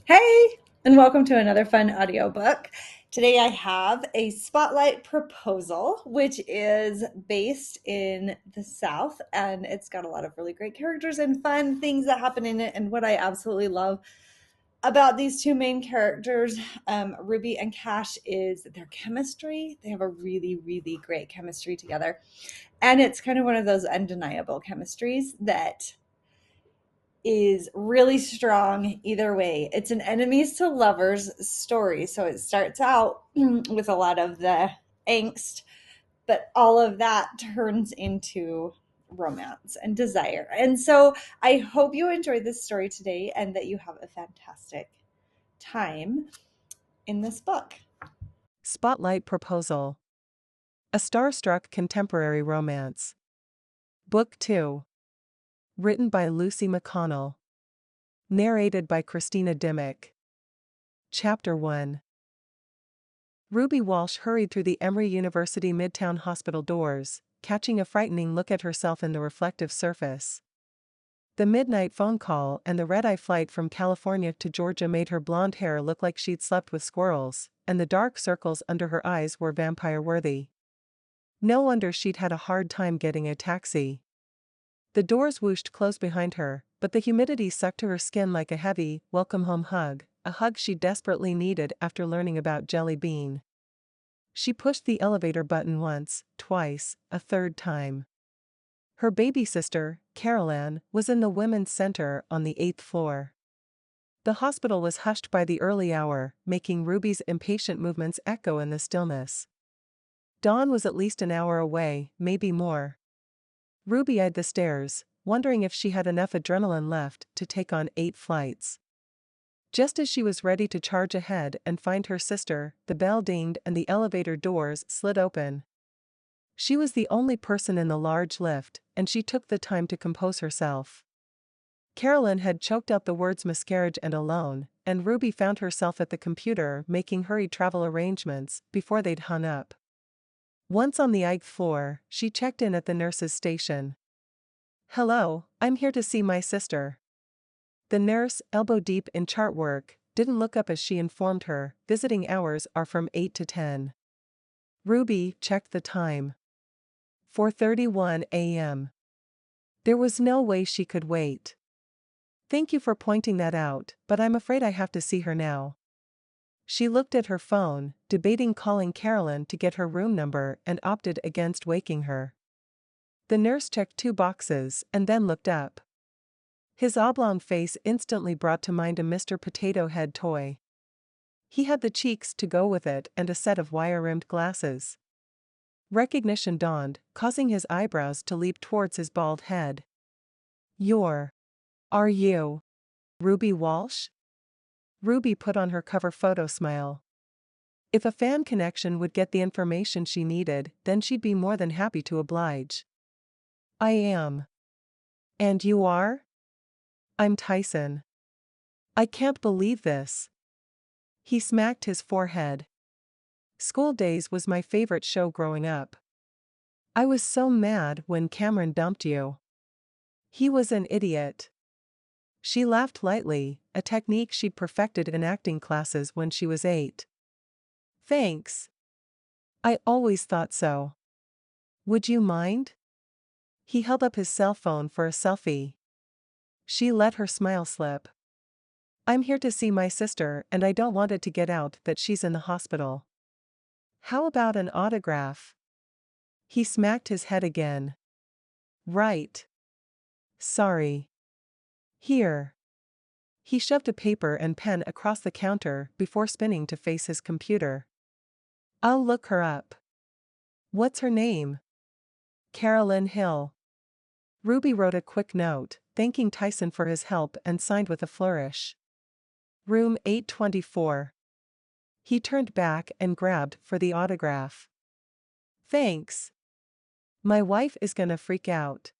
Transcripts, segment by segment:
Hey, and welcome to another fun audiobook. Today I have a spotlight proposal, which is based in the South, and it's got a lot of really great characters and fun things that happen in it. And what I absolutely love about these two main characters, Ruby and Cash, is their chemistry. They have a really, really great chemistry together. And it's kind of one of those undeniable chemistries that is really strong either way. It's an enemies to lovers story. So it starts out with a lot of the angst, but all of that turns into romance and desire. And so I hope you enjoyed this story today and that you have a fantastic time in this book. Spotlight Proposal. A Starstruck Contemporary Romance. Book 2. Written by Lucy McConnell. Narrated by Christina Dimmick. Chapter 1. Ruby Walsh hurried through the Emory University Midtown Hospital doors, catching a frightening look at herself in the reflective surface. The midnight phone call and the red-eye flight from California to Georgia made her blonde hair look like she'd slept with squirrels, and the dark circles under her eyes were vampire-worthy. No wonder she'd had a hard time getting a taxi. The doors whooshed closed behind her, but the humidity sucked to her skin like a heavy, welcome-home hug, a hug she desperately needed after learning about Jelly Bean. She pushed the elevator button once, twice, a third time. Her baby sister, Carol Ann, was in the women's center on the 8th floor. The hospital was hushed by the early hour, making Ruby's impatient movements echo in the stillness. Dawn was at least an hour away, maybe more. Ruby eyed the stairs, wondering if she had enough adrenaline left to take on 8 flights. Just as she was ready to charge ahead and find her sister, the bell dinged and the elevator doors slid open. She was the only person in the large lift, and she took the time to compose herself. Carolyn had choked out the words miscarriage and alone, and Ruby found herself at the computer making hurried travel arrangements before they'd hung up. Once on the 8th floor, she checked in at the nurse's station. "Hello, I'm here to see my sister." The nurse, elbow deep in chart work, didn't look up as she informed her, visiting hours are from 8 to 10. Ruby checked the time. 4:31 a.m. There was no way she could wait. "Thank you for pointing that out, but I'm afraid I have to see her now." She looked at her phone, debating calling Carolyn to get her room number and opted against waking her. The nurse checked 2 boxes and then looked up. His oblong face instantly brought to mind a Mr. Potato Head toy. He had the cheeks to go with it and a set of wire-rimmed glasses. Recognition dawned, causing his eyebrows to leap towards his bald head. Are you Ruby Walsh?" Ruby put on her cover photo smile. If a fan connection would get the information she needed, then she'd be more than happy to oblige. "I am." "And you are?" "I'm Tyson." "I can't believe this." He smacked his forehead. "School Days was my favorite show growing up. I was so mad when Cameron dumped you." "He was an idiot." She laughed lightly, a technique she'd perfected in acting classes when she was 8. "Thanks. I always thought so. Would you mind?" He held up his cell phone for a selfie. She let her smile slip. "I'm here to see my sister and I don't want it to get out that she's in the hospital." "How about an autograph?" He smacked his head again. "Right. Sorry. Here." He shoved a paper and pen across the counter before spinning to face his computer. "I'll look her up." "What's her name?" "Carolyn Hill." Ruby wrote a quick note, thanking Tyson for his help and signed with a flourish. "Room 824. He turned back and grabbed for the autograph. "Thanks. My wife is gonna freak out.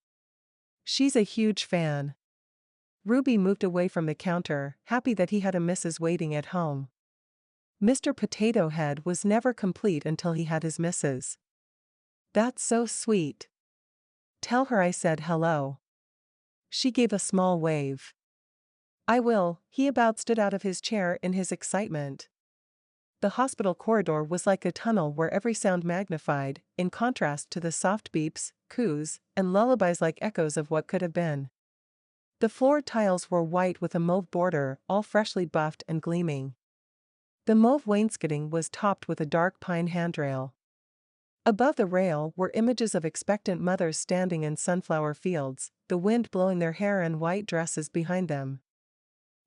She's a huge fan." Ruby moved away from the counter, happy that he had a missus waiting at home. Mr. Potato Head was never complete until he had his missus. "That's so sweet. Tell her I said hello." She gave a small wave. I will, he about stood out of his chair in his excitement. The hospital corridor was like a tunnel where every sound magnified, in contrast to the soft beeps, coos, and lullabies like echoes of what could have been. The floor tiles were white with a mauve border, all freshly buffed and gleaming. The mauve wainscoting was topped with a dark pine handrail. Above the rail were images of expectant mothers standing in sunflower fields, the wind blowing their hair and white dresses behind them.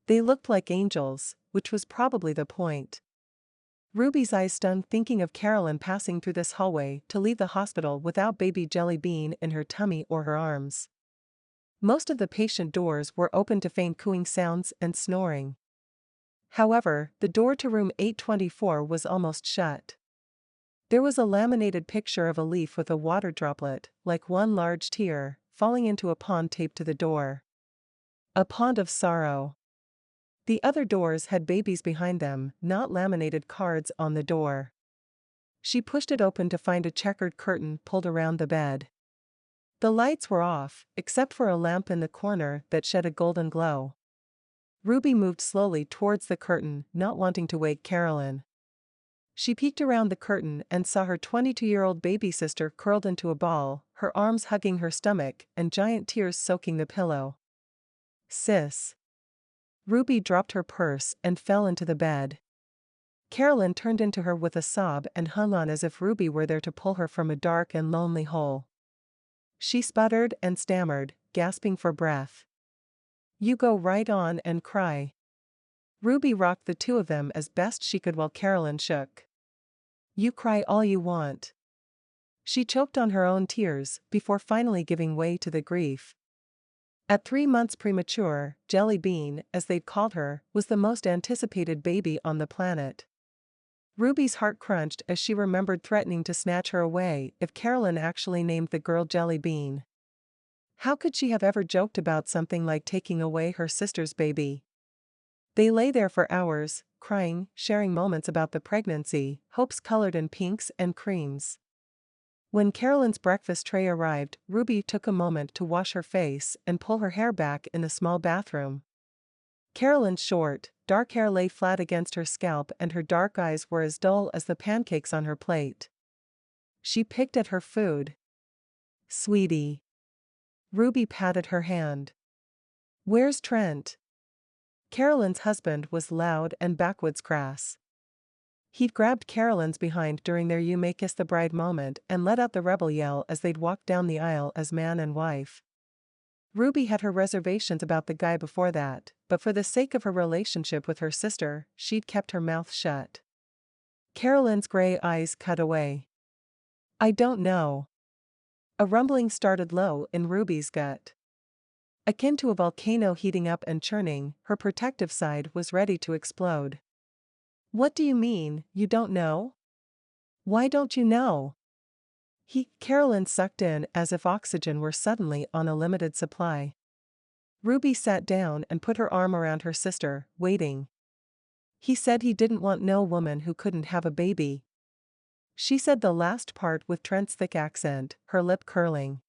They looked like angels, which was probably the point. Ruby's eyes stung thinking of Carolyn passing through this hallway to leave the hospital without baby Jelly Bean in her tummy or her arms. Most of the patient doors were open to faint cooing sounds and snoring. However, the door to room 824 was almost shut. There was a laminated picture of a leaf with a water droplet, like one large tear, falling into a pond taped to the door. A pond of sorrow. The other doors had babies behind them, not laminated cards on the door. She pushed it open to find a checkered curtain pulled around the bed. The lights were off, except for a lamp in the corner that shed a golden glow. Ruby moved slowly towards the curtain, not wanting to wake Carolyn. She peeked around the curtain and saw her 22-year-old baby sister curled into a ball, her arms hugging her stomach and giant tears soaking the pillow. Sis. Ruby dropped her purse and fell into the bed. Carolyn turned into her with a sob and hung on as if Ruby were there to pull her from a dark and lonely hole. She sputtered and stammered, gasping for breath. You go right on and cry. Ruby rocked the two of them as best she could while Carolyn shook. You cry all you want. She choked on her own tears before finally giving way to the grief. At 3 months premature, Jelly Bean, as they'd called her, was the most anticipated baby on the planet. Ruby's heart crunched as she remembered threatening to snatch her away if Carolyn actually named the girl Jelly Bean. How could she have ever joked about something like taking away her sister's baby? They lay there for hours, crying, sharing moments about the pregnancy, hopes colored in pinks and creams. When Carolyn's breakfast tray arrived, Ruby took a moment to wash her face and pull her hair back in the small bathroom. Carolyn's short, dark hair lay flat against her scalp and her dark eyes were as dull as the pancakes on her plate. She picked at her food. Sweetie. Ruby patted her hand. Where's Trent? Carolyn's husband was loud and backwoods crass. He'd grabbed Carolyn's behind during their "You May Kiss the Bride" moment and let out the rebel yell as they'd walked down the aisle as man and wife. Ruby had her reservations about the guy before that, but for the sake of her relationship with her sister, she'd kept her mouth shut. Carolyn's gray eyes cut away. I don't know. A rumbling started low in Ruby's gut. Akin to a volcano heating up and churning, her protective side was ready to explode. What do you mean, you don't know? Why don't you know? Carolyn sucked in as if oxygen were suddenly on a limited supply. Ruby sat down and put her arm around her sister, waiting. He said he didn't want no woman who couldn't have a baby. She said the last part with Trent's thick accent, her lip curling.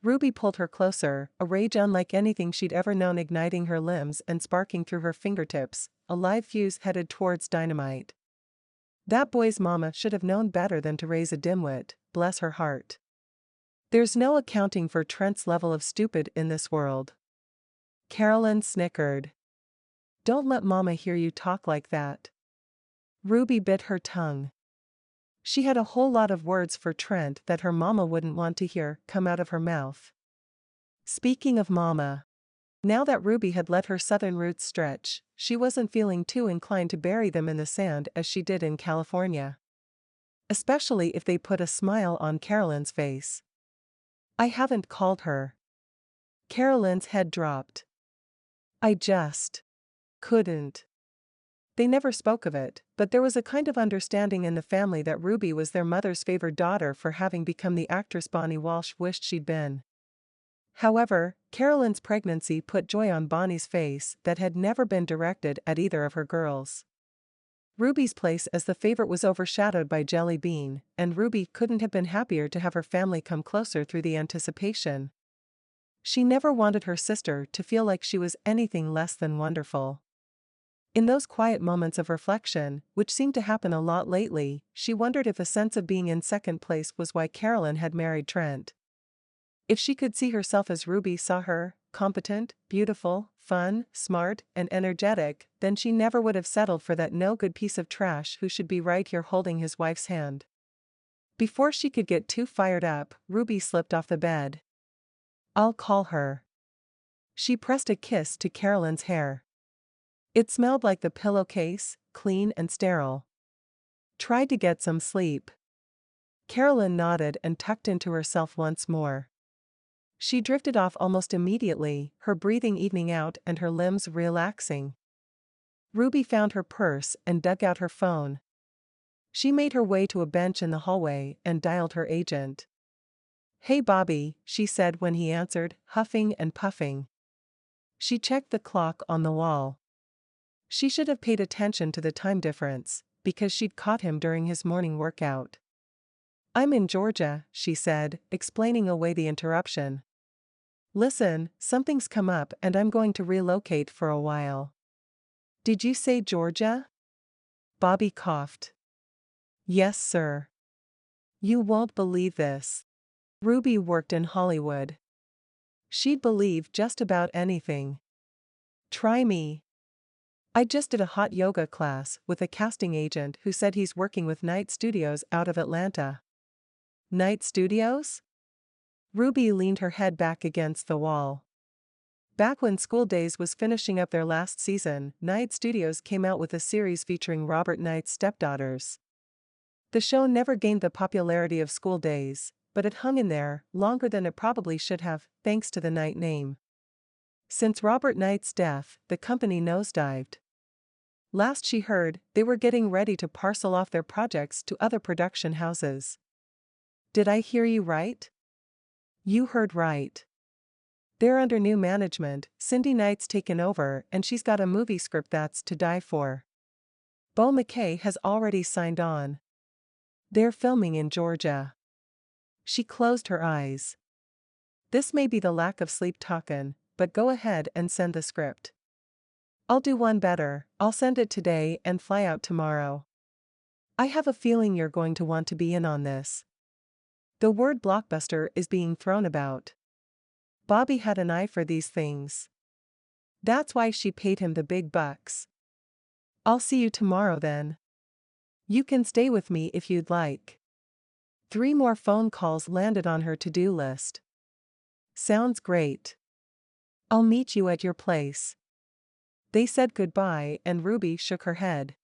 Ruby pulled her closer, a rage unlike anything she'd ever known igniting her limbs and sparking through her fingertips, a live fuse headed towards dynamite. That boy's mama should have known better than to raise a dimwit, bless her heart. There's no accounting for Trent's level of stupid in this world. Carolyn snickered. Don't let mama hear you talk like that. Ruby bit her tongue. She had a whole lot of words for Trent that her mama wouldn't want to hear come out of her mouth. Speaking of mama. Now that Ruby had let her southern roots stretch, she wasn't feeling too inclined to bury them in the sand as she did in California. Especially if they put a smile on Carolyn's face. I haven't called her. Carolyn's head dropped. I just couldn't. They never spoke of it, but there was a kind of understanding in the family that Ruby was their mother's favored daughter for having become the actress Bonnie Walsh wished she'd been. However, Carolyn's pregnancy put joy on Bonnie's face that had never been directed at either of her girls. Ruby's place as the favorite was overshadowed by Jelly Bean, and Ruby couldn't have been happier to have her family come closer through the anticipation. She never wanted her sister to feel like she was anything less than wonderful. In those quiet moments of reflection, which seemed to happen a lot lately, she wondered if a sense of being in second place was why Carolyn had married Trent. If she could see herself as Ruby saw her, competent, beautiful, fun, smart, and energetic, then she never would have settled for that no-good piece of trash who should be right here holding his wife's hand. Before she could get too fired up, Ruby slipped off the bed. "I'll call her." She pressed a kiss to Carolyn's hair. It smelled like the pillowcase, clean and sterile. "Tried to get some sleep." Carolyn nodded and tucked into herself once more. She drifted off almost immediately, her breathing evening out and her limbs relaxing. Ruby found her purse and dug out her phone. She made her way to a bench in the hallway and dialed her agent. "Hey Bobby," she said when he answered, huffing and puffing. She checked the clock on the wall. She should have paid attention to the time difference, because she'd caught him during his morning workout. "I'm in Georgia," she said, explaining away the interruption. "Listen, something's come up and I'm going to relocate for a while." "Did you say Georgia?" Bobby coughed. "Yes, sir." "You won't believe this. Ruby worked in Hollywood. She'd believe just about anything. Try me. I just did a hot yoga class with a casting agent who said he's working with Night Studios out of Atlanta." "Night Studios?" Ruby leaned her head back against the wall. Back when School Days was finishing up their last season, Night Studios came out with a series featuring Robert Knight's stepdaughters. The show never gained the popularity of School Days, but it hung in there longer than it probably should have, thanks to the Knight name. Since Robert Knight's death, the company nosedived. Last she heard, they were getting ready to parcel off their projects to other production houses. "Did I hear you right?" "You heard right. They're under new management, Cindy Knight's taken over and she's got a movie script that's to die for. Beau McKay has already signed on. They're filming in Georgia." She closed her eyes. "This may be the lack of sleep talkin', but go ahead and send the script." "I'll do one better, I'll send it today and fly out tomorrow. I have a feeling you're going to want to be in on this. The word blockbuster is being thrown about." Bobby had an eye for these things. That's why she paid him the big bucks. "I'll see you tomorrow then. You can stay with me if you'd like." 3 more phone calls landed on her to-do list. "Sounds great. I'll meet you at your place." They said goodbye and Ruby shook her head.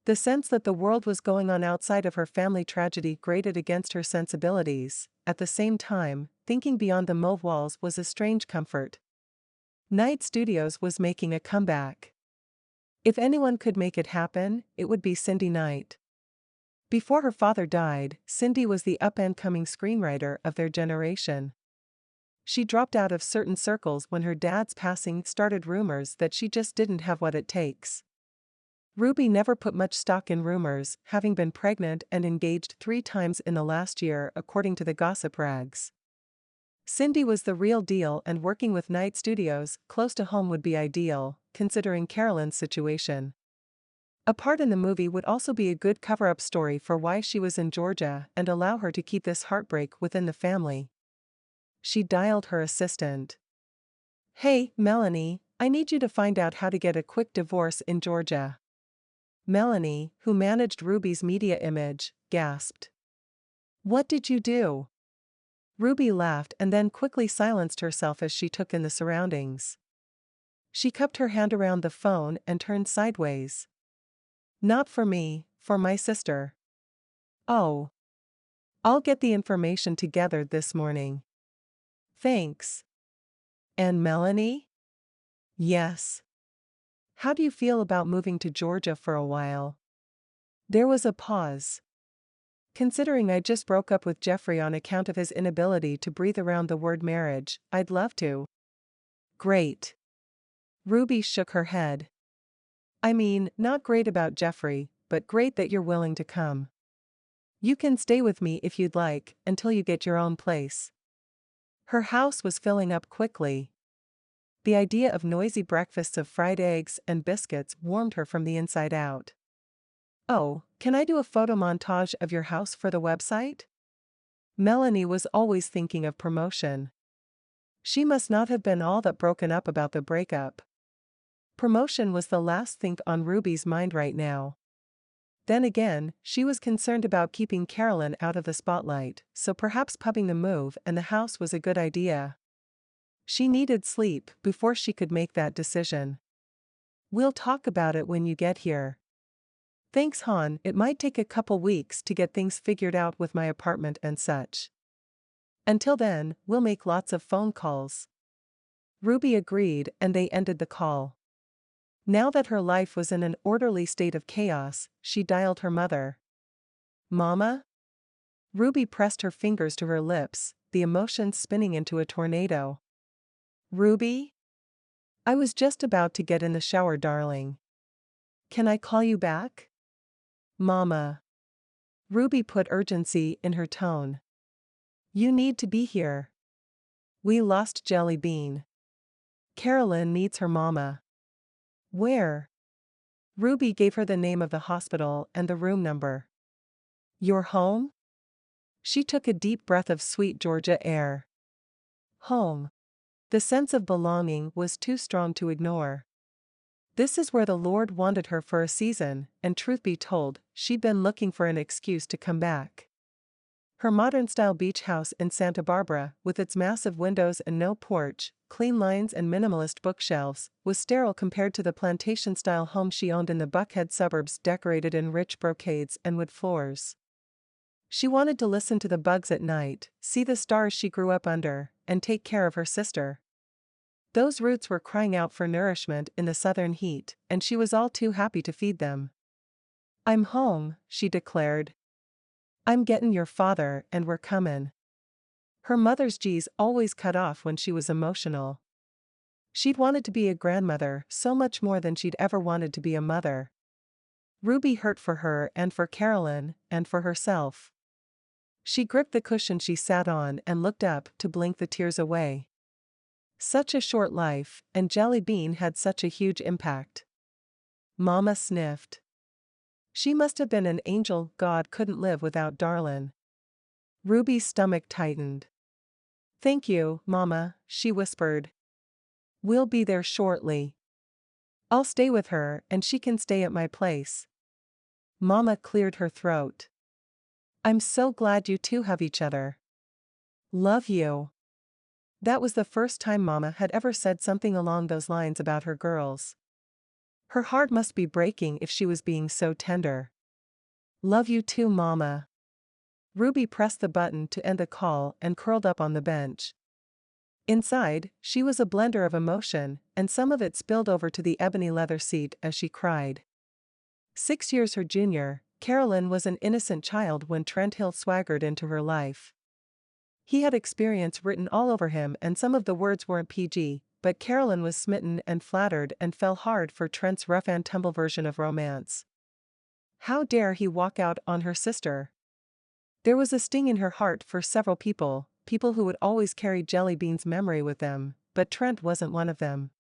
The sense that the world was going on outside of her family tragedy grated against her sensibilities. At the same time, thinking beyond the mauve walls was a strange comfort. Night Studios was making a comeback. If anyone could make it happen, it would be Cindy Knight. Before her father died, Cindy was the up-and-coming screenwriter of their generation. She dropped out of certain circles when her dad's passing started rumors that she just didn't have what it takes. Ruby never put much stock in rumors, having been pregnant and engaged 3 times in the last year according to the gossip rags. Cindy was the real deal and working with Night Studios close to home would be ideal, considering Carolyn's situation. A part in the movie would also be a good cover-up story for why she was in Georgia and allow her to keep this heartbreak within the family. She dialed her assistant. "Hey, Melanie, I need you to find out how to get a quick divorce in Georgia." Melanie, who managed Ruby's media image, gasped. "What did you do?" Ruby laughed and then quickly silenced herself as she took in the surroundings. She cupped her hand around the phone and turned sideways. "Not for me, for my sister." "Oh. I'll get the information together this morning." "Thanks." "And Melanie?" "Yes. How do you feel about moving to Georgia for a while?" There was a pause. "Considering I just broke up with Jeffrey on account of his inability to breathe around the word marriage, I'd love to." "Great." Ruby shook her head. "I mean, not great about Jeffrey, but great that you're willing to come. You can stay with me if you'd like, until you get your own place." Her house was filling up quickly. The idea of noisy breakfasts of fried eggs and biscuits warmed her from the inside out. "Oh, can I do a photo montage of your house for the website?" Melanie was always thinking of promotion. She must not have been all that broken up about the breakup. Promotion was the last thing on Ruby's mind right now. Then again, she was concerned about keeping Carolyn out of the spotlight, so perhaps pubbing the move and the house was a good idea. She needed sleep before she could make that decision. "We'll talk about it when you get here." "Thanks, hon, it might take a couple weeks to get things figured out with my apartment and such. Until then, we'll make lots of phone calls." Ruby agreed and they ended the call. Now that her life was in an orderly state of chaos, she dialed her mother. "Mama?" Ruby pressed her fingers to her lips, the emotions spinning into a tornado. "Ruby? I was just about to get in the shower, darling. Can I call you back?" "Mama." Ruby put urgency in her tone. "You need to be here. We lost Jelly Bean. Carolyn needs her mama." "Where?" Ruby gave her the name of the hospital and the room number. "Your home?" She took a deep breath of sweet Georgia air. Home. The sense of belonging was too strong to ignore. This is where the Lord wanted her for a season, and truth be told, she'd been looking for an excuse to come back. Her modern-style beach house in Santa Barbara, with its massive windows and no porch, clean lines and minimalist bookshelves, was sterile compared to the plantation-style home she owned in the Buckhead suburbs decorated in rich brocades and wood floors. She wanted to listen to the bugs at night, see the stars she grew up under, and take care of her sister. Those roots were crying out for nourishment in the southern heat, and she was all too happy to feed them. "I'm home," she declared. "I'm gettin' your father and we're comin'." Her mother's G's always cut off when she was emotional. She'd wanted to be a grandmother so much more than she'd ever wanted to be a mother. Ruby hurt for her and for Carolyn, and for herself. She gripped the cushion she sat on and looked up to blink the tears away. Such a short life, and Jelly Bean had such a huge impact. Mama sniffed. She must have been an angel God couldn't live without, darlin'. Ruby's stomach tightened. "Thank you, Mama," she whispered. "We'll be there shortly. I'll stay with her and she can stay at my place." Mama cleared her throat. "I'm so glad you two have each other. Love you." That was the first time Mama had ever said something along those lines about her girls. Her heart must be breaking if she was being so tender. "Love you too, Mama." Ruby pressed the button to end the call and curled up on the bench. Inside, she was a blender of emotion, and some of it spilled over to the ebony leather seat as she cried. 6 years her junior, Carolyn was an innocent child when Trent Hill swaggered into her life. He had experience written all over him and some of the words weren't PG, but Carolyn was smitten and flattered and fell hard for Trent's rough-and-tumble version of romance. How dare he walk out on her sister? There was a sting in her heart for several people who would always carry Jelly Bean's memory with them, but Trent wasn't one of them.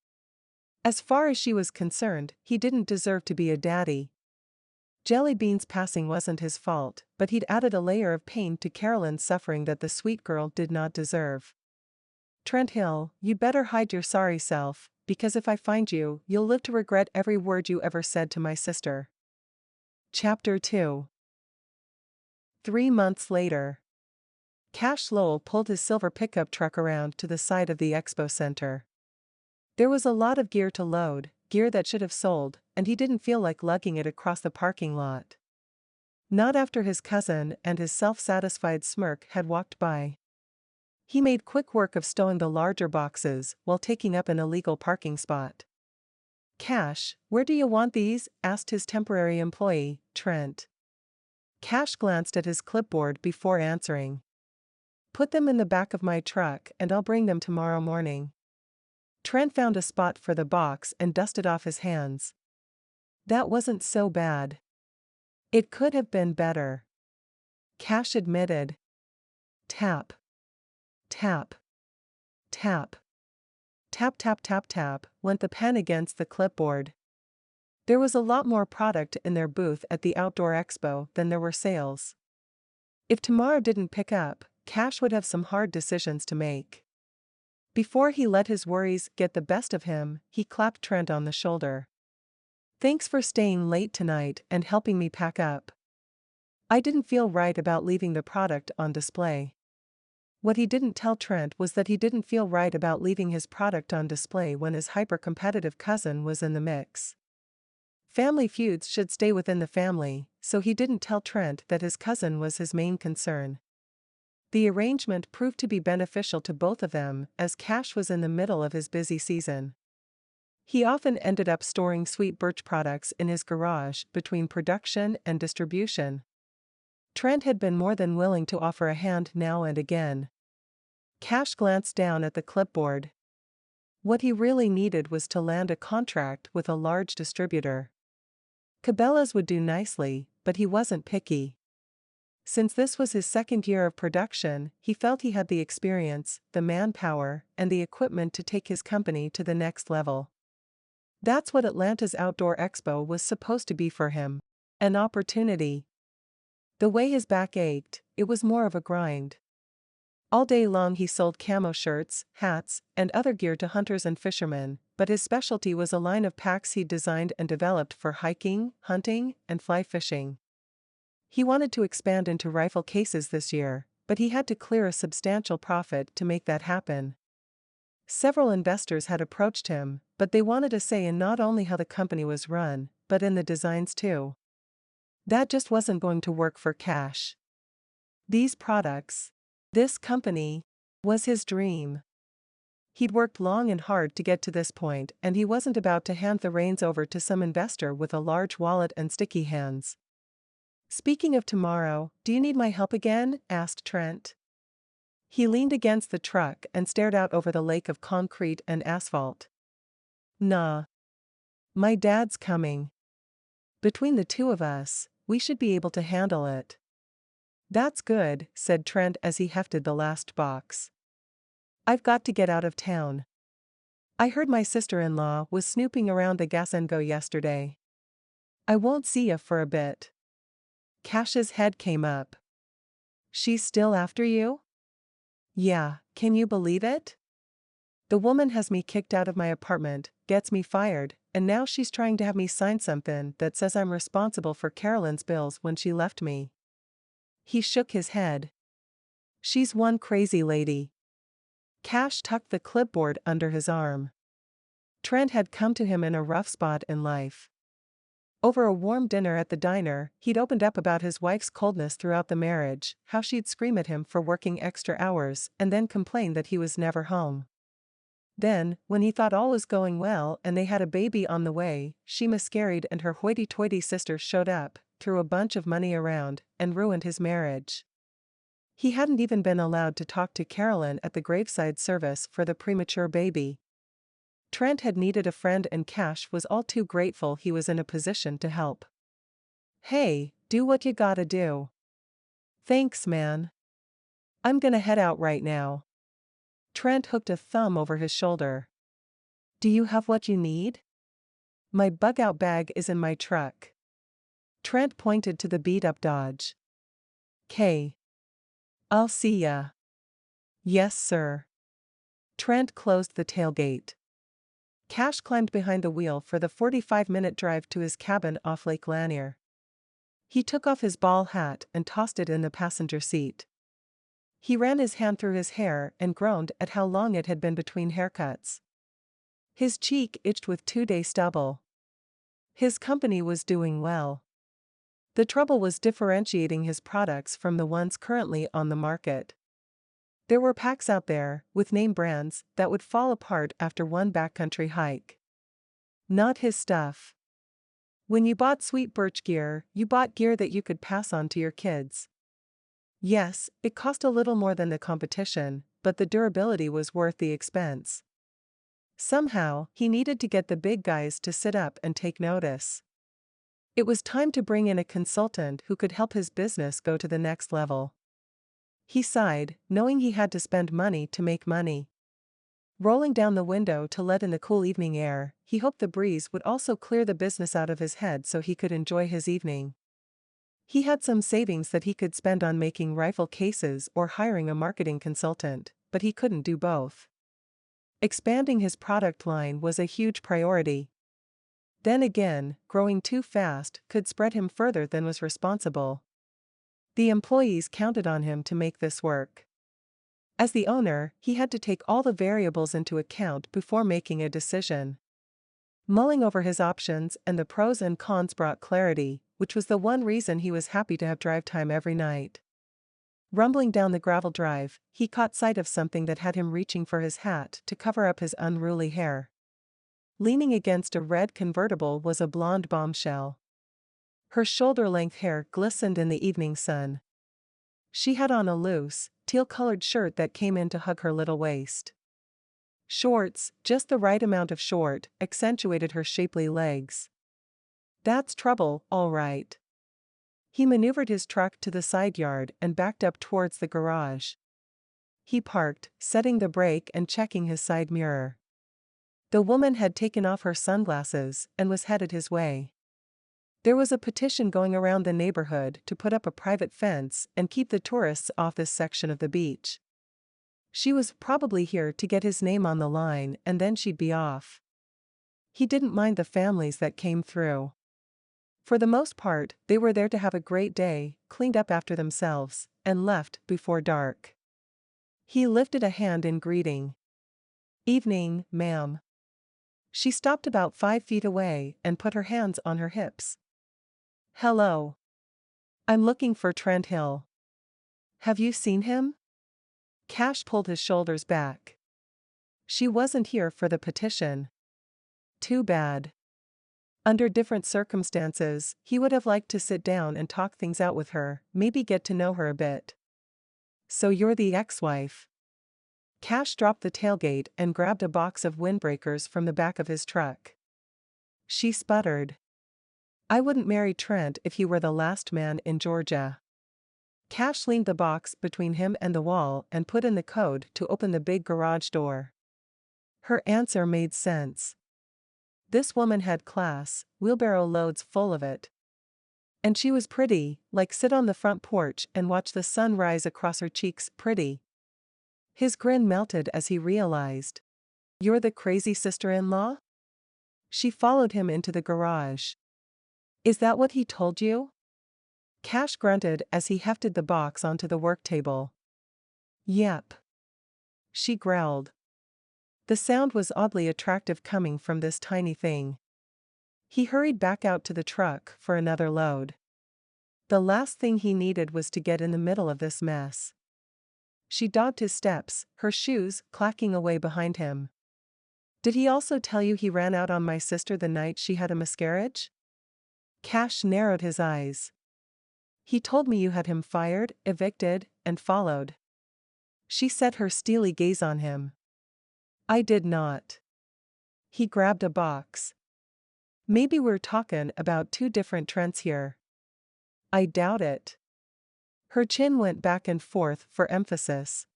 As far as she was concerned, he didn't deserve to be a daddy. Jelly Bean's passing wasn't his fault, but he'd added a layer of pain to Carolyn's suffering that the sweet girl did not deserve. "Trent Hill, you'd better hide your sorry self, because if I find you, you'll live to regret every word you ever said to my sister." Chapter 2. 3 months later. Cash Lowell pulled his silver pickup truck around to the side of the expo center. There was a lot of gear to load, gear that should have sold, and he didn't feel like lugging it across the parking lot. Not after his cousin and his self-satisfied smirk had walked by. He made quick work of stowing the larger boxes while taking up an illegal parking spot. "Cash, where do you want these?" asked his temporary employee, Trent. Cash glanced at his clipboard before answering. "Put them in the back of my truck and I'll bring them tomorrow morning." Trent found a spot for the box and dusted off his hands. That wasn't so bad. It could have been better. Cash admitted. Tap. Tap. Tap. Tap tap tap tap went the pen against the clipboard. There was a lot more product in their booth at the outdoor expo than there were sales. If tomorrow didn't pick up, Cash would have some hard decisions to make. Before he let his worries get the best of him, he clapped Trent on the shoulder. "Thanks for staying late tonight and helping me pack up. I didn't feel right about leaving the product on display." What he didn't tell Trent was that he didn't feel right about leaving his product on display when his hyper-competitive cousin was in the mix. Family feuds should stay within the family, so he didn't tell Trent that his cousin was his main concern. The arrangement proved to be beneficial to both of them, as Cash was in the middle of his busy season. He often ended up storing sweet birch products in his garage between production and distribution. Trent had been more than willing to offer a hand now and again. Cash glanced down at the clipboard. What he really needed was to land a contract with a large distributor. Cabela's would do nicely, but he wasn't picky. Since this was his second year of production, he felt he had the experience, the manpower, and the equipment to take his company to the next level. That's what Atlanta's Outdoor Expo was supposed to be for him. An opportunity. The way his back ached, it was more of a grind. All day long he sold camo shirts, hats, and other gear to hunters and fishermen, but his specialty was a line of packs he'd designed and developed for hiking, hunting, and fly fishing. He wanted to expand into rifle cases this year, but he had to clear a substantial profit to make that happen. Several investors had approached him, but they wanted a say in not only how the company was run, but in the designs too. That just wasn't going to work for Cash. These products, this company, was his dream. He'd worked long and hard to get to this point, and he wasn't about to hand the reins over to some investor with a large wallet and sticky hands. "Speaking of tomorrow, do you need my help again?" asked Trent. He leaned against the truck and stared out over the lake of concrete and asphalt. "Nah. My dad's coming. Between the two of us, we should be able to handle it." "That's good," said Trent as he hefted the last box. "I've got to get out of town. I heard my sister-in-law was snooping around the gas and go yesterday. I won't see ya for a bit." Cash's head came up. "She's still after you?" "Yeah, can you believe it? The woman has me kicked out of my apartment, gets me fired, and now she's trying to have me sign something that says I'm responsible for Carolyn's bills when she left me." He shook his head. "She's one crazy lady." Cash tucked the clipboard under his arm. Trent had come to him in a rough spot in life. Over a warm dinner at the diner, he'd opened up about his wife's coldness throughout the marriage, how she'd scream at him for working extra hours and then complain that he was never home. Then, when he thought all was going well and they had a baby on the way, she miscarried and her hoity-toity sister showed up, threw a bunch of money around, and ruined his marriage. He hadn't even been allowed to talk to Carolyn at the graveside service for the premature baby. Trent had needed a friend and Cash was all too grateful he was in a position to help. "Hey, do what you gotta do." "Thanks, man. I'm gonna head out right now." Trent hooked a thumb over his shoulder. "Do you have what you need?" "My bug-out bag is in my truck." Trent pointed to the beat-up Dodge. "'Kay. I'll see ya." "Yes, sir." Trent closed the tailgate. Cash climbed behind the wheel for the 45-minute drive to his cabin off Lake Lanier. He took off his ball hat and tossed it in the passenger seat. He ran his hand through his hair and groaned at how long it had been between haircuts. His cheek itched with 2-day stubble. His company was doing well. The trouble was differentiating his products from the ones currently on the market. There were packs out there, with name brands, that would fall apart after one backcountry hike. Not his stuff. When you bought sweet birch gear, you bought gear that you could pass on to your kids. Yes, it cost a little more than the competition, but the durability was worth the expense. Somehow, he needed to get the big guys to sit up and take notice. It was time to bring in a consultant who could help his business go to the next level. He sighed, knowing he had to spend money to make money. Rolling down the window to let in the cool evening air, he hoped the breeze would also clear the business out of his head so he could enjoy his evening. He had some savings that he could spend on making rifle cases or hiring a marketing consultant, but he couldn't do both. Expanding his product line was a huge priority. Then again, growing too fast could spread him further than was responsible. The employees counted on him to make this work. As the owner, he had to take all the variables into account before making a decision. Mulling over his options and the pros and cons brought clarity, which was the one reason he was happy to have drive time every night. Rumbling down the gravel drive, he caught sight of something that had him reaching for his hat to cover up his unruly hair. Leaning against a red convertible was a blonde bombshell. Her shoulder-length hair glistened in the evening sun. She had on a loose, teal-colored shirt that came in to hug her little waist. Shorts, just the right amount of short, accentuated her shapely legs. That's trouble, all right. He maneuvered his truck to the side yard and backed up towards the garage. He parked, setting the brake and checking his side mirror. The woman had taken off her sunglasses and was headed his way. There was a petition going around the neighborhood to put up a private fence and keep the tourists off this section of the beach. She was probably here to get his name on the line and then she'd be off. He didn't mind the families that came through. For the most part, they were there to have a great day, cleaned up after themselves, and left before dark. He lifted a hand in greeting. "Evening, ma'am." She stopped about 5 feet away and put her hands on her hips. "Hello. I'm looking for Trent Hill. Have you seen him?" Cash pulled his shoulders back. She wasn't here for the petition. Too bad. Under different circumstances, he would have liked to sit down and talk things out with her, maybe get to know her a bit. "So you're the ex-wife?" Cash dropped the tailgate and grabbed a box of windbreakers from the back of his truck. She sputtered. "I wouldn't marry Trent if he were the last man in Georgia." Cash leaned the box between him and the wall and put in the code to open the big garage door. Her answer made sense. This woman had class, wheelbarrow loads full of it. And she was pretty, like sit on the front porch and watch the sun rise across her cheeks, pretty. His grin melted as he realized. "You're the crazy sister-in-law?" She followed him into the garage. "Is that what he told you?" Cash grunted as he hefted the box onto the work table. "Yep." She growled. The sound was oddly attractive coming from this tiny thing. He hurried back out to the truck for another load. The last thing he needed was to get in the middle of this mess. She dogged his steps, her shoes clacking away behind him. "Did he also tell you he ran out on my sister the night she had a miscarriage?" Cash narrowed his eyes. "He told me you had him fired, evicted, and followed." She set her steely gaze on him. "I did not." He grabbed a box. "Maybe we're talking about two different Trents here." "I doubt it." Her chin went back and forth for emphasis.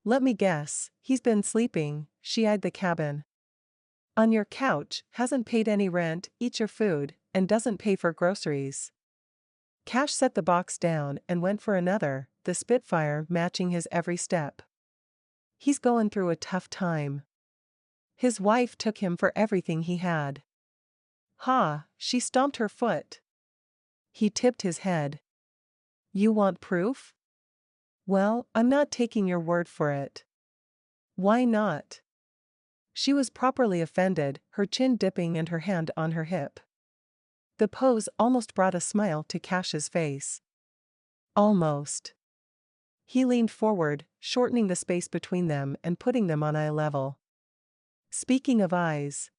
"Let me guess, he's been sleeping," she eyed the cabin. "On your couch, hasn't paid any rent, eats your food, and doesn't pay for groceries." Cash set the box down and went for another, the Spitfire matching his every step. "He's going through a tough time. His wife took him for everything he had." "Ha!" She stomped her foot. He tipped his head. "You want proof?" "Well, I'm not taking your word for it." "Why not?" She was properly offended, her chin dipping and her hand on her hip. The pose almost brought a smile to Cash's face. Almost. He leaned forward, shortening the space between them and putting them on eye level. Speaking of eyes.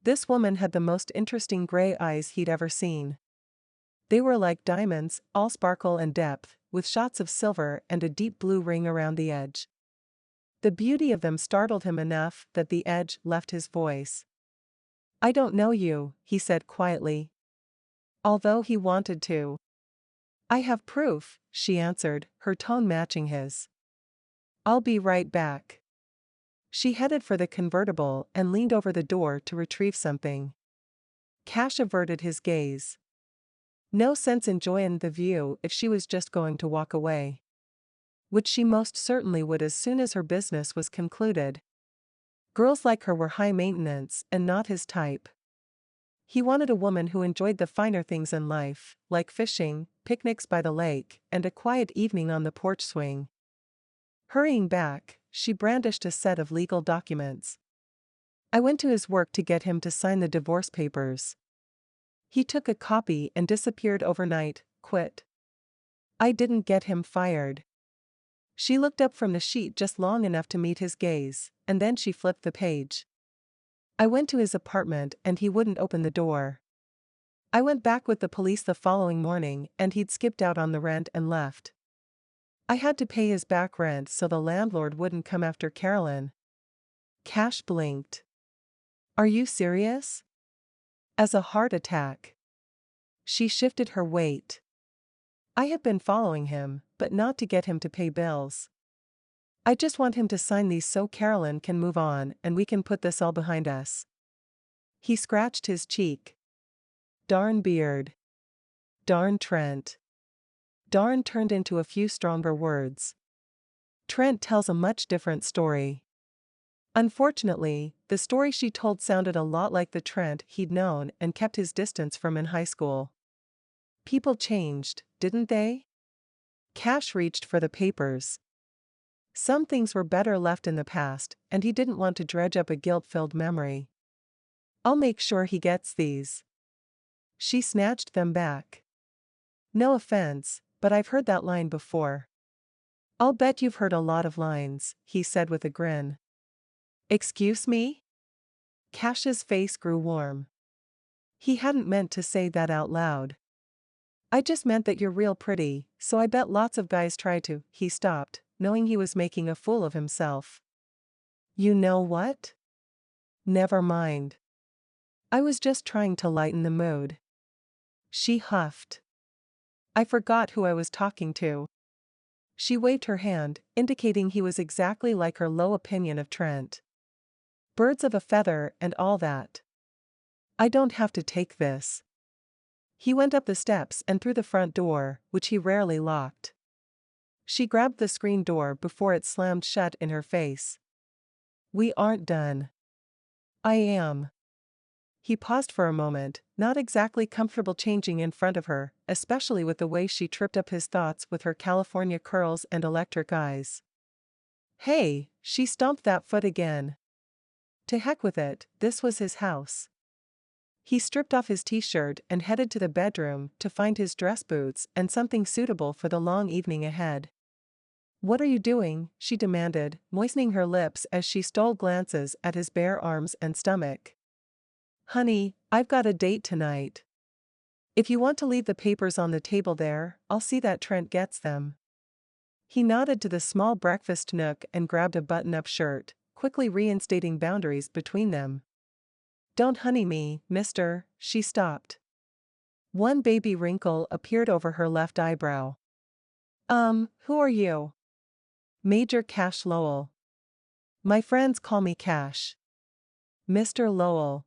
This woman had the most interesting gray eyes he'd ever seen. They were like diamonds, all sparkle and depth, with shots of silver and a deep blue ring around the edge. The beauty of them startled him enough that the edge left his voice. "I don't know you," he said quietly. Although he wanted to. "I have proof," she answered, her tone matching his. "I'll be right back." She headed for the convertible and leaned over the door to retrieve something. Cash averted his gaze. No sense enjoying the view if she was just going to walk away. Which she most certainly would as soon as her business was concluded. Girls like her were high maintenance and not his type. He wanted a woman who enjoyed the finer things in life, like fishing, picnics by the lake, and a quiet evening on the porch swing. Hurrying back, she brandished a set of legal documents. I went to his work to get him to sign the divorce papers. He took a copy and disappeared overnight, quit. I didn't get him fired. She looked up from the sheet just long enough to meet his gaze, and then she flipped the page. I went to his apartment and he wouldn't open the door. I went back with the police the following morning and he'd skipped out on the rent and left. I had to pay his back rent so the landlord wouldn't come after Carolyn. Cash blinked. Are you serious? As a heart attack. She shifted her weight. I have been following him, but not to get him to pay bills. I just want him to sign these so Carolyn can move on and we can put this all behind us. He scratched his cheek. Darn beard. Darn Trent. Darn turned into a few stronger words. Trent tells a much different story. Unfortunately, the story she told sounded a lot like the Trent he'd known and kept his distance from in high school. People changed, didn't they? Cash reached for the papers. Some things were better left in the past, and he didn't want to dredge up a guilt-filled memory. I'll make sure he gets these. She snatched them back. No offense, but I've heard that line before. I'll bet you've heard a lot of lines, he said with a grin. Excuse me? Cash's face grew warm. He hadn't meant to say that out loud. I just meant that you're real pretty, so I bet lots of guys try to. He stopped, knowing he was making a fool of himself. You know what? Never mind. I was just trying to lighten the mood. She huffed. I forgot who I was talking to. She waved her hand, indicating he was exactly like her low opinion of Trent. Birds of a feather and all that. I don't have to take this. He went up the steps and through the front door, which he rarely locked. She grabbed the screen door before it slammed shut in her face. We aren't done. I am. He paused for a moment, not exactly comfortable changing in front of her, especially with the way she tripped up his thoughts with her California curls and electric eyes. Hey, she stomped that foot again. To heck with it, this was his house. He stripped off his t-shirt and headed to the bedroom to find his dress boots and something suitable for the long evening ahead. What are you doing? She demanded, moistening her lips as she stole glances at his bare arms and stomach. Honey, I've got a date tonight. If you want to leave the papers on the table there, I'll see that Trent gets them. He nodded to the small breakfast nook and grabbed a button-up shirt, quickly reinstating boundaries between them. Don't honey me, mister, she stopped. One baby wrinkle appeared over her left eyebrow. Who are you? Major Cash Lowell. My friends call me Cash. Mr. Lowell.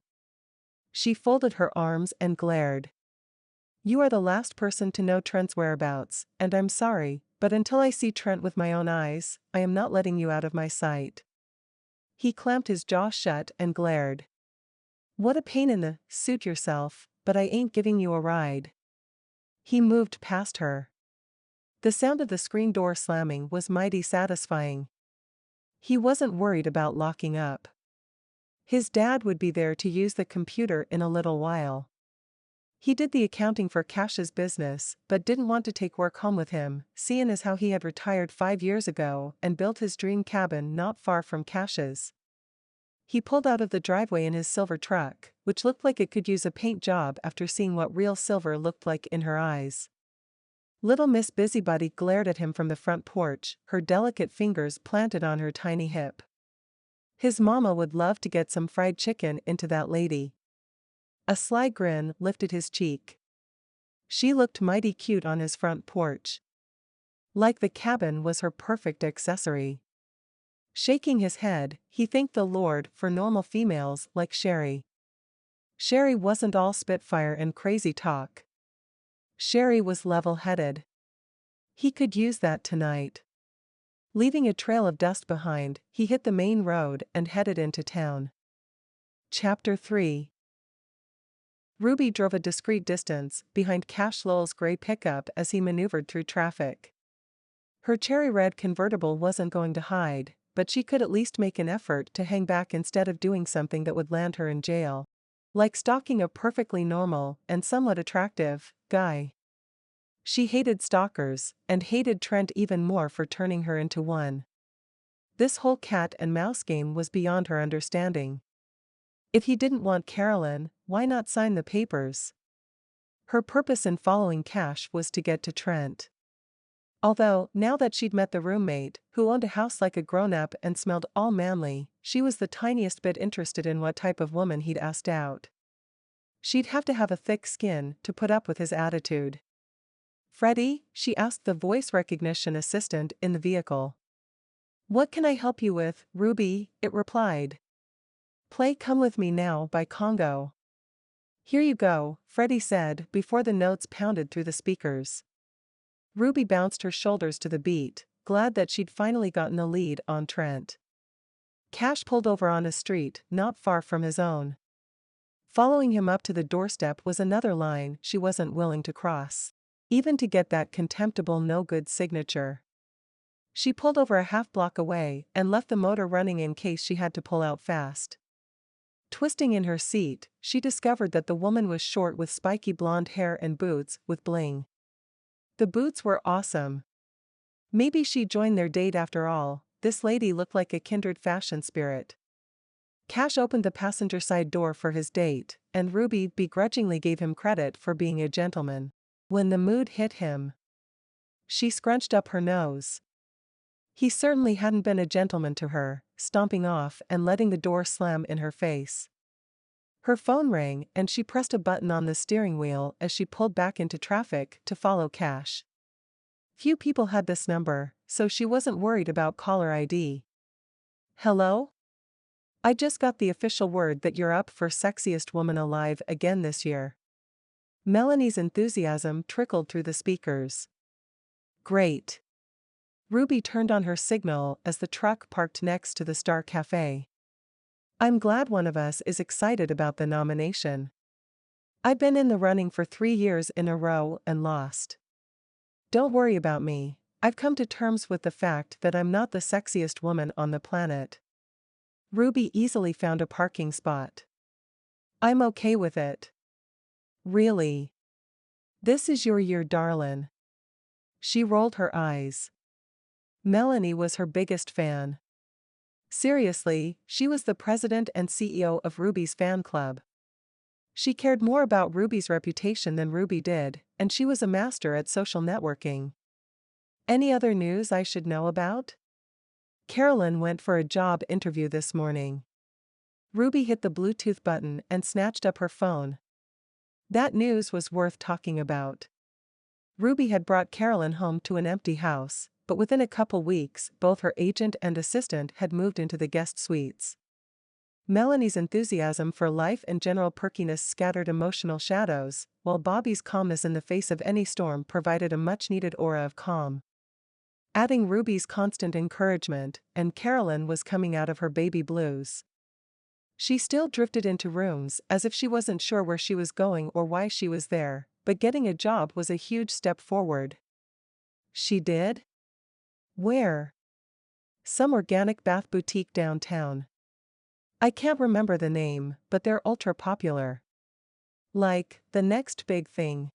She folded her arms and glared. You are the last person to know Trent's whereabouts, and I'm sorry, but until I see Trent with my own eyes, I am not letting you out of my sight. He clamped his jaw shut and glared. What a pain in the suit yourself, but I ain't giving you a ride. He moved past her. The sound of the screen door slamming was mighty satisfying. He wasn't worried about locking up. His dad would be there to use the computer in a little while. He did the accounting for Cash's business, but didn't want to take work home with him, seeing as how he had retired 5 years ago and built his dream cabin not far from Cash's. He pulled out of the driveway in his silver truck, which looked like it could use a paint job after seeing what real silver looked like in her eyes. Little Miss Busybody glared at him from the front porch, her delicate fingers planted on her tiny hip. His mama would love to get some fried chicken into that lady. A sly grin lifted his cheek. She looked mighty cute on his front porch. Like the cabin was her perfect accessory. Shaking his head, he thanked the Lord for normal females like Sherry. Sherry wasn't all spitfire and crazy talk. Sherry was level-headed. He could use that tonight. Leaving a trail of dust behind, he hit the main road and headed into town. Chapter 3. Ruby drove a discreet distance behind Cash Lowell's gray pickup as he maneuvered through traffic. Her cherry-red convertible wasn't going to hide, but she could at least make an effort to hang back instead of doing something that would land her in jail. Like stalking a perfectly normal and somewhat attractive guy. She hated stalkers, and hated Trent even more for turning her into one. This whole cat and mouse game was beyond her understanding. If he didn't want Carolyn, why not sign the papers? Her purpose in following Cash was to get to Trent. Although, now that she'd met the roommate, who owned a house like a grown-up and smelled all manly, she was the tiniest bit interested in what type of woman he'd asked out. She'd have to have a thick skin to put up with his attitude. "Freddie?" she asked the voice recognition assistant in the vehicle. "What can I help you with, Ruby?" it replied. "Play Come With Me Now by Congo." "Here you go," Freddie said before the notes pounded through the speakers. Ruby bounced her shoulders to the beat, glad that she'd finally gotten a lead on Trent. Cash pulled over on a street not far from his own. Following him up to the doorstep was another line she wasn't willing to cross. Even to get that contemptible no-good signature. She pulled over a half-block away and left the motor running in case she had to pull out fast. Twisting in her seat, she discovered that the woman was short with spiky blonde hair and boots with bling. The boots were awesome. Maybe she'd join their date after all. This lady looked like a kindred fashion spirit. Cash opened the passenger side door for his date, and Ruby begrudgingly gave him credit for being a gentleman. When the mood hit him, she scrunched up her nose. He certainly hadn't been a gentleman to her, stomping off and letting the door slam in her face. Her phone rang and she pressed a button on the steering wheel as she pulled back into traffic to follow Cash. Few people had this number, so she wasn't worried about caller ID. "Hello? I just got the official word that you're up for Sexiest Woman Alive again this year." Melanie's enthusiasm trickled through the speakers. "Great." Ruby turned on her signal as the truck parked next to the Star Cafe. "I'm glad one of us is excited about the nomination. I've been in the running for 3 years in a row and lost. Don't worry about me, I've come to terms with the fact that I'm not the sexiest woman on the planet." Ruby easily found a parking spot. "I'm okay with it." "Really? This is your year, darlin'." She rolled her eyes. Melanie was her biggest fan. Seriously, she was the president and CEO of Ruby's fan club. She cared more about Ruby's reputation than Ruby did, and she was a master at social networking. "Any other news I should know about?" "Carolyn went for a job interview this morning." Ruby hit the Bluetooth button and snatched up her phone. That news was worth talking about. Ruby had brought Carolyn home to an empty house, but within a couple weeks, both her agent and assistant had moved into the guest suites. Melanie's enthusiasm for life and general perkiness scattered emotional shadows, while Bobby's calmness in the face of any storm provided a much-needed aura of calm. Adding Ruby's constant encouragement, and Carolyn was coming out of her baby blues. She still drifted into rooms as if she wasn't sure where she was going or why she was there, but getting a job was a huge step forward. She did? Where? Some organic bath boutique downtown. I can't remember the name, but they're ultra popular. Like, the next big thing.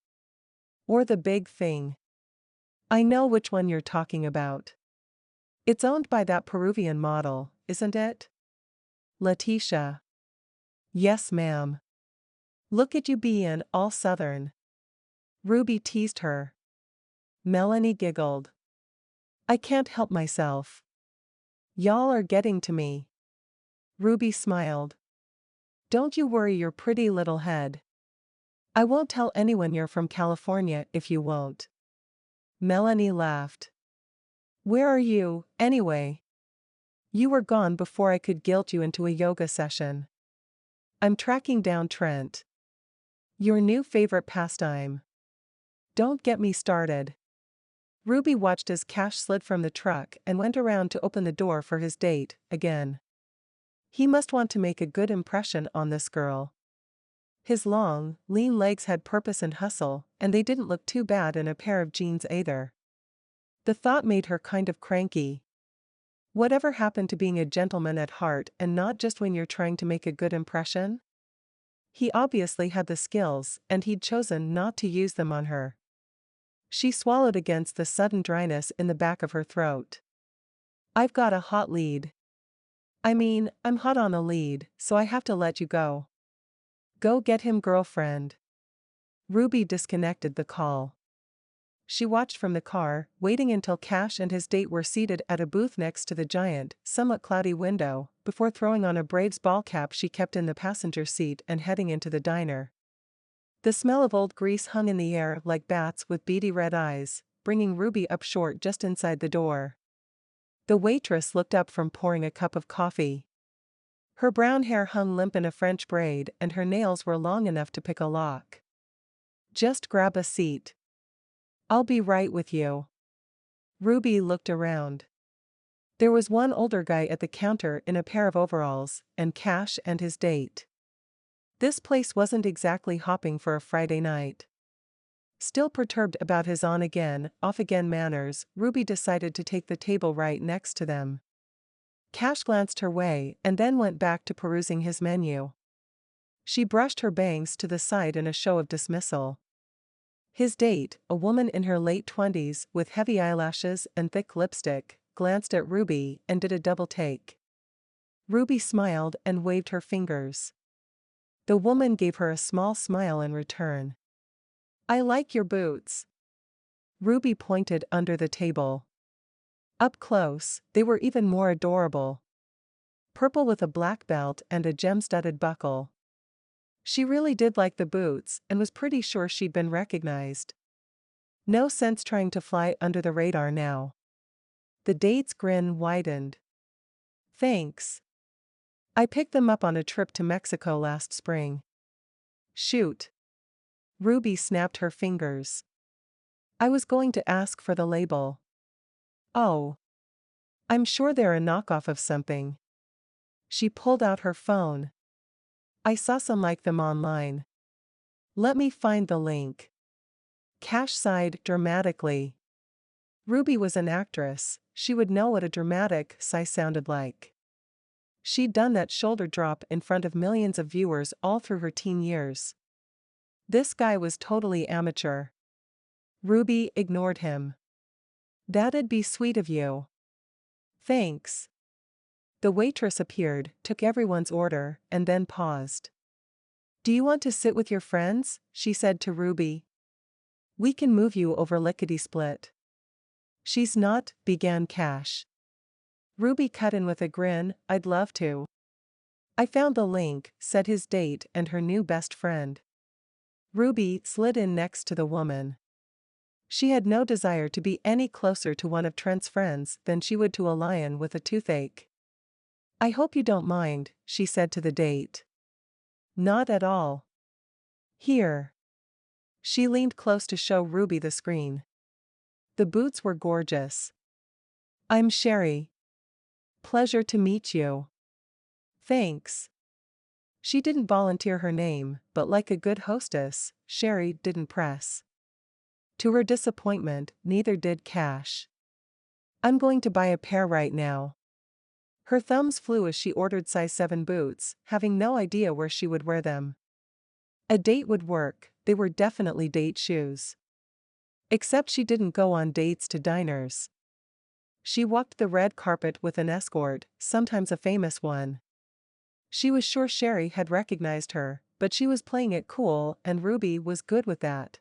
Or the big thing. I know which one you're talking about. It's owned by that Peruvian model, isn't it? Letitia. Yes, ma'am. Look at you being all Southern. Ruby teased her. Melanie giggled. I can't help myself. Y'all are getting to me. Ruby smiled. Don't you worry your pretty little head. I won't tell anyone you're from California if you won't. Melanie laughed. Where are you, anyway? You were gone before I could guilt you into a yoga session. I'm tracking down Trent. Your new favorite pastime. Don't get me started. Ruby watched as Cash slid from the truck and went around to open the door for his date, again. He must want to make a good impression on this girl. His long, lean legs had purpose and hustle, and they didn't look too bad in a pair of jeans either. The thought made her kind of cranky. Whatever happened to being a gentleman at heart and not just when you're trying to make a good impression? He obviously had the skills, and he'd chosen not to use them on her. She swallowed against the sudden dryness in the back of her throat. I've got a hot lead. I mean, I'm hot on a lead, so I have to let you go. Go get him, girlfriend. Ruby disconnected the call. She watched from the car, waiting until Cash and his date were seated at a booth next to the giant, somewhat cloudy window, before throwing on a Braves ball cap she kept in the passenger seat and heading into the diner. The smell of old grease hung in the air like bats with beady red eyes, bringing Ruby up short just inside the door. The waitress looked up from pouring a cup of coffee. Her brown hair hung limp in a French braid and her nails were long enough to pick a lock. Just grab a seat. I'll be right with you. Ruby looked around. There was one older guy at the counter in a pair of overalls, and Cash and his date. This place wasn't exactly hopping for a Friday night. Still perturbed about his on-again, off-again manners, Ruby decided to take the table right next to them. Cash glanced her way and then went back to perusing his menu. She brushed her bangs to the side in a show of dismissal. His date, a woman in her late 20s with heavy eyelashes and thick lipstick, glanced at Ruby and did a double take. Ruby smiled and waved her fingers. The woman gave her a small smile in return. I like your boots. Ruby pointed under the table. Up close, they were even more adorable. Purple with a black belt and a gem-studded buckle. She really did like the boots and was pretty sure she'd been recognized. No sense trying to fly under the radar now. The date's grin widened. Thanks. I picked them up on a trip to Mexico last spring. Shoot. Ruby snapped her fingers. I was going to ask for the label. Oh. I'm sure they're a knockoff of something. She pulled out her phone. I saw some like them online. Let me find the link. Cash sighed dramatically. Ruby was an actress, she would know what a dramatic sigh sounded like. She'd done that shoulder drop in front of millions of viewers all through her teen years. This guy was totally amateur. Ruby ignored him. That'd be sweet of you. Thanks. The waitress appeared, took everyone's order, and then paused. Do you want to sit with your friends? She said to Ruby. We can move you over lickety-split. She's not, began Cash. Ruby cut in with a grin, I'd love to. I found the link, said his date and her new best friend. Ruby slid in next to the woman. She had no desire to be any closer to one of Trent's friends than she would to a lion with a toothache. I hope you don't mind, she said to the date. Not at all. Here. She leaned close to show Ruby the screen. The boots were gorgeous. I'm Sherry. Pleasure to meet you. Thanks. She didn't volunteer her name, but like a good hostess, Sherry didn't press. To her disappointment, neither did Cash. I'm going to buy a pair right now. Her thumbs flew as she ordered size 7 boots, having no idea where she would wear them. A date would work, they were definitely date shoes. Except she didn't go on dates to diners. She walked the red carpet with an escort, sometimes a famous one. She was sure Sherry had recognized her, but she was playing it cool and Ruby was good with that.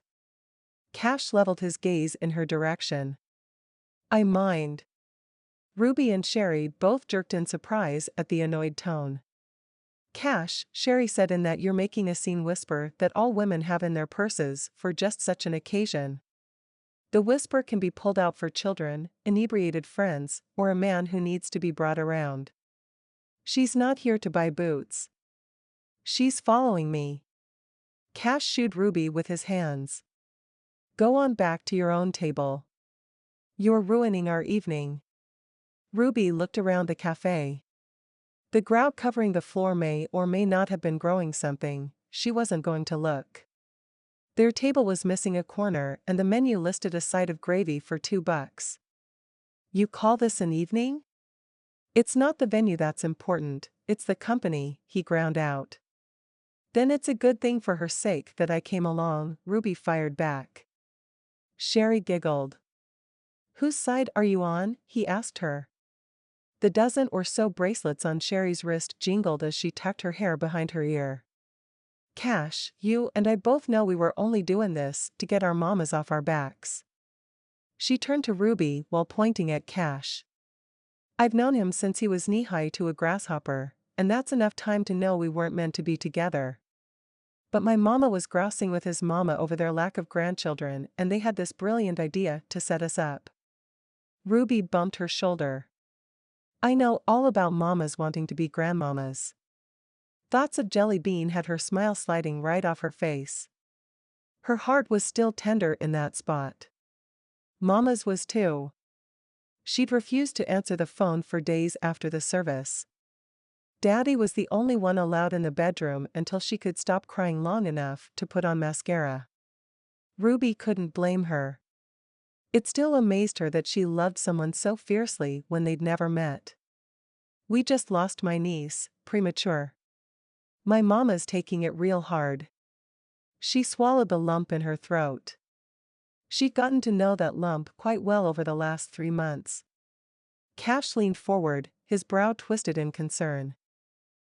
Cash leveled his gaze in her direction. I mind. Ruby and Sherry both jerked in surprise at the annoyed tone. Cash, Sherry said in that you're making a scene whisper that all women have in their purses for just such an occasion. The whisper can be pulled out for children, inebriated friends, or a man who needs to be brought around. She's not here to buy boots. She's following me. Cash shooed Ruby with his hands. Go on back to your own table. You're ruining our evening. Ruby looked around the cafe. The grout covering the floor may or may not have been growing something. She wasn't going to look. Their table was missing a corner and the menu listed a side of gravy for $2. You call this an evening? It's not the venue that's important, it's the company, he ground out. Then it's a good thing for her sake that I came along, Ruby fired back. Sherry giggled. Whose side are you on? He asked her. The dozen or so bracelets on Sherry's wrist jingled as she tucked her hair behind her ear. Cash, you and I both know we were only doing this to get our mamas off our backs. She turned to Ruby while pointing at Cash. I've known him since he was knee-high to a grasshopper, and that's enough time to know we weren't meant to be together. But my mama was grousing with his mama over their lack of grandchildren, and they had this brilliant idea to set us up. Ruby bumped her shoulder. I know all about mamas wanting to be grandmamas. Thoughts of Jelly Bean had her smile sliding right off her face. Her heart was still tender in that spot. Mama's was too. She'd refused to answer the phone for days after the service. Daddy was the only one allowed in the bedroom until she could stop crying long enough to put on mascara. Ruby couldn't blame her. It still amazed her that she loved someone so fiercely when they'd never met. We just lost my niece, premature. My mama's taking it real hard. She swallowed the lump in her throat. She'd gotten to know that lump quite well over the last 3 months. Cash leaned forward, his brow twisted in concern.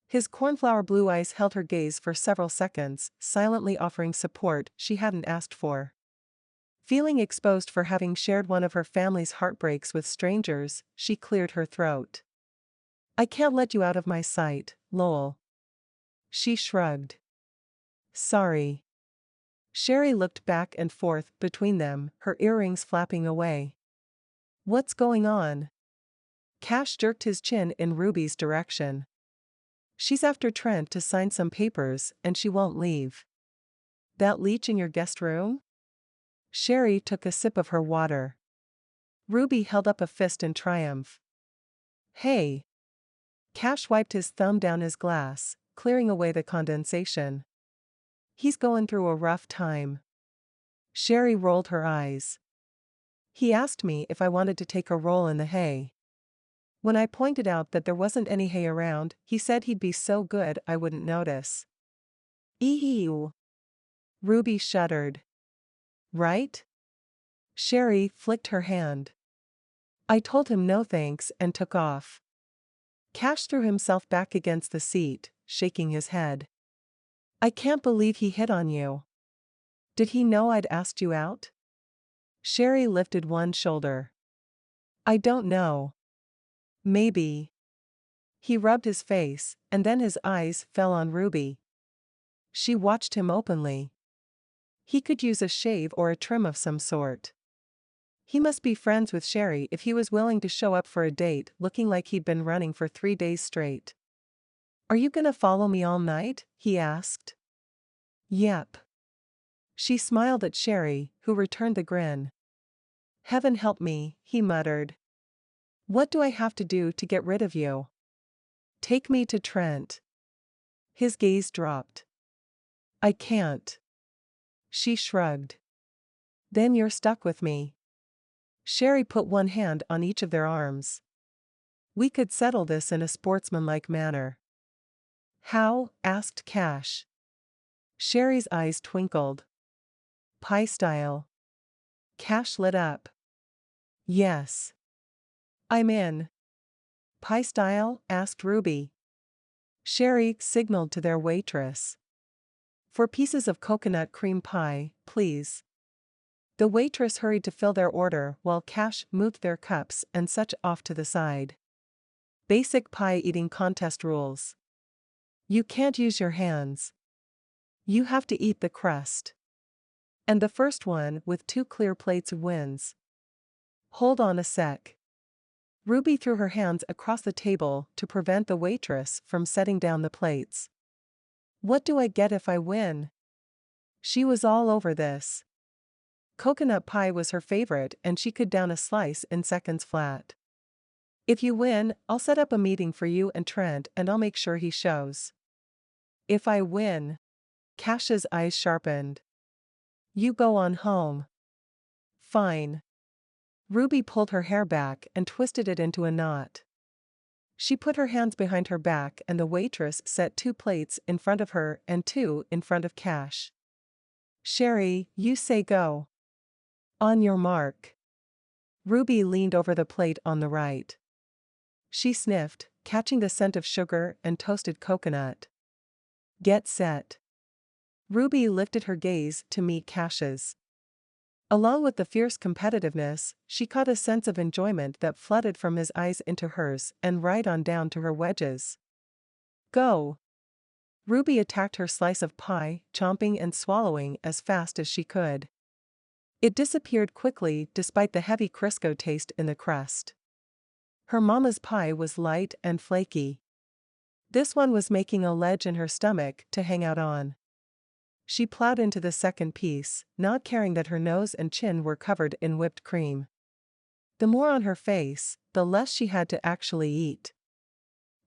His cornflower blue eyes held her gaze for several seconds, silently offering support she hadn't asked for. Feeling exposed for having shared one of her family's heartbreaks with strangers, she cleared her throat. I can't let you out of my sight, Lowell. She shrugged. Sorry. Sherry looked back and forth between them, her earrings flapping away. What's going on? Cash jerked his chin in Ruby's direction. She's after Trent to sign some papers, and she won't leave. That leech in your guest room? Sherry took a sip of her water. Ruby held up a fist in triumph. Hey! Cash wiped his thumb down his glass, clearing away the condensation. He's going through a rough time. Sherry rolled her eyes. He asked me if I wanted to take a roll in the hay. When I pointed out that there wasn't any hay around, he said he'd be so good I wouldn't notice. Ew. Ruby shuddered. Right? Sherry flicked her hand. I told him no thanks and took off. Cash threw himself back against the seat, shaking his head. I can't believe he hit on you. Did he know I'd asked you out? Sherry lifted one shoulder. I don't know. Maybe. He rubbed his face, and then his eyes fell on Ruby. She watched him openly. He could use a shave or a trim of some sort. He must be friends with Sherry if he was willing to show up for a date looking like he'd been running for 3 days straight. Are you gonna follow me all night? He asked. Yep. She smiled at Sherry, who returned the grin. Heaven help me, he muttered. What do I have to do to get rid of you? Take me to Trent. His gaze dropped. I can't. She shrugged. Then you're stuck with me. Sherry put one hand on each of their arms. We could settle this in a sportsmanlike manner. How? Asked Cash. Sherry's eyes twinkled. Pie style. Cash lit up. Yes. I'm in. Pie style? Asked Ruby. Sherry signaled to their waitress. 4 pieces of coconut cream pie, please. The waitress hurried to fill their order while Cash moved their cups and such off to the side. Basic pie eating contest rules. You can't use your hands. You have to eat the crust. And the first one with 2 clear plates wins. Hold on a sec. Ruby threw her hands across the table to prevent the waitress from setting down the plates. What do I get if I win? She was all over this. Coconut pie was her favorite and she could down a slice in seconds flat. If you win, I'll set up a meeting for you and Trent and I'll make sure he shows. If I win. Cash's eyes sharpened. You go on home. Fine. Ruby pulled her hair back and twisted it into a knot. She put her hands behind her back and the waitress set 2 plates in front of her and 2 in front of Cash. Sherry, you say go. On your mark. Ruby leaned over the plate on the right. She sniffed, catching the scent of sugar and toasted coconut. Get set. Ruby lifted her gaze to meet Cash's. Along with the fierce competitiveness, she caught a sense of enjoyment that flooded from his eyes into hers and right on down to her wedges. Go. Ruby attacked her slice of pie, chomping and swallowing as fast as she could. It disappeared quickly despite the heavy Crisco taste in the crust. Her mama's pie was light and flaky. This one was making a ledge in her stomach to hang out on. She plowed into the second piece, not caring that her nose and chin were covered in whipped cream. The more on her face, the less she had to actually eat.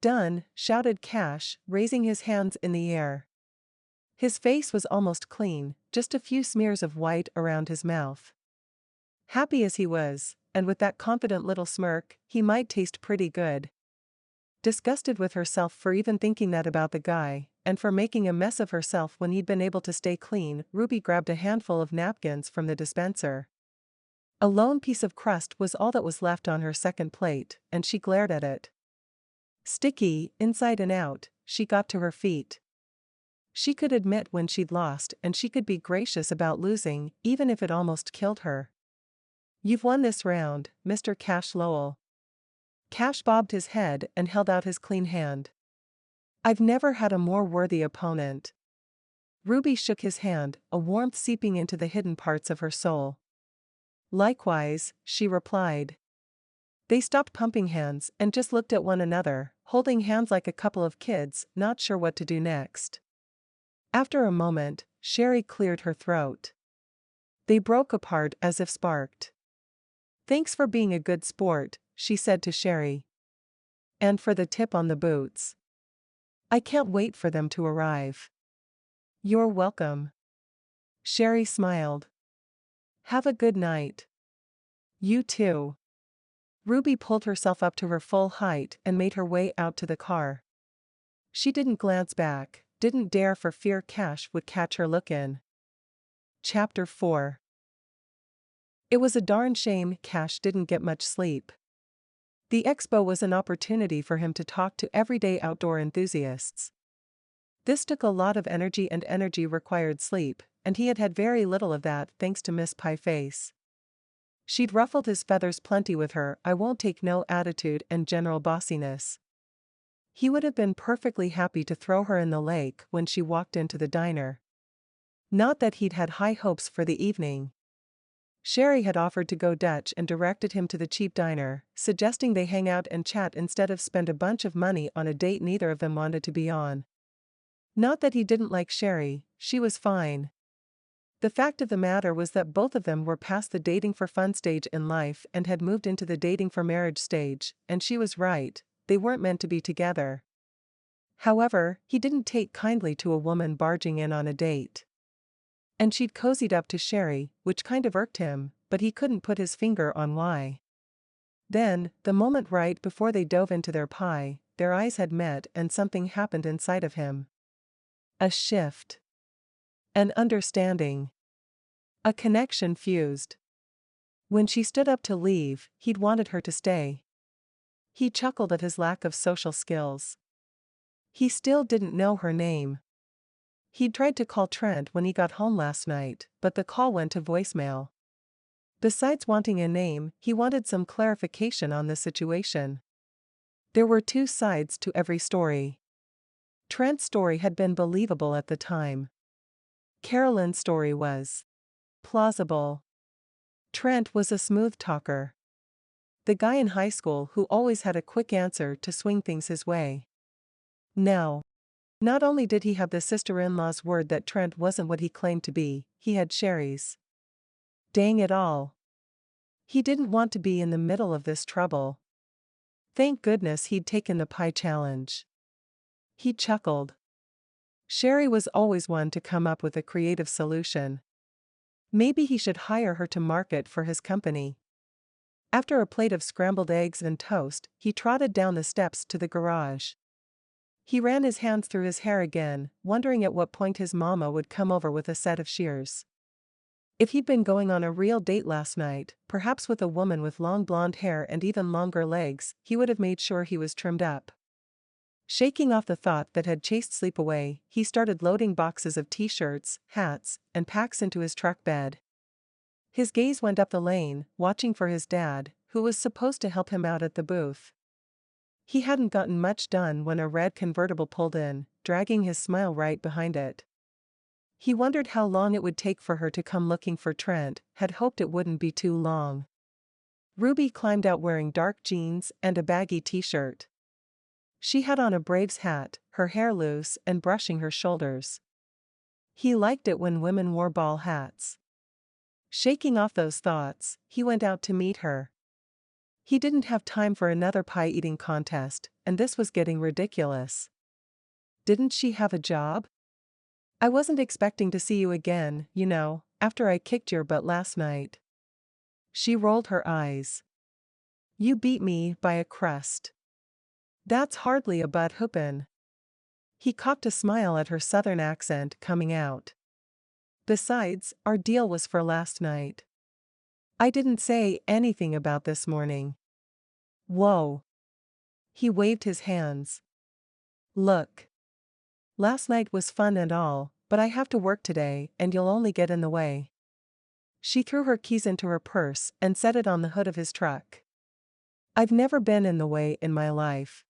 Done, shouted Cash, raising his hands in the air. His face was almost clean, just a few smears of white around his mouth. Happy as he was, and with that confident little smirk, he might taste pretty good. Disgusted with herself for even thinking that about the guy, and for making a mess of herself when he'd been able to stay clean, Ruby grabbed a handful of napkins from the dispenser. A lone piece of crust was all that was left on her second plate, and she glared at it. Sticky, inside and out, she got to her feet. She could admit when she'd lost and she could be gracious about losing, even if it almost killed her. You've won this round, Mr. Cash Lowell. Cash bobbed his head and held out his clean hand. I've never had a more worthy opponent. Ruby shook his hand, a warmth seeping into the hidden parts of her soul. Likewise, she replied. They stopped pumping hands and just looked at one another, holding hands like a couple of kids, not sure what to do next. After a moment, Sherry cleared her throat. They broke apart as if sparked. Thanks for being a good sport, she said to Sherry. And for the tip on the boots. I can't wait for them to arrive. You're welcome. Sherry smiled. Have a good night. You too. Ruby pulled herself up to her full height and made her way out to the car. She didn't glance back, didn't dare for fear Cash would catch her look in. Chapter 4. It was a darn shame Cash didn't get much sleep. The expo was an opportunity for him to talk to everyday outdoor enthusiasts. This took a lot of energy and energy required sleep, and he had had very little of that thanks to Miss Pieface. She'd ruffled his feathers plenty with her I won't take no attitude and general bossiness. He would have been perfectly happy to throw her in the lake when she walked into the diner. Not that he'd had high hopes for the evening. Sherry had offered to go Dutch and directed him to the cheap diner, suggesting they hang out and chat instead of spend a bunch of money on a date neither of them wanted to be on. Not that he didn't like Sherry, she was fine. The fact of the matter was that both of them were past the dating for fun stage in life and had moved into the dating for marriage stage, and she was right, they weren't meant to be together. However, he didn't take kindly to a woman barging in on a date. And she'd cozied up to Sherry, which kind of irked him, but he couldn't put his finger on why. Then, the moment right before they dove into their pie, their eyes had met and something happened inside of him. A shift. An understanding. A connection fused. When she stood up to leave, he'd wanted her to stay. He chuckled at his lack of social skills. He still didn't know her name. He'd tried to call Trent when he got home last night, but the call went to voicemail. Besides wanting a name, he wanted some clarification on the situation. There were 2 sides to every story. Trent's story had been believable at the time. Carolyn's story was. Plausible. Trent was a smooth talker. The guy in high school who always had a quick answer to swing things his way. Now, not only did he have the sister-in-law's word that Trent wasn't what he claimed to be, he had Sherry's. Dang it all. He didn't want to be in the middle of this trouble. Thank goodness he'd taken the pie challenge. He chuckled. Sherry was always one to come up with a creative solution. Maybe he should hire her to market for his company. After a plate of scrambled eggs and toast, he trotted down the steps to the garage. He ran his hands through his hair again, wondering at what point his mama would come over with a set of shears. If he'd been going on a real date last night, perhaps with a woman with long blonde hair and even longer legs, he would have made sure he was trimmed up. Shaking off the thought that had chased sleep away, he started loading boxes of t-shirts, hats, and packs into his truck bed. His gaze went up the lane, watching for his dad, who was supposed to help him out at the booth. He hadn't gotten much done when a red convertible pulled in, dragging his smile right behind it. He wondered how long it would take for her to come looking for Trent, had hoped it wouldn't be too long. Ruby climbed out wearing dark jeans and a baggy t-shirt. She had on a Braves hat, her hair loose and brushing her shoulders. He liked it when women wore ball hats. Shaking off those thoughts, he went out to meet her. He didn't have time for another pie-eating contest, and this was getting ridiculous. Didn't she have a job? I wasn't expecting to see you again, you know, after I kicked your butt last night. She rolled her eyes. You beat me by a crust. That's hardly a butt whoopin'. He cocked a smile at her southern accent coming out. Besides, our deal was for last night. I didn't say anything about this morning. Whoa. He waved his hands. Look. Last night was fun and all, but I have to work today and you'll only get in the way. She threw her keys into her purse and set it on the hood of his truck. I've never been in the way in my life.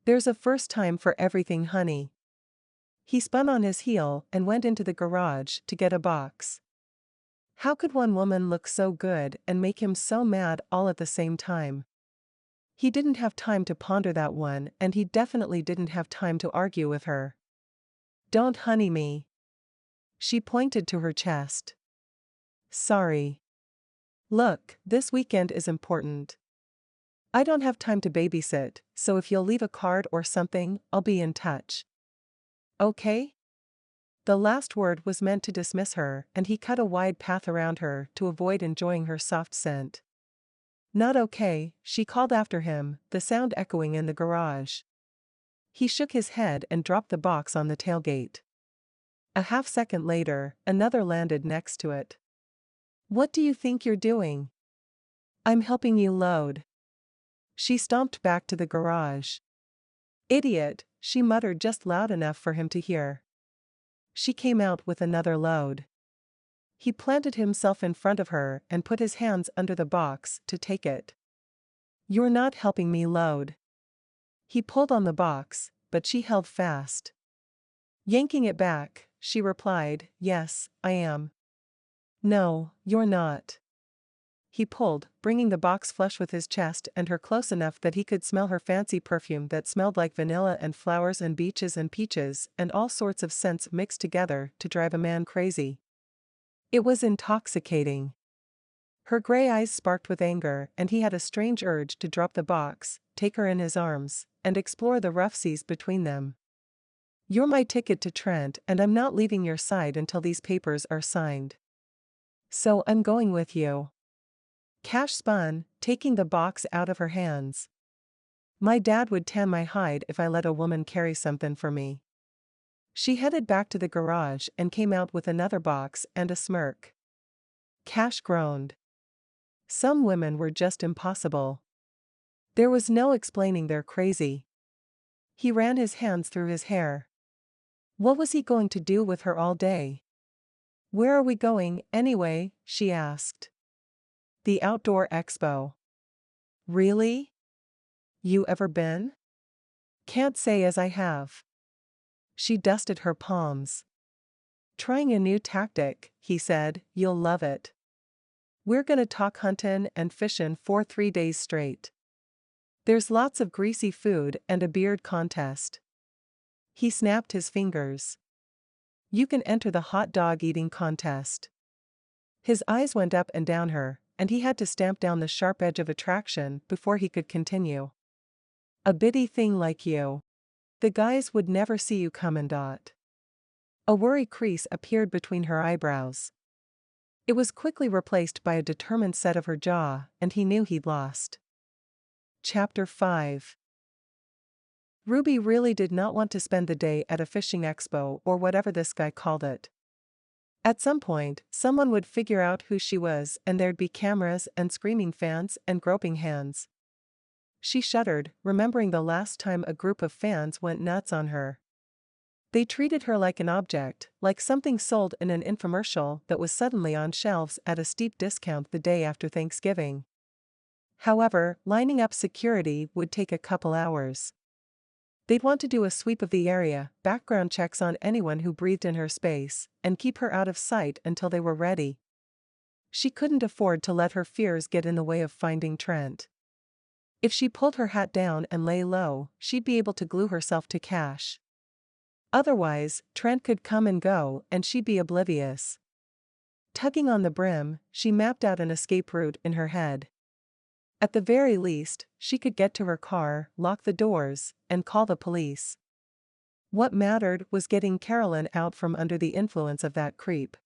There's a first time for everything, honey. He spun on his heel and went into the garage to get a box. How could one woman look so good and make him so mad all at the same time? He didn't have time to ponder that one, and he definitely didn't have time to argue with her. Don't honey me. She pointed to her chest. Sorry. Look, this weekend is important. I don't have time to babysit, so if you'll leave a card or something, I'll be in touch. Okay? The last word was meant to dismiss her, and he cut a wide path around her to avoid enjoying her soft scent. Not okay, she called after him, the sound echoing in the garage. He shook his head and dropped the box on the tailgate. A half-second later, another landed next to it. What do you think you're doing? I'm helping you load. She stomped back to the garage. Idiot, she muttered just loud enough for him to hear. She came out with another load. He planted himself in front of her and put his hands under the box to take it. You're not helping me load. He pulled on the box, but she held fast. Yanking it back, she replied, Yes, I am. No, you're not. He pulled, bringing the box flush with his chest and her close enough that he could smell her fancy perfume that smelled like vanilla and flowers and beaches and peaches and all sorts of scents mixed together to drive a man crazy. It was intoxicating. Her gray eyes sparked with anger, and he had a strange urge to drop the box, take her in his arms, and explore the rough seas between them. You're my ticket to Trent, and I'm not leaving your side until these papers are signed. So I'm going with you. Cash spun, taking the box out of her hands. My dad would tan my hide if I let a woman carry something for me. She headed back to the garage and came out with another box and a smirk. Cash groaned. Some women were just impossible. There was no explaining their crazy. He ran his hands through his hair. What was he going to do with her all day? Where are we going, anyway? She asked. The outdoor expo. Really? You ever been? Can't say as I have. She dusted her palms. "Trying a new tactic," he said, "you'll love it. We're gonna talk huntin' and fishin' for 3 days straight. There's lots of greasy food and a beard contest." He snapped his fingers. "You can enter the hot dog eating contest." His eyes went up and down her, and he had to stamp down the sharp edge of attraction before he could continue. "A bitty thing like you. The guys would never see you comin'. A worry crease appeared between her eyebrows. It was quickly replaced by a determined set of her jaw, and he knew he'd lost. Chapter 5. Ruby really did not want to spend the day at a fishing expo or whatever this guy called it. At some point, someone would figure out who she was and there'd be cameras and screaming fans and groping hands. She shuddered, remembering the last time a group of fans went nuts on her. They treated her like an object, like something sold in an infomercial that was suddenly on shelves at a steep discount the day after Thanksgiving. However, lining up security would take a couple hours. They'd want to do a sweep of the area, background checks on anyone who breathed in her space, and keep her out of sight until they were ready. She couldn't afford to let her fears get in the way of finding Trent. If she pulled her hat down and lay low, she'd be able to glue herself to Cash. Otherwise, Trent could come and go and she'd be oblivious. Tugging on the brim, she mapped out an escape route in her head. At the very least, she could get to her car, lock the doors, and call the police. What mattered was getting Carolyn out from under the influence of that creep.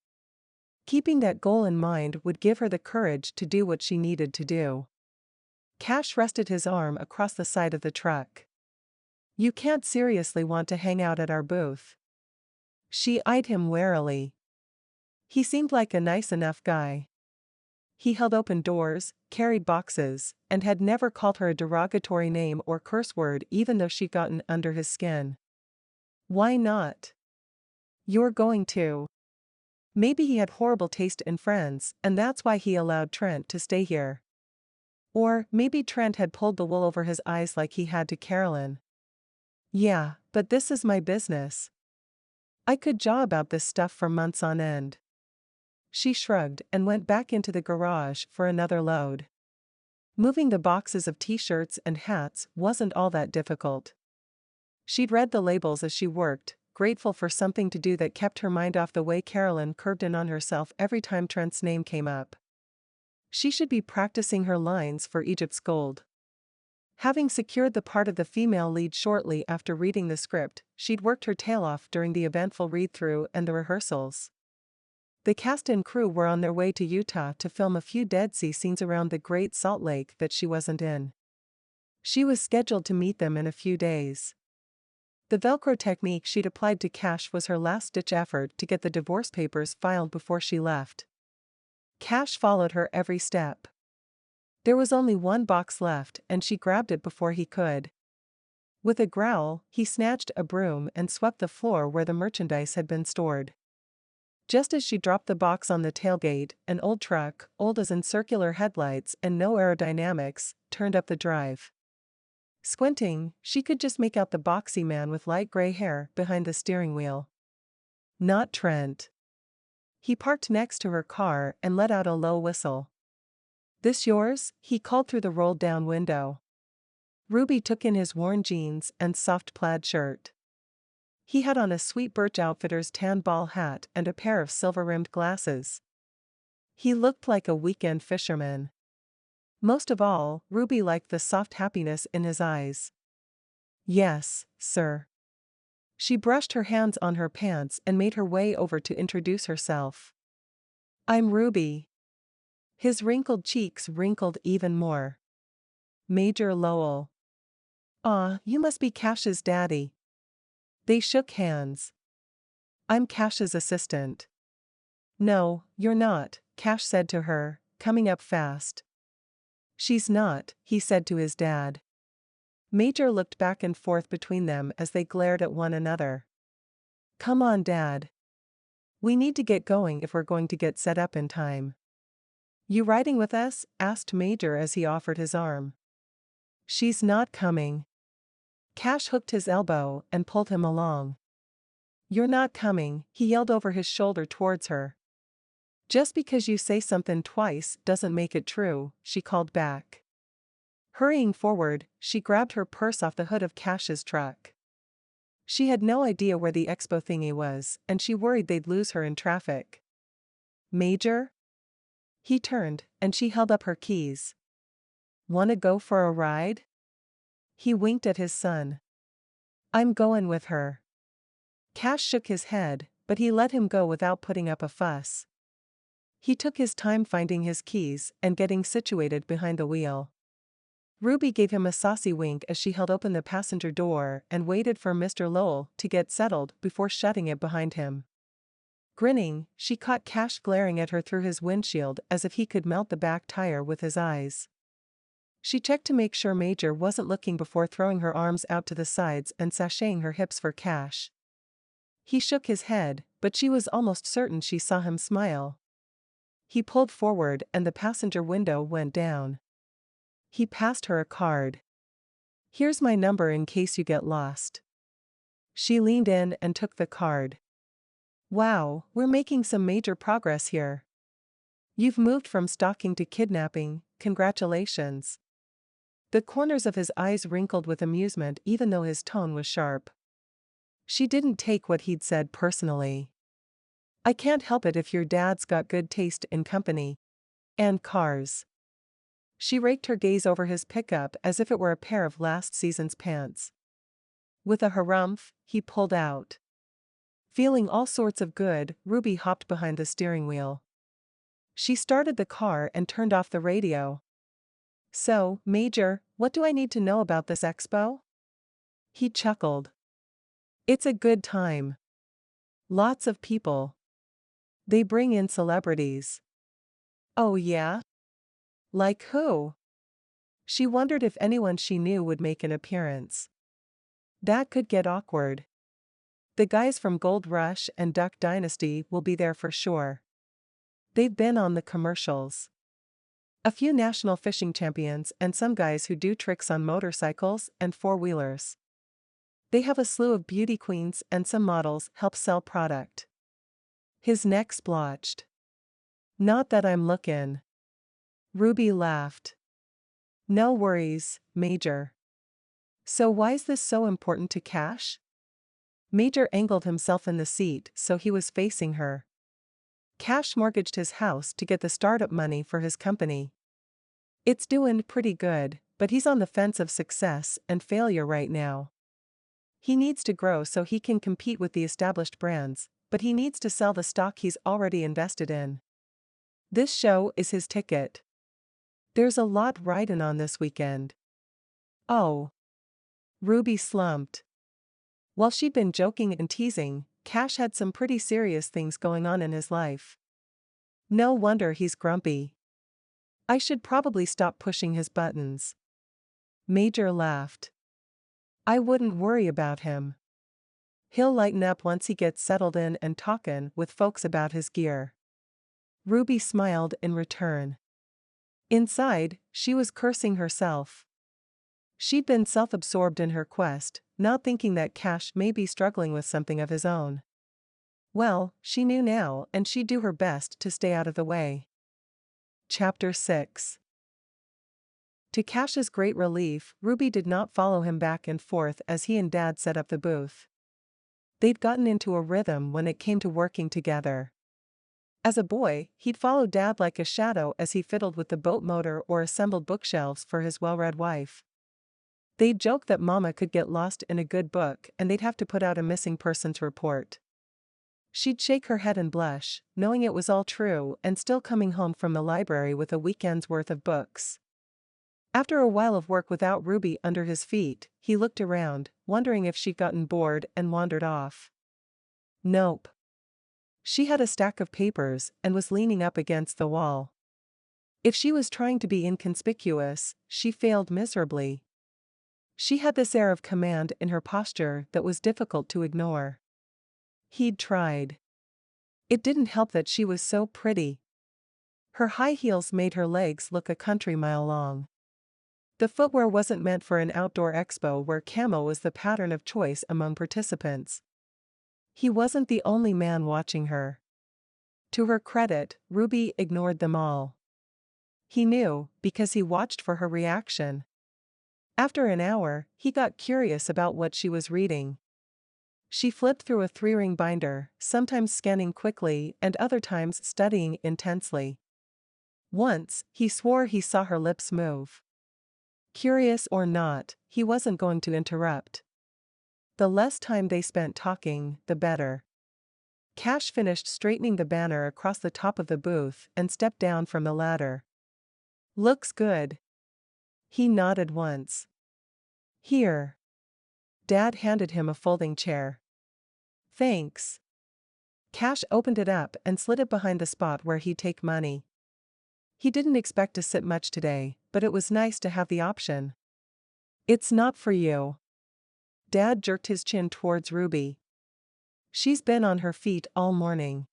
Keeping that goal in mind would give her the courage to do what she needed to do. Cash rested his arm across the side of the truck. "You can't seriously want to hang out at our booth." She eyed him warily. He seemed like a nice enough guy. He held open doors, carried boxes, and had never called her a derogatory name or curse word even though she'd gotten under his skin. Why not? "You're going to." Maybe he had horrible taste in friends, and that's why he allowed Trent to stay here. Or maybe Trent had pulled the wool over his eyes like he had to Carolyn. "Yeah, but this is my business. I could jaw about this stuff for months on end." She shrugged and went back into the garage for another load. Moving the boxes of t-shirts and hats wasn't all that difficult. She'd read the labels as she worked, grateful for something to do that kept her mind off the way Carolyn curved in on herself every time Trent's name came up. She should be practicing her lines for Egypt's gold. Having secured the part of the female lead shortly after reading the script, she'd worked her tail off during the eventful read-through and the rehearsals. The cast and crew were on their way to Utah to film a few Dead Sea scenes around the Great Salt Lake that she wasn't in. She was scheduled to meet them in a few days. The Velcro technique she'd applied to Cash was her last-ditch effort to get the divorce papers filed before she left. Cash followed her every step. There was only one box left and she grabbed it before he could. With a growl, he snatched a broom and swept the floor where the merchandise had been stored. Just as she dropped the box on the tailgate, an old truck, old as in circular headlights and no aerodynamics, turned up the drive. Squinting, she could just make out the boxy man with light gray hair behind the steering wheel. Not Trent. He parked next to her car and let out a low whistle. "This yours?" he called through the rolled-down window. Ruby took in his worn jeans and soft plaid shirt. He had on a Sweet Birch Outfitters tan ball hat and a pair of silver-rimmed glasses. He looked like a weekend fisherman. Most of all, Ruby liked the soft happiness in his eyes. "Yes, sir." She brushed her hands on her pants and made her way over to introduce herself. "I'm Ruby." His wrinkled cheeks wrinkled even more. "Major Lowell." "Aw, you must be Cash's daddy." They shook hands. "I'm Cash's assistant." "No, you're not," Cash said to her, coming up fast. "She's not," he said to his dad. Major looked back and forth between them as they glared at one another. "Come on, Dad. We need to get going if we're going to get set up in time." "You riding with us?" asked Major as he offered his arm. "She's not coming." Cash hooked his elbow and pulled him along. "You're not coming," he yelled over his shoulder towards her. "Just because you say something twice doesn't make it true," she called back. Hurrying forward, she grabbed her purse off the hood of Cash's truck. She had no idea where the expo thingy was, and she worried they'd lose her in traffic. "Major?" He turned, and she held up her keys. "Wanna go for a ride?" He winked at his son. "I'm going with her." Cash shook his head, but he let him go without putting up a fuss. He took his time finding his keys and getting situated behind the wheel. Ruby gave him a saucy wink as she held open the passenger door and waited for Mr. Lowell to get settled before shutting it behind him. Grinning, she caught Cash glaring at her through his windshield as if he could melt the back tire with his eyes. She checked to make sure Major wasn't looking before throwing her arms out to the sides and sashaying her hips for Cash. He shook his head, but she was almost certain she saw him smile. He pulled forward and the passenger window went down. He passed her a card. "Here's my number in case you get lost." She leaned in and took the card. "Wow, we're making some major progress here. You've moved from stalking to kidnapping, congratulations." The corners of his eyes wrinkled with amusement even though his tone was sharp. She didn't take what he'd said personally. "I can't help it if your dad's got good taste in company. And cars." She raked her gaze over his pickup as if it were a pair of last season's pants. With a harumph, he pulled out. Feeling all sorts of good, Ruby hopped behind the steering wheel. She started the car and turned off the radio. "So, Major, what do I need to know about this expo?" He chuckled. "It's a good time. Lots of people. They bring in celebrities." "Oh yeah? Like who?" She wondered if anyone she knew would make an appearance. That could get awkward. "The guys from Gold Rush and Duck Dynasty will be there for sure. They've been on the commercials. A few national fishing champions and some guys who do tricks on motorcycles and four-wheelers. They have a slew of beauty queens and some models help sell product." His neck splotched. "Not that I'm lookin'." Ruby laughed. "No worries, Major." "So why's this so important to Cash?" Major angled himself in the seat so he was facing her. "Cash mortgaged his house to get the startup money for his company. It's doing pretty good, but he's on the fence of success and failure right now. He needs to grow so he can compete with the established brands, but he needs to sell the stock he's already invested in. This show is his ticket. There's a lot riding on this weekend." "Oh." Ruby slumped. While she'd been joking and teasing, Cash had some pretty serious things going on in his life. No wonder he's grumpy. "I should probably stop pushing his buttons." Major laughed. "I wouldn't worry about him. He'll lighten up once he gets settled in and talkin' with folks about his gear." Ruby smiled in return. Inside, she was cursing herself. She'd been self-absorbed in her quest, not thinking that Cash may be struggling with something of his own. Well, she knew now and she'd do her best to stay out of the way. Chapter 6. To Cash's great relief, Ruby did not follow him back and forth as he and Dad set up the booth. They'd gotten into a rhythm when it came to working together. As a boy, he'd follow Dad like a shadow as he fiddled with the boat motor or assembled bookshelves for his well-read wife. They'd joke that Mama could get lost in a good book and they'd have to put out a missing persons report. She'd shake her head and blush, knowing it was all true and still coming home from the library with a weekend's worth of books. After a while of work without Ruby under his feet, he looked around, wondering if she'd gotten bored and wandered off. Nope. She had a stack of papers and was leaning up against the wall. If she was trying to be inconspicuous, she failed miserably. She had this air of command in her posture that was difficult to ignore. He'd tried. It didn't help that she was so pretty. Her high heels made her legs look a country mile long. The footwear wasn't meant for an outdoor expo where camo was the pattern of choice among participants. He wasn't the only man watching her. To her credit, Ruby ignored them all. He knew, because he watched for her reaction. After an hour, he got curious about what she was reading. She flipped through a 3-ring binder, sometimes scanning quickly and other times studying intensely. Once, he swore he saw her lips move. Curious or not, he wasn't going to interrupt. The less time they spent talking, the better. Cash finished straightening the banner across the top of the booth and stepped down from the ladder. "Looks good." He nodded once. "Here." Dad handed him a folding chair. "Thanks." Cash opened it up and slid it behind the spot where he'd take money. He didn't expect to sit much today, but it was nice to have the option. "It's not for you." Dad jerked his chin towards Ruby. "She's been on her feet all morning."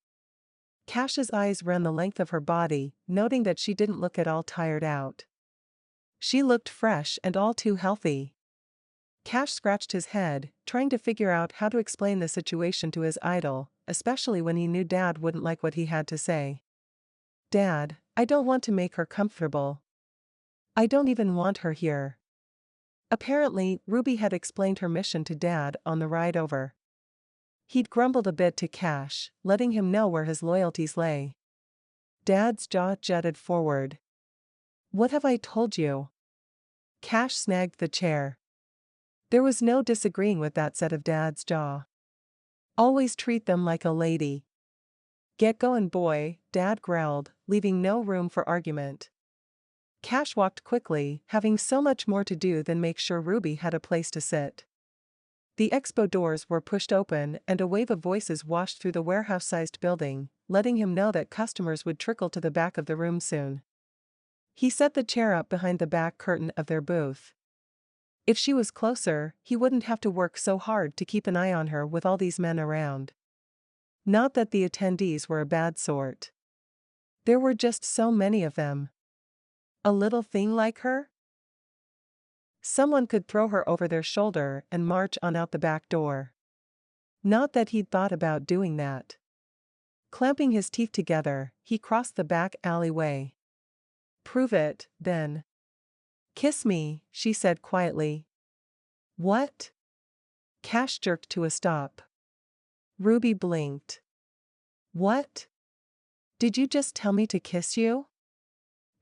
Cash's eyes ran the length of her body, noting that she didn't look at all tired out. She looked fresh and all too healthy. Cash scratched his head, trying to figure out how to explain the situation to his idol, especially when he knew Dad wouldn't like what he had to say. "Dad, I don't want to make her comfortable. I don't even want her here." Apparently, Ruby had explained her mission to Dad on the ride over. He'd grumbled a bit to Cash, letting him know where his loyalties lay. Dad's jaw jutted forward. "What have I told you?" Cash snagged the chair. There was no disagreeing with that set of Dad's jaw. "Always treat them like a lady." "Get going, boy," Dad growled, leaving no room for argument. Cash walked quickly, having so much more to do than make sure Ruby had a place to sit. The expo doors were pushed open and a wave of voices washed through the warehouse-sized building, letting him know that customers would trickle to the back of the room soon. He set the chair up behind the back curtain of their booth. If she was closer, he wouldn't have to work so hard to keep an eye on her with all these men around. Not that the attendees were a bad sort. There were just so many of them. A little thing like her? Someone could throw her over their shoulder and march on out the back door. Not that he'd thought about doing that. Clamping his teeth together, he crossed the back alleyway. "Prove it, then." "Kiss me," she said quietly. "What?" Cash jerked to a stop. Ruby blinked. "What? Did you just tell me to kiss you?"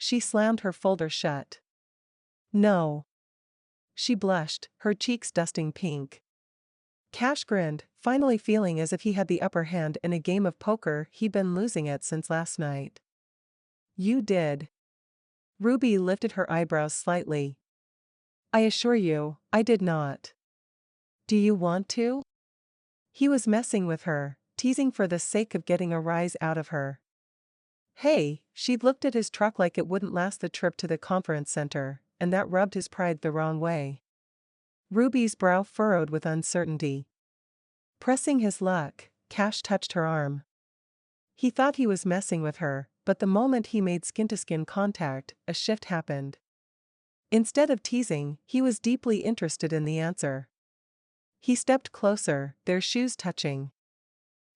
She slammed her folder shut. "No." She blushed, her cheeks dusting pink. Cash grinned, finally feeling as if he had the upper hand in a game of poker he'd been losing at since last night. "You did." Ruby lifted her eyebrows slightly. "I assure you, I did not." "Do you want to?" He was messing with her, teasing for the sake of getting a rise out of her. Hey, she'd looked at his truck like it wouldn't last the trip to the conference center, and that rubbed his pride the wrong way. Ruby's brow furrowed with uncertainty. Pressing his luck, Cash touched her arm. He thought he was messing with her, but the moment he made skin-to-skin contact, a shift happened. Instead of teasing, he was deeply interested in the answer. He stepped closer, their shoes touching.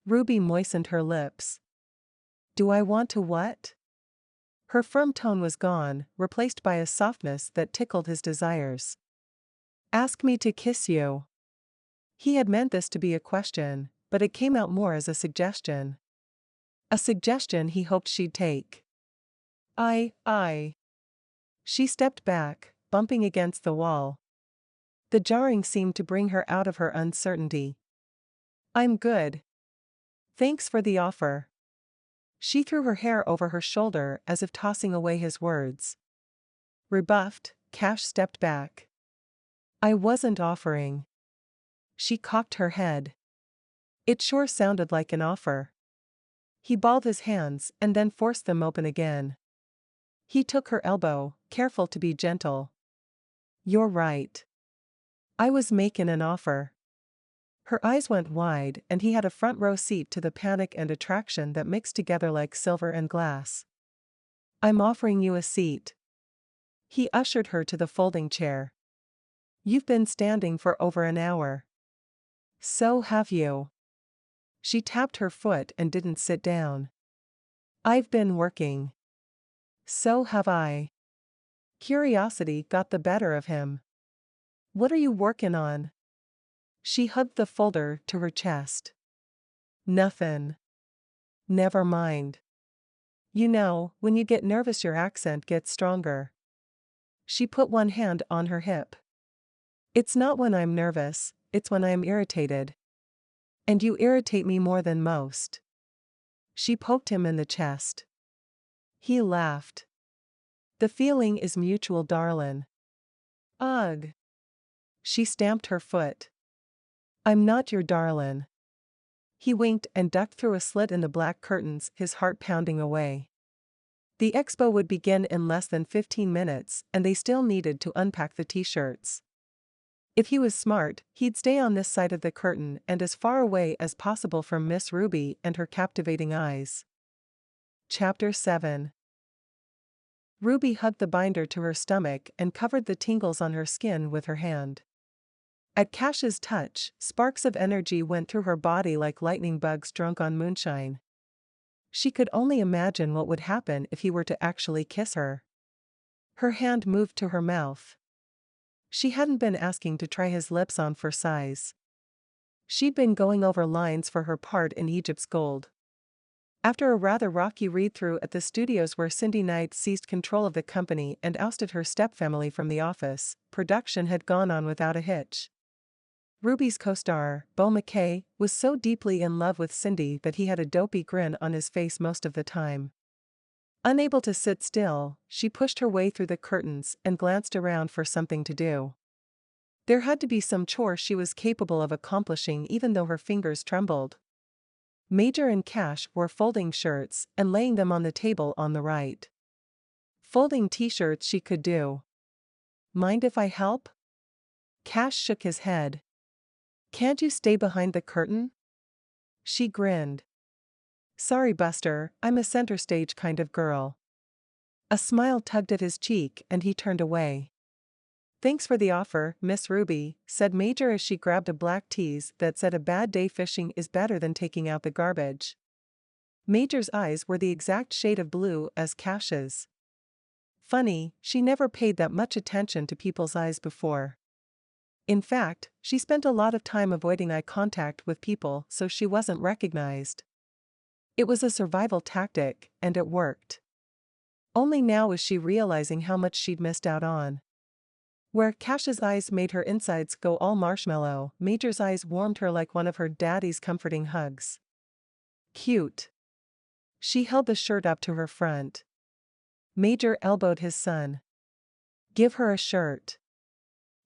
Ruby moistened her lips. "Do I want to what?" Her firm tone was gone, replaced by a softness that tickled his desires. "Ask me to kiss you." He had meant this to be a question, but it came out more as a suggestion. A suggestion he hoped she'd take. I. She stepped back, bumping against the wall. The jarring seemed to bring her out of her uncertainty. "I'm good. Thanks for the offer." She threw her hair over her shoulder as if tossing away his words. Rebuffed, Cash stepped back. "I wasn't offering." She cocked her head. It sure sounded like an offer. He balled his hands and then forced them open again. He took her elbow, careful to be gentle. "You're right. I was making an offer." Her eyes went wide and he had a front row seat to the panic and attraction that mixed together like silver and glass. "I'm offering you a seat." He ushered her to the folding chair. "You've been standing for over an hour." "So have you." She tapped her foot and didn't sit down. I've been working. So have I. Curiosity got the better of him. What are you working on? She hugged the folder to her chest. Nothin'. Never mind. You know, when you get nervous your accent gets stronger. She put one hand on her hip. It's not when I'm nervous, it's when I'm irritated. And you irritate me more than most. She poked him in the chest. He laughed. The feeling is mutual, darlin'. Ugh. She stamped her foot. I'm not your darlin'. He winked and ducked through a slit in the black curtains, his heart pounding away. The expo would begin in less than 15 minutes, and they still needed to unpack the t-shirts. If he was smart, he'd stay on this side of the curtain and as far away as possible from Miss Ruby and her captivating eyes. Chapter 7. Ruby hugged the binder to her stomach and covered the tingles on her skin with her hand. At Cash's touch, sparks of energy went through her body like lightning bugs drunk on moonshine. She could only imagine what would happen if he were to actually kiss her. Her hand moved to her mouth. She hadn't been asking to try his lips on for size. She'd been going over lines for her part in Egypt's Gold. After a rather rocky read-through at the studios where Cindy Knight seized control of the company and ousted her stepfamily from the office, production had gone on without a hitch. Ruby's co-star, Beau McKay, was so deeply in love with Cindy that he had a dopey grin on his face most of the time. Unable to sit still, she pushed her way through the curtains and glanced around for something to do. There had to be some chore she was capable of accomplishing even though her fingers trembled. Major and Cash were folding shirts and laying them on the table on the right. Folding t-shirts she could do. Mind if I help? Cash shook his head. Can't you stay behind the curtain? She grinned. Sorry, Buster, I'm a center stage kind of girl. A smile tugged at his cheek and he turned away. Thanks for the offer, Miss Ruby, said Major as she grabbed a black tease that said a bad day fishing is better than taking out the garbage. Major's eyes were the exact shade of blue as Cash's. Funny, she never paid that much attention to people's eyes before. In fact, she spent a lot of time avoiding eye contact with people so she wasn't recognized. It was a survival tactic, and it worked. Only now was she realizing how much she'd missed out on. Where Cash's eyes made her insides go all marshmallow, Major's eyes warmed her like one of her daddy's comforting hugs. Cute. She held the shirt up to her front. Major elbowed his son. Give her a shirt.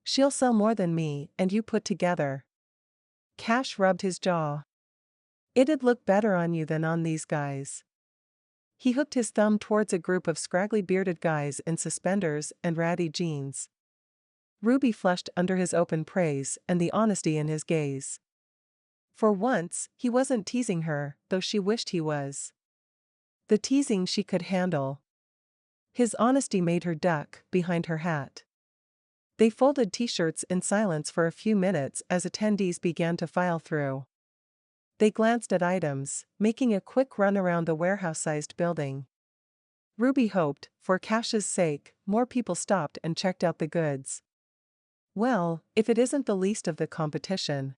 She'll sell more than me and you put together. Cash rubbed his jaw. It'd look better on you than on these guys. He hooked his thumb towards a group of scraggly bearded guys in suspenders and ratty jeans. Ruby flushed under his open praise and the honesty in his gaze. For once, he wasn't teasing her, though she wished he was. The teasing she could handle. His honesty made her duck behind her hat. They folded t-shirts in silence for a few minutes as attendees began to file through. They glanced at items, making a quick run around the warehouse-sized building. Ruby hoped, for Cash's sake, more people stopped and checked out the goods. Well, if it isn't the least of the competition.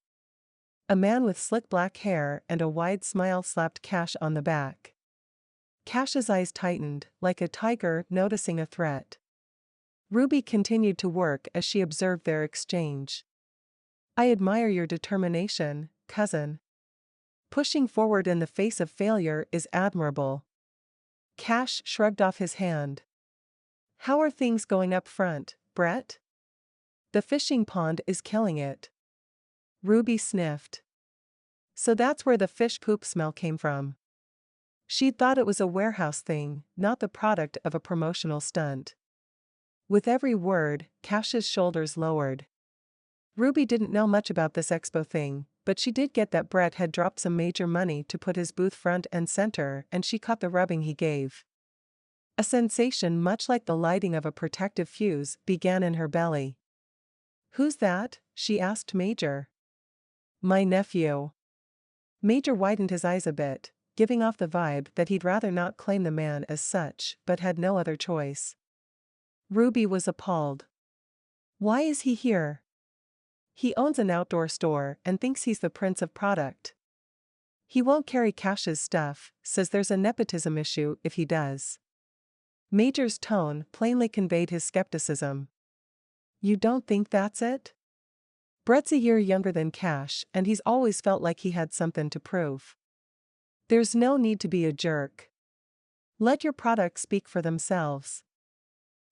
A man with slick black hair and a wide smile slapped Cash on the back. Cash's eyes tightened, like a tiger noticing a threat. Ruby continued to work as she observed their exchange. I admire your determination, cousin. Pushing forward in the face of failure is admirable. Cash shrugged off his hand. How are things going up front, Brett? The fishing pond is killing it. Ruby sniffed. So that's where the fish poop smell came from. She'd thought it was a warehouse thing, not the product of a promotional stunt. With every word, Cash's shoulders lowered. Ruby didn't know much about this expo thing, but she did get that Brett had dropped some major money to put his booth front and center, and she caught the rubbing he gave. A sensation much like the lighting of a protective fuse began in her belly. Who's that? She asked Major. My nephew. Major widened his eyes a bit, giving off the vibe that he'd rather not claim the man as such, but had no other choice. Ruby was appalled. Why is he here? He owns an outdoor store and thinks he's the prince of product. He won't carry Cash's stuff, says there's a nepotism issue if he does. Major's tone plainly conveyed his skepticism. You don't think that's it? Brett's a year younger than Cash and he's always felt like he had something to prove. There's no need to be a jerk. Let your products speak for themselves.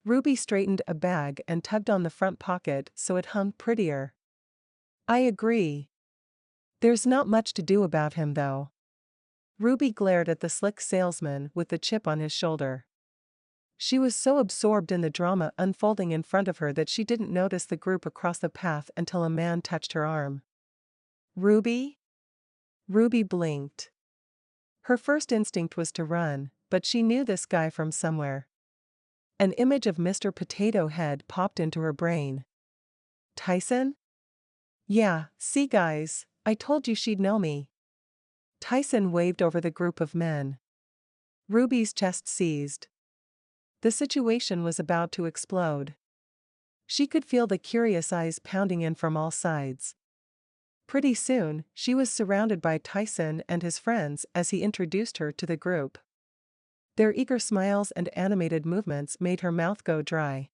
Ruby straightened a bag and tugged on the front pocket so it hung prettier. I agree. There's not much to do about him though. Ruby glared at the slick salesman with the chip on his shoulder. She was so absorbed in the drama unfolding in front of her that she didn't notice the group across the path until a man touched her arm. Ruby? Ruby blinked. Her first instinct was to run, but she knew this guy from somewhere. An image of Mr. Potato Head popped into her brain. Tyson? Yeah, see guys, I told you she'd know me. Tyson waved over the group of men. Ruby's chest seized. The situation was about to explode. She could feel the curious eyes pounding in from all sides. Pretty soon, she was surrounded by Tyson and his friends as he introduced her to the group. Their eager smiles and animated movements made her mouth go dry.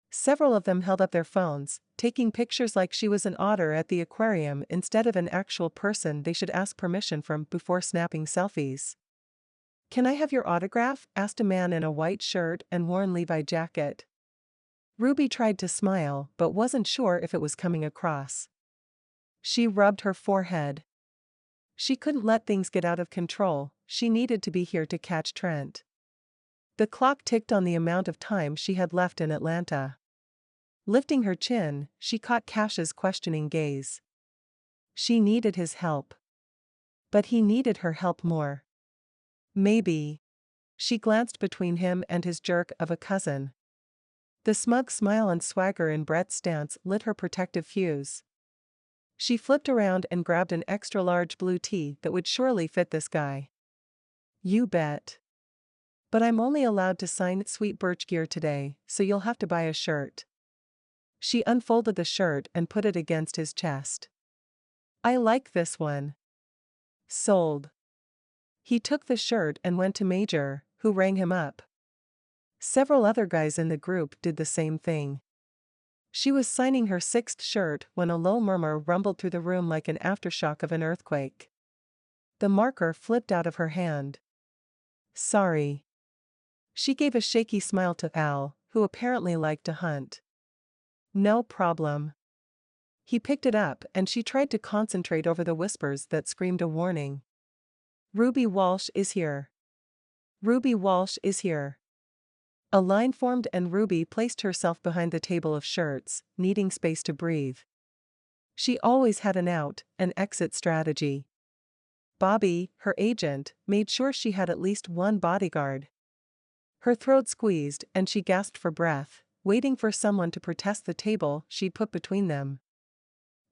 Several of them held up their phones, taking pictures like she was an otter at the aquarium instead of an actual person they should ask permission from before snapping selfies. Can I have your autograph? Asked a man in a white shirt and worn Levi jacket. Ruby tried to smile but wasn't sure if it was coming across. She rubbed her forehead. She couldn't let things get out of control, she needed to be here to catch Trent. The clock ticked on the amount of time she had left in Atlanta. Lifting her chin, she caught Cash's questioning gaze. She needed his help. But he needed her help more. Maybe. She glanced between him and his jerk of a cousin. The smug smile and swagger in Brett's stance lit her protective fuse. She flipped around and grabbed an extra-large blue tee that would surely fit this guy. You bet. But I'm only allowed to sign Sweet Birch gear today, so you'll have to buy a shirt. She unfolded the shirt and put it against his chest. I like this one. Sold. He took the shirt and went to Major, who rang him up. Several other guys in the group did the same thing. She was signing her 6th shirt when a low murmur rumbled through the room like an aftershock of an earthquake. The marker flipped out of her hand. Sorry. She gave a shaky smile to Al, who apparently liked to hunt. No problem. He picked it up and she tried to concentrate over the whispers that screamed a warning. Rubi Walsh is here. Rubi Walsh is here. A line formed and Ruby placed herself behind the table of shirts, needing space to breathe. She always had an exit strategy. Bobby, her agent, made sure she had at least one bodyguard. Her throat squeezed and she gasped for breath, waiting for someone to protest the table she'd put between them.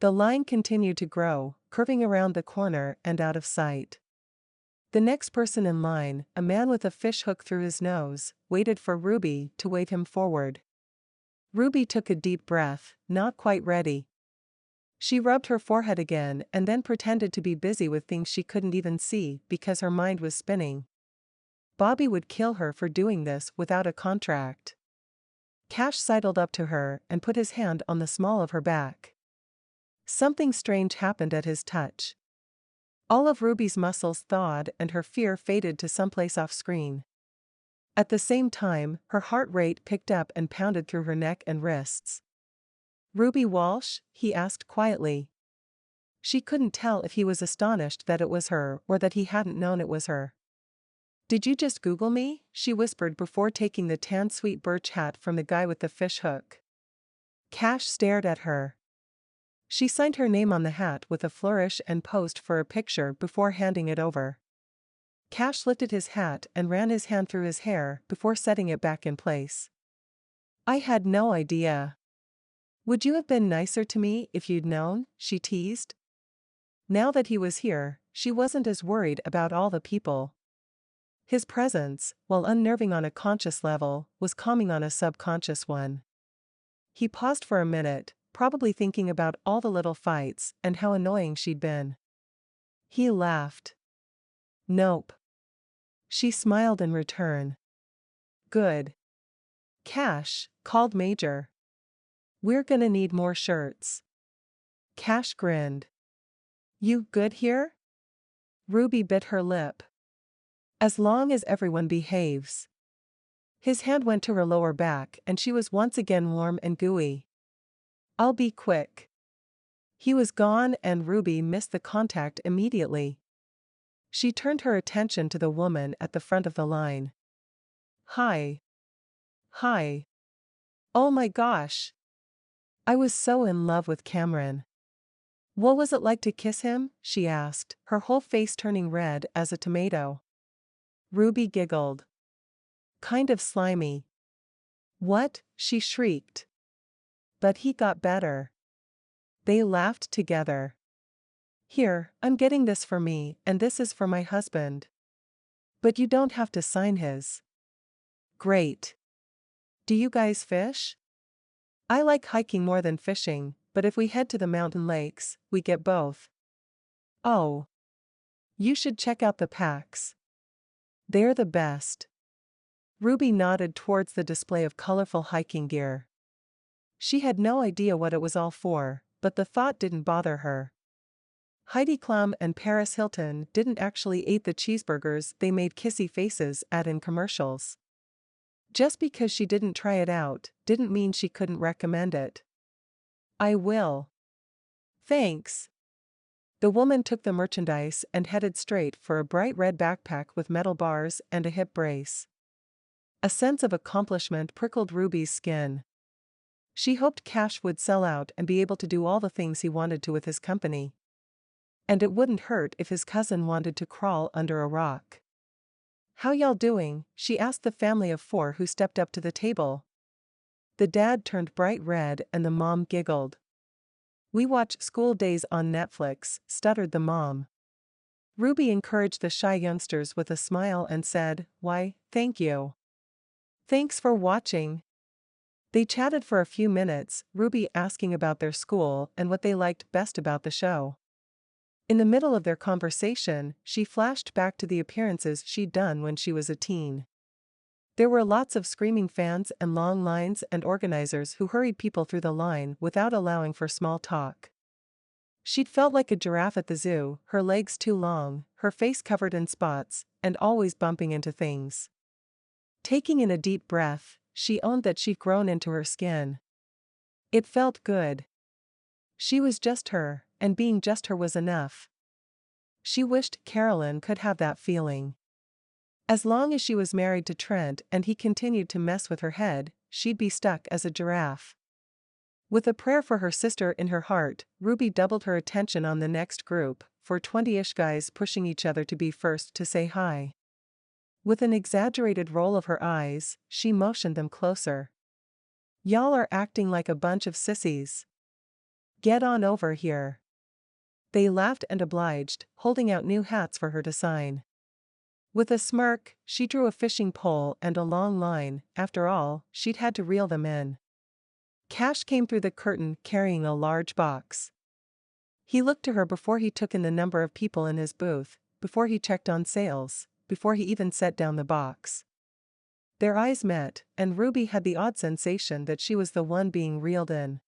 The line continued to grow, curving around the corner and out of sight. The next person in line, a man with a fish hook through his nose, waited for Ruby to wave him forward. Ruby took a deep breath, not quite ready. She rubbed her forehead again and then pretended to be busy with things she couldn't even see because her mind was spinning. Bobby would kill her for doing this without a contract. Cash sidled up to her and put his hand on the small of her back. Something strange happened at his touch. All of Ruby's muscles thawed and her fear faded to someplace off-screen. At the same time, her heart rate picked up and pounded through her neck and wrists. Rubi Walsh? He asked quietly. She couldn't tell if he was astonished that it was her or that he hadn't known it was her. Did you just Google me? She whispered before taking the tan Sweet Birch hat from the guy with the fish hook. Cash stared at her. She signed her name on the hat with a flourish and posed for a picture before handing it over. Cash lifted his hat and ran his hand through his hair before setting it back in place. I had no idea. Would you have been nicer to me if you'd known? She teased. Now that he was here, she wasn't as worried about all the people. His presence, while unnerving on a conscious level, was calming on a subconscious one. He paused for a minute, probably thinking about all the little fights and how annoying she'd been. He laughed. Nope. She smiled in return. Good. Cash, called Major. We're gonna need more shirts. Cash grinned. You good here? Ruby bit her lip. As long as everyone behaves. His hand went to her lower back and she was once again warm and gooey. I'll be quick. He was gone and Ruby missed the contact immediately. She turned her attention to the woman at the front of the line. Hi. Hi. Oh my gosh. I was so in love with Cameron. What was it like to kiss him? She asked, her whole face turning red as a tomato. Ruby giggled. Kind of slimy. What? She shrieked. But he got better. They laughed together. Here, I'm getting this for me, and this is for my husband. But you don't have to sign his. Great. Do you guys fish? I like hiking more than fishing, but if we head to the mountain lakes, we get both. Oh. You should check out the packs. They're the best. Ruby nodded towards the display of colorful hiking gear. She had no idea what it was all for, but the thought didn't bother her. Heidi Klum and Paris Hilton didn't actually eat the cheeseburgers they made kissy faces at in commercials. Just because she didn't try it out, didn't mean she couldn't recommend it. I will. Thanks. The woman took the merchandise and headed straight for a bright red backpack with metal bars and a hip brace. A sense of accomplishment prickled Ruby's skin. She hoped Cash would sell out and be able to do all the things he wanted to with his company. And it wouldn't hurt if his cousin wanted to crawl under a rock. How y'all doing? She asked the family of 4 who stepped up to the table. The dad turned bright red and the mom giggled. We watch School Days on Netflix, stuttered the mom. Ruby encouraged the shy youngsters with a smile and said, Why, thank you. Thanks for watching. They chatted for a few minutes, Ruby asking about their school and what they liked best about the show. In the middle of their conversation, she flashed back to the appearances she'd done when she was a teen. There were lots of screaming fans and long lines and organizers who hurried people through the line without allowing for small talk. She'd felt like a giraffe at the zoo, her legs too long, her face covered in spots, and always bumping into things. Taking in a deep breath, she owned that she'd grown into her skin. It felt good. She was just her, and being just her was enough. She wished Carolyn could have that feeling. As long as she was married to Trent and he continued to mess with her head, she'd be stuck as a giraffe. With a prayer for her sister in her heart, Ruby doubled her attention on the next group, for 20-ish guys pushing each other to be first to say hi. With an exaggerated roll of her eyes, she motioned them closer. Y'all are acting like a bunch of sissies. Get on over here. They laughed and obliged, holding out new hats for her to sign. With a smirk, she drew a fishing pole and a long line, after all, she'd had to reel them in. Cash came through the curtain carrying a large box. He looked to her before he took in the number of people in his booth, before he checked on sales, before he even set down the box. Their eyes met, and Ruby had the odd sensation that she was the one being reeled in.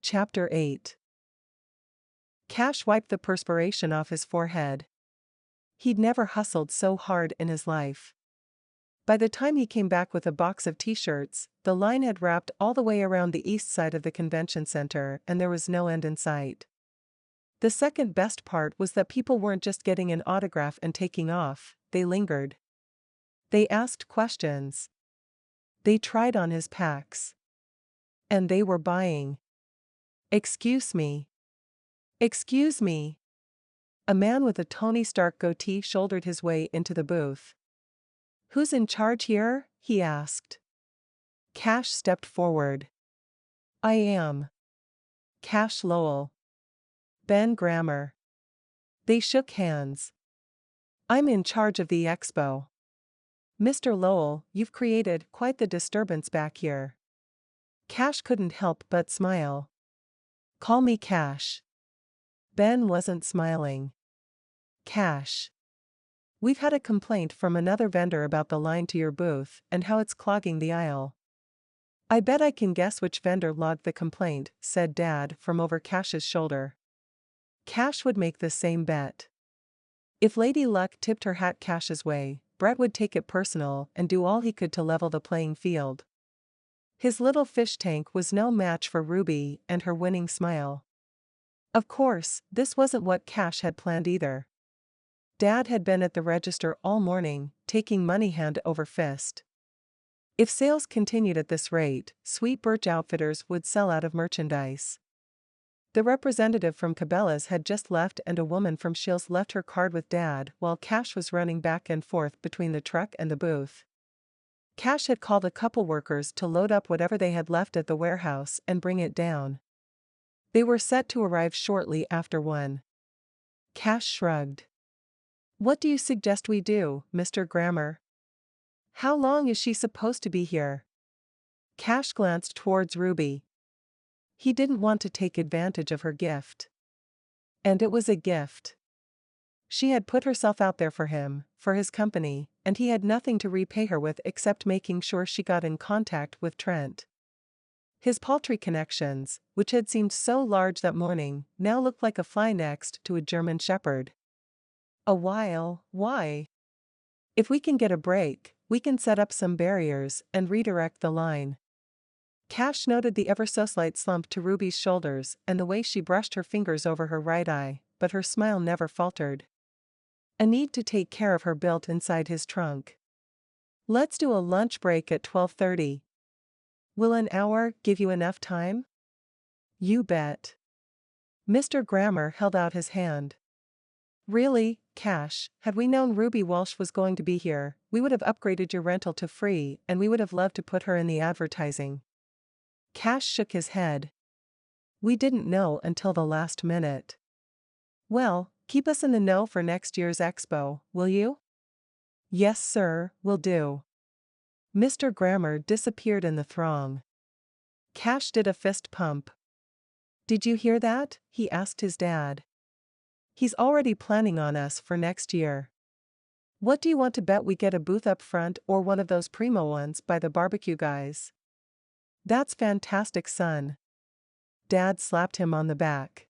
Chapter 8. Cash wiped the perspiration off his forehead. He'd never hustled so hard in his life. By the time he came back with a box of t-shirts, the line had wrapped all the way around the east side of the convention center and there was no end in sight. The second best part was that people weren't just getting an autograph and taking off, they lingered. They asked questions. They tried on his packs. And they were buying. Excuse me. Excuse me. A man with a Tony Stark goatee shouldered his way into the booth. Who's in charge here? He asked. Cash stepped forward. I am. Cash Lowell. Ben Grammer. They shook hands. I'm in charge of the expo. Mr. Lowell, you've created quite the disturbance back here. Cash couldn't help but smile. Call me Cash. Ben wasn't smiling. Cash. We've had a complaint from another vendor about the line to your booth and how it's clogging the aisle. I bet I can guess which vendor logged the complaint, said Dad from over Cash's shoulder. Cash would make the same bet. If Lady Luck tipped her hat Cash's way, Brett would take it personal and do all he could to level the playing field. His little fish tank was no match for Ruby and her winning smile. Of course, this wasn't what Cash had planned either. Dad had been at the register all morning, taking money hand over fist. If sales continued at this rate, Sweet Birch Outfitters would sell out of merchandise. The representative from Cabela's had just left and a woman from Shields left her card with Dad while Cash was running back and forth between the truck and the booth. Cash had called a couple workers to load up whatever they had left at the warehouse and bring it down. They were set to arrive shortly after 1. Cash shrugged. What do you suggest we do, Mr. Grammer? How long is she supposed to be here? Cash glanced towards Ruby. He didn't want to take advantage of her gift. And it was a gift. She had put herself out there for him, for his company, and he had nothing to repay her with except making sure she got in contact with Trent. His paltry connections, which had seemed so large that morning, now looked like a fly next to a German shepherd. Why? If we can get a break, we can set up some barriers and redirect the line. Cash noted the ever-so-slight slump to Ruby's shoulders and the way she brushed her fingers over her right eye, but her smile never faltered. A need to take care of her built inside his trunk. Let's do a lunch break at 12:30. Will an hour give you enough time? You bet. Mr. Grammer held out his hand. Really, Cash, had we known Rubi Walsh was going to be here, we would have upgraded your rental to free and we would have loved to put her in the advertising. Cash shook his head. We didn't know until the last minute. Well, keep us in the know for next year's expo, will you? Yes, sir, will do. Mr. Grammer disappeared in the throng. Cash did a fist pump. Did you hear that? He asked his dad. He's already planning on us for next year. What do you want to bet we get a booth up front or one of those primo ones by the barbecue guys? That's fantastic, son. Dad slapped him on the back.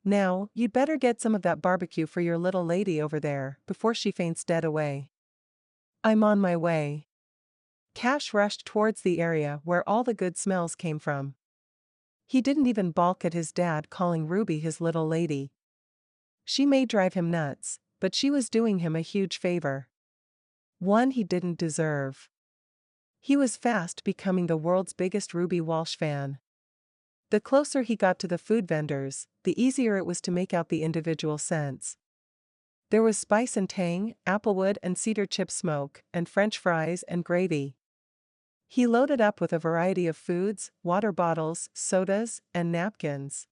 Now, you'd better get some of that barbecue for your little lady over there before she faints dead away. I'm on my way. Cash rushed towards the area where all the good smells came from. He didn't even balk at his dad calling Ruby his little lady. She may drive him nuts, but she was doing him a huge favor. One he didn't deserve. He was fast becoming the world's biggest Rubi Walsh fan. The closer he got to the food vendors, the easier it was to make out the individual scents. There was spice and tang, applewood and cedar chip smoke, and French fries and gravy. He loaded up with a variety of foods, water bottles, sodas, and napkins.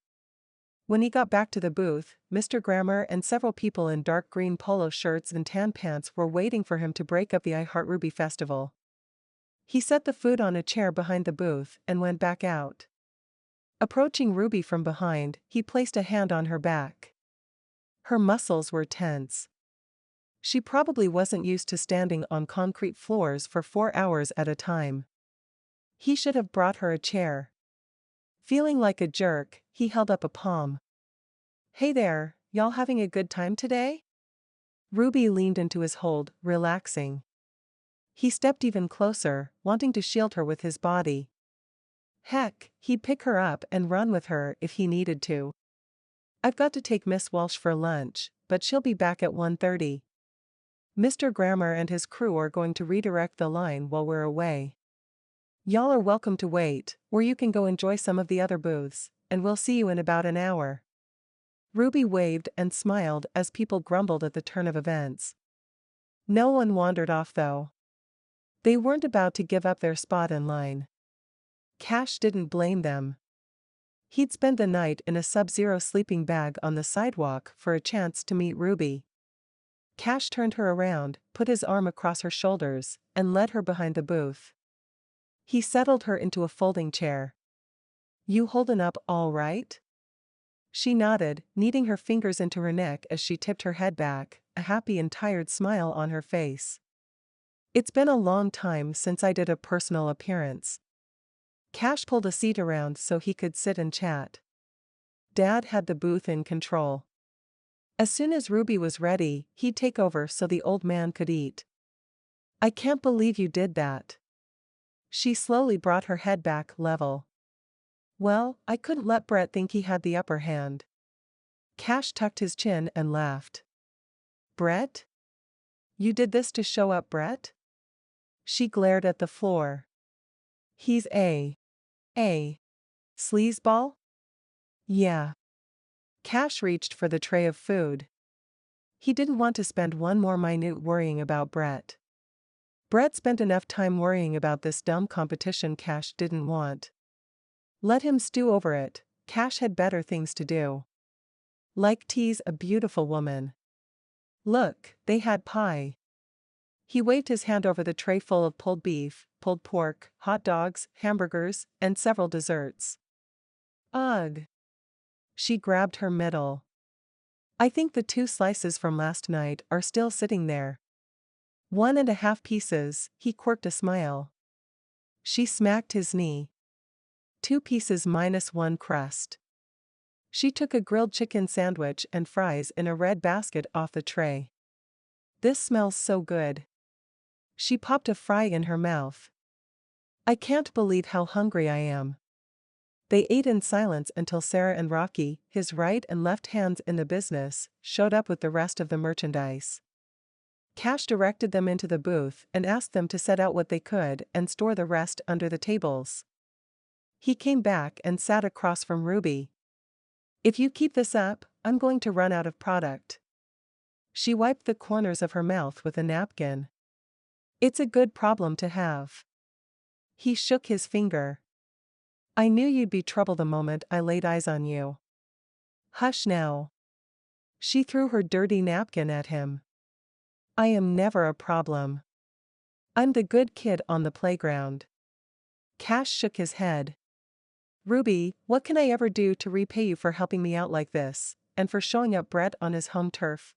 When he got back to the booth, Mr. Grammer and several people in dark green polo shirts and tan pants were waiting for him to break up the I Heart Ruby festival. He set the food on a chair behind the booth and went back out. Approaching Ruby from behind, he placed a hand on her back. Her muscles were tense. She probably wasn't used to standing on concrete floors for 4 hours at a time. He should have brought her a chair. Feeling like a jerk, he held up a palm. Hey there, y'all having a good time today? Ruby leaned into his hold, relaxing. He stepped even closer, wanting to shield her with his body. Heck, he'd pick her up and run with her if he needed to. I've got to take Miss Walsh for lunch, but she'll be back at 1:30. Mr. Grammer and his crew are going to redirect the line while we're away. Y'all are welcome to wait, or you can go enjoy some of the other booths, and we'll see you in about an hour. Ruby waved and smiled as people grumbled at the turn of events. No one wandered off though. They weren't about to give up their spot in line. Cash didn't blame them. He'd spend the night in a sub-zero sleeping bag on the sidewalk for a chance to meet Ruby. Cash turned her around, put his arm across her shoulders, and led her behind the booth. He settled her into a folding chair. "You holdin' up all right?" She nodded, kneading her fingers into her neck as she tipped her head back, a happy and tired smile on her face. "It's been a long time since I did a personal appearance." Cash pulled a seat around so he could sit and chat. Dad had the booth in control. As soon as Ruby was ready, he'd take over so the old man could eat. "I can't believe you did that." She slowly brought her head back level. "Well, I couldn't let Brett think he had the upper hand." Cash tucked his chin and laughed. "Brett? You did this to show up Brett?" She glared at the floor. "He's a sleazeball?" "Yeah." Cash reached for the tray of food. He didn't want to spend one more minute worrying about Brett. Brett spent enough time worrying about this dumb competition Cash didn't want. Let him stew over it, Cash had better things to do. Like tease a beautiful woman. Look, they had pie. He waved his hand over the tray full of pulled beef, pulled pork, hot dogs, hamburgers, and several desserts. Ugh. She grabbed her middle. "I think the 2 slices from last night are still sitting there." 1.5 pieces, he quirked a smile. She smacked his knee. 2 pieces minus 1 crust. She took a grilled chicken sandwich and fries in a red basket off the tray. "This smells so good." She popped a fry in her mouth. "I can't believe how hungry I am." They ate in silence until Sarah and Rocky, his right and left hands in the business, showed up with the rest of the merchandise. Cash directed them into the booth and asked them to set out what they could and store the rest under the tables. He came back and sat across from Ruby. "If you keep this up, I'm going to run out of product." She wiped the corners of her mouth with a napkin. "It's a good problem to have." He shook his finger. "I knew you'd be trouble the moment I laid eyes on you." "Hush now." She threw her dirty napkin at him. "I am never a problem. I'm the good kid on the playground." Cash shook his head. "Ruby, what can I ever do to repay you for helping me out like this, and for showing up Brett on his home turf?"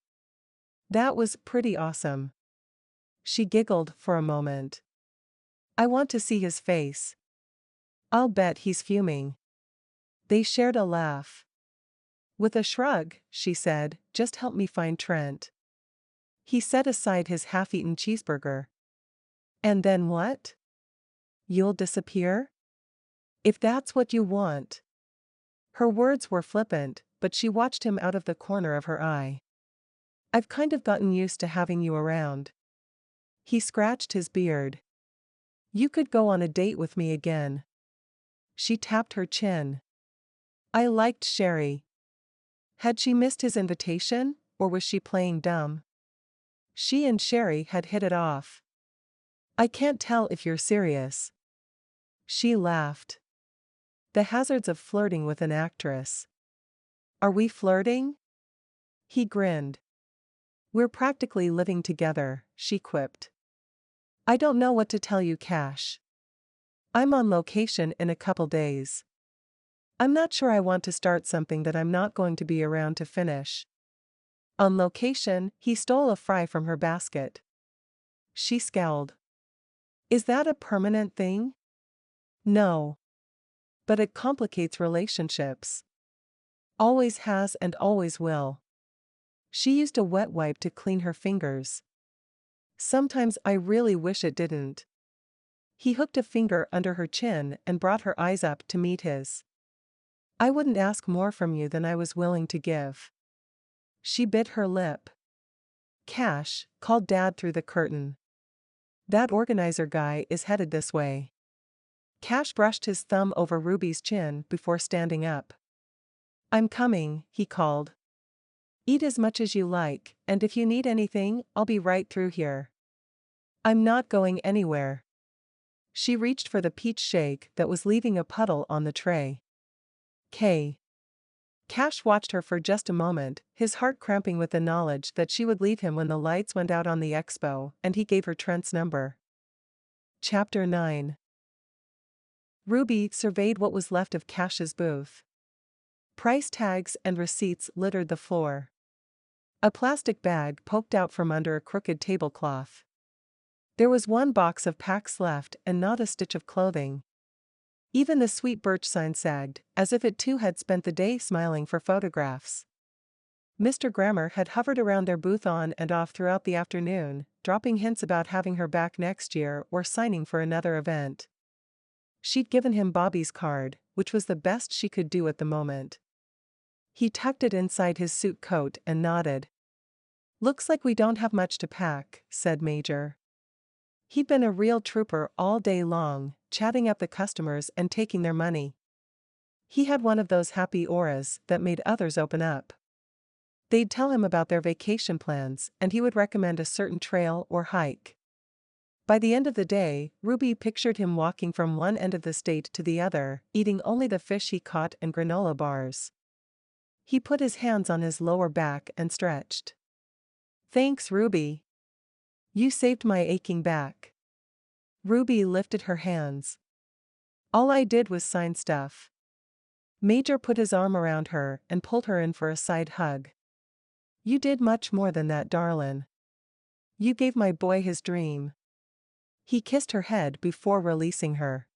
"That was pretty awesome." She giggled for a moment. "I want to see his face. I'll bet he's fuming." They shared a laugh. With a shrug, she said, "Just help me find Trent." He set aside his half-eaten cheeseburger. "And then what? You'll disappear? If that's what you want." Her words were flippant, but she watched him out of the corner of her eye. "I've kind of gotten used to having you around." He scratched his beard. "You could go on a date with me again." She tapped her chin. "I liked Sherry." Had she missed his invitation, or was she playing dumb? She and Sherry had hit it off. "I can't tell if you're serious." She laughed. The hazards of flirting with an actress. "Are we flirting?" He grinned. "We're practically living together," she quipped. "I don't know what to tell you, Cash. I'm on location in a couple days. I'm not sure I want to start something that I'm not going to be around to finish." On location, he stole a fry from her basket. She scowled. "Is that a permanent thing?" "No. But it complicates relationships. Always has and always will." She used a wet wipe to clean her fingers. "Sometimes I really wish it didn't." He hooked a finger under her chin and brought her eyes up to meet his. "I wouldn't ask more from you than I was willing to give." She bit her lip. "Cash," called Dad through the curtain. "That organizer guy is headed this way." Cash brushed his thumb over Ruby's chin before standing up. "I'm coming," he called. "Eat as much as you like, and if you need anything, I'll be right through here." "I'm not going anywhere." She reached for the peach shake that was leaving a puddle on the tray. K. Cash watched her for just a moment, his heart cramping with the knowledge that she would leave him when the lights went out on the expo, and he gave her Trent's number. Chapter 9. Ruby surveyed what was left of Cash's booth. Price tags and receipts littered the floor. A plastic bag poked out from under a crooked tablecloth. There was one box of packs left and not a stitch of clothing. Even the sweet birch sign sagged, as if it too had spent the day smiling for photographs. Mr. Grammer had hovered around their booth on and off throughout the afternoon, dropping hints about having her back next year or signing for another event. She'd given him Bobby's card, which was the best she could do at the moment. He tucked it inside his suit coat and nodded. "Looks like we don't have much to pack," said Major. He'd been a real trooper all day long, chatting up the customers and taking their money. He had one of those happy auras that made others open up. They'd tell him about their vacation plans, and he would recommend a certain trail or hike. By the end of the day, Ruby pictured him walking from one end of the state to the other, eating only the fish he caught and granola bars. He put his hands on his lower back and stretched. "Thanks, Ruby. You saved my aching back." Ruby lifted her hands. "All I did was sign stuff." Major put his arm around her and pulled her in for a side hug. "You did much more than that, darlin'. You gave my boy his dream." He kissed her head before releasing her.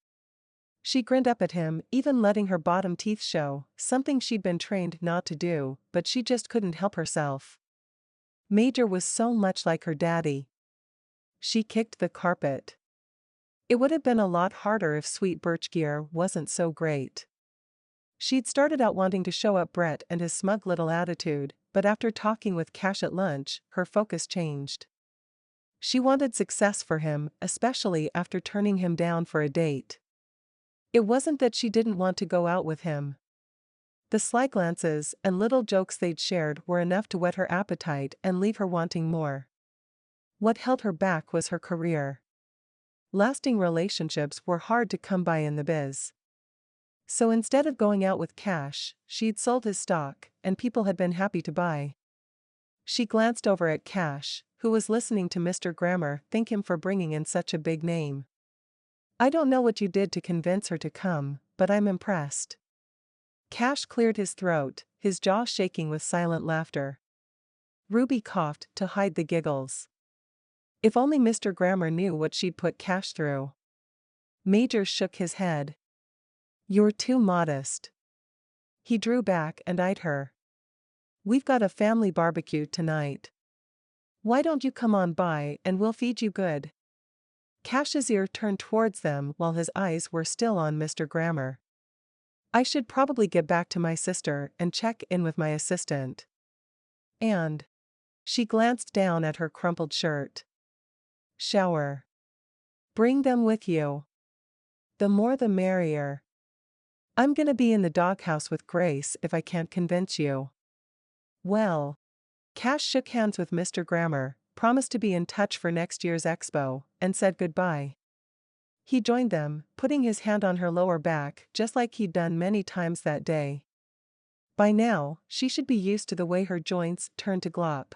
She grinned up at him, even letting her bottom teeth show, something she'd been trained not to do, but she just couldn't help herself. Major was so much like her daddy. She kicked the carpet. It would have been a lot harder if Sweet Birch gear wasn't so great. She'd started out wanting to show up Brett and his smug little attitude, but after talking with Cash at lunch, her focus changed. She wanted success for him, especially after turning him down for a date. It wasn't that she didn't want to go out with him. The sly glances and little jokes they'd shared were enough to whet her appetite and leave her wanting more. What held her back was her career. Lasting relationships were hard to come by in the biz. So instead of going out with Cash, she'd sold his stock, and people had been happy to buy. She glanced over at Cash, who was listening to Mr. Grammer thank him for bringing in such a big name. "I don't know what you did to convince her to come, but I'm impressed." Cash cleared his throat, his jaw shaking with silent laughter. Ruby coughed to hide the giggles. If only Mr. Grammer knew what she'd put Cash through. Major shook his head. "You're too modest." He drew back and eyed her. "We've got a family barbecue tonight. Why don't you come on by and we'll feed you good?" Cash's ear turned towards them while his eyes were still on Mr. Grammer. "I should probably get back to my sister and check in with my assistant. And..." She glanced down at her crumpled shirt. "Shower. Bring them with you. The more the merrier. I'm gonna be in the doghouse with Grace if I can't convince you." "Well..." Cash shook hands with Mr. Grammer, promised to be in touch for next year's expo, and said goodbye. He joined them, putting his hand on her lower back just like he'd done many times that day. By now, she should be used to the way her joints turned to glop.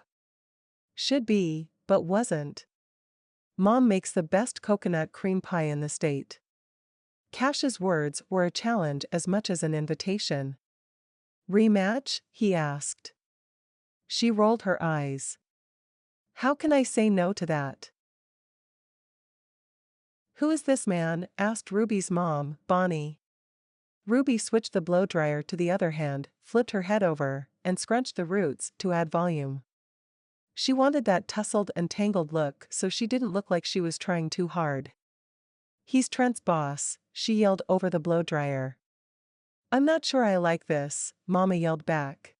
Should be, but wasn't. Mom makes the best coconut cream pie in the state. Cash's words were a challenge as much as an invitation. "Rematch?" he asked. She rolled her eyes. "How can I say no to that?" "Who is this man?" asked Ruby's mom, Bonnie. Ruby switched the blow dryer to the other hand, flipped her head over, and scrunched the roots to add volume. She wanted that tousled and tangled look so she didn't look like she was trying too hard. "He's Trent's boss," she yelled over the blow dryer. "I'm not sure I like this," Mama yelled back.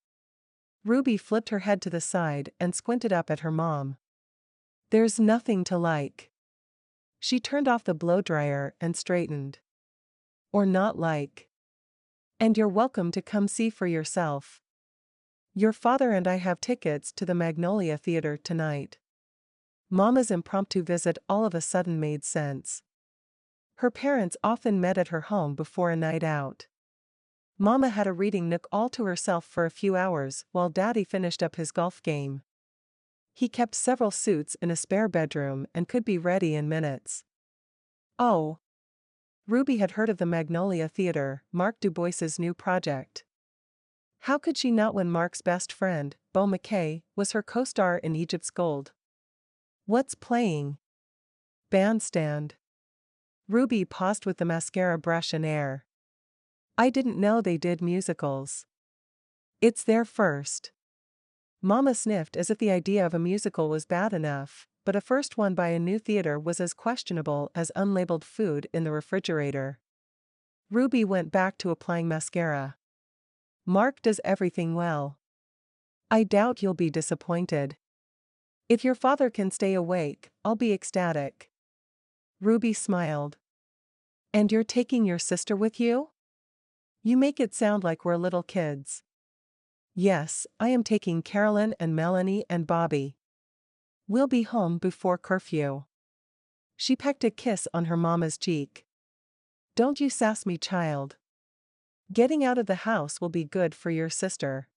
Ruby flipped her head to the side and squinted up at her mom. "There's nothing to like." She turned off the blow dryer and straightened. "Or not like. And you're welcome to come see for yourself. Your father and I have tickets to the Magnolia Theater tonight." Mama's impromptu visit all of a sudden made sense. Her parents often met at her home before a night out. Mama had a reading nook all to herself for a few hours while Daddy finished up his golf game. He kept several suits in a spare bedroom and could be ready in minutes. Oh. Ruby had heard of the Magnolia Theater, Mark Dubois's new project. How could she not when Mark's best friend, Beau McKay, was her co-star in Egypt's Gold? What's playing? Bandstand. Ruby paused with the mascara brush and air. I didn't know they did musicals. It's their first. Mama sniffed as if the idea of a musical was bad enough, but a first one by a new theater was as questionable as unlabeled food in the refrigerator. Ruby went back to applying mascara. Mark does everything well. I doubt you'll be disappointed. If your father can stay awake, I'll be ecstatic. Ruby smiled. And you're taking your sister with you? You make it sound like we're little kids. Yes, I am taking Carolyn and Melanie and Bobby. We'll be home before curfew. She pecked a kiss on her mama's cheek. Don't you sass me, child. Getting out of the house will be good for your sister.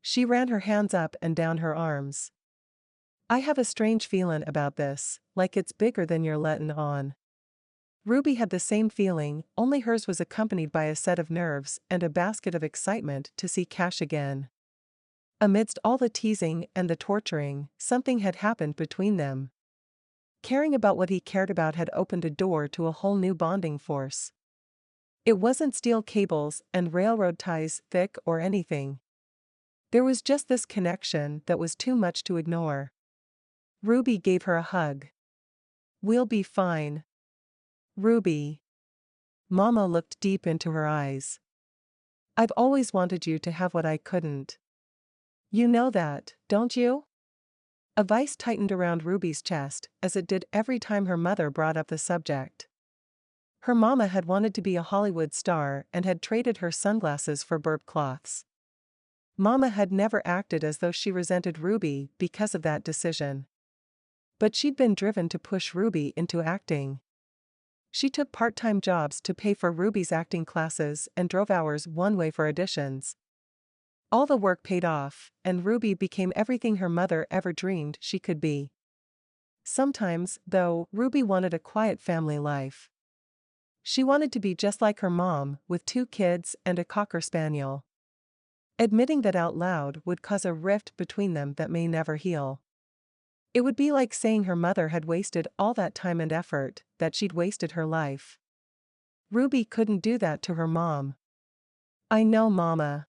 She ran her hands up and down her arms. I have a strange feelin' about this, like it's bigger than you're lettin' on. Ruby had the same feeling, only hers was accompanied by a set of nerves and a basket of excitement to see Cash again. Amidst all the teasing and the torturing, something had happened between them. Caring about what he cared about had opened a door to a whole new bonding force. It wasn't steel cables and railroad ties thick or anything. There was just this connection that was too much to ignore. Ruby gave her a hug. We'll be fine. Ruby. Mama looked deep into her eyes. I've always wanted you to have what I couldn't. You know that, don't you? A vice tightened around Ruby's chest, as it did every time her mother brought up the subject. Her mama had wanted to be a Hollywood star and had traded her sunglasses for burp cloths. Mama had never acted as though she resented Ruby because of that decision. But she'd been driven to push Ruby into acting. She took part-time jobs to pay for Ruby's acting classes and drove hours one way for auditions. All the work paid off, and Ruby became everything her mother ever dreamed she could be. Sometimes, though, Ruby wanted a quiet family life. She wanted to be just like her mom, with 2 kids and a cocker spaniel. Admitting that out loud would cause a rift between them that may never heal. It would be like saying her mother had wasted all that time and effort, that she'd wasted her life. Ruby couldn't do that to her mom. I know, Mama.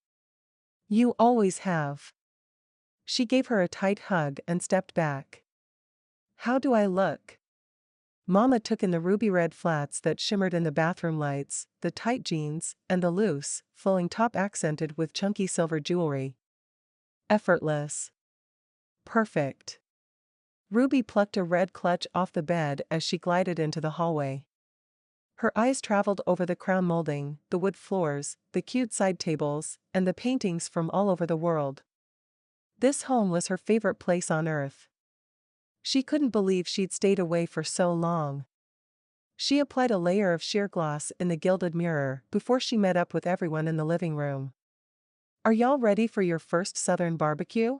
You always have. She gave her a tight hug and stepped back. How do I look? Mama took in the ruby red flats that shimmered in the bathroom lights, the tight jeans, and the loose, flowing top accented with chunky silver jewelry. Effortless. Perfect. Ruby plucked a red clutch off the bed as she glided into the hallway. Her eyes traveled over the crown molding, the wood floors, the cute side tables, and the paintings from all over the world. This home was her favorite place on earth. She couldn't believe she'd stayed away for so long. She applied a layer of sheer gloss in the gilded mirror before she met up with everyone in the living room. Are y'all ready for your first Southern barbecue?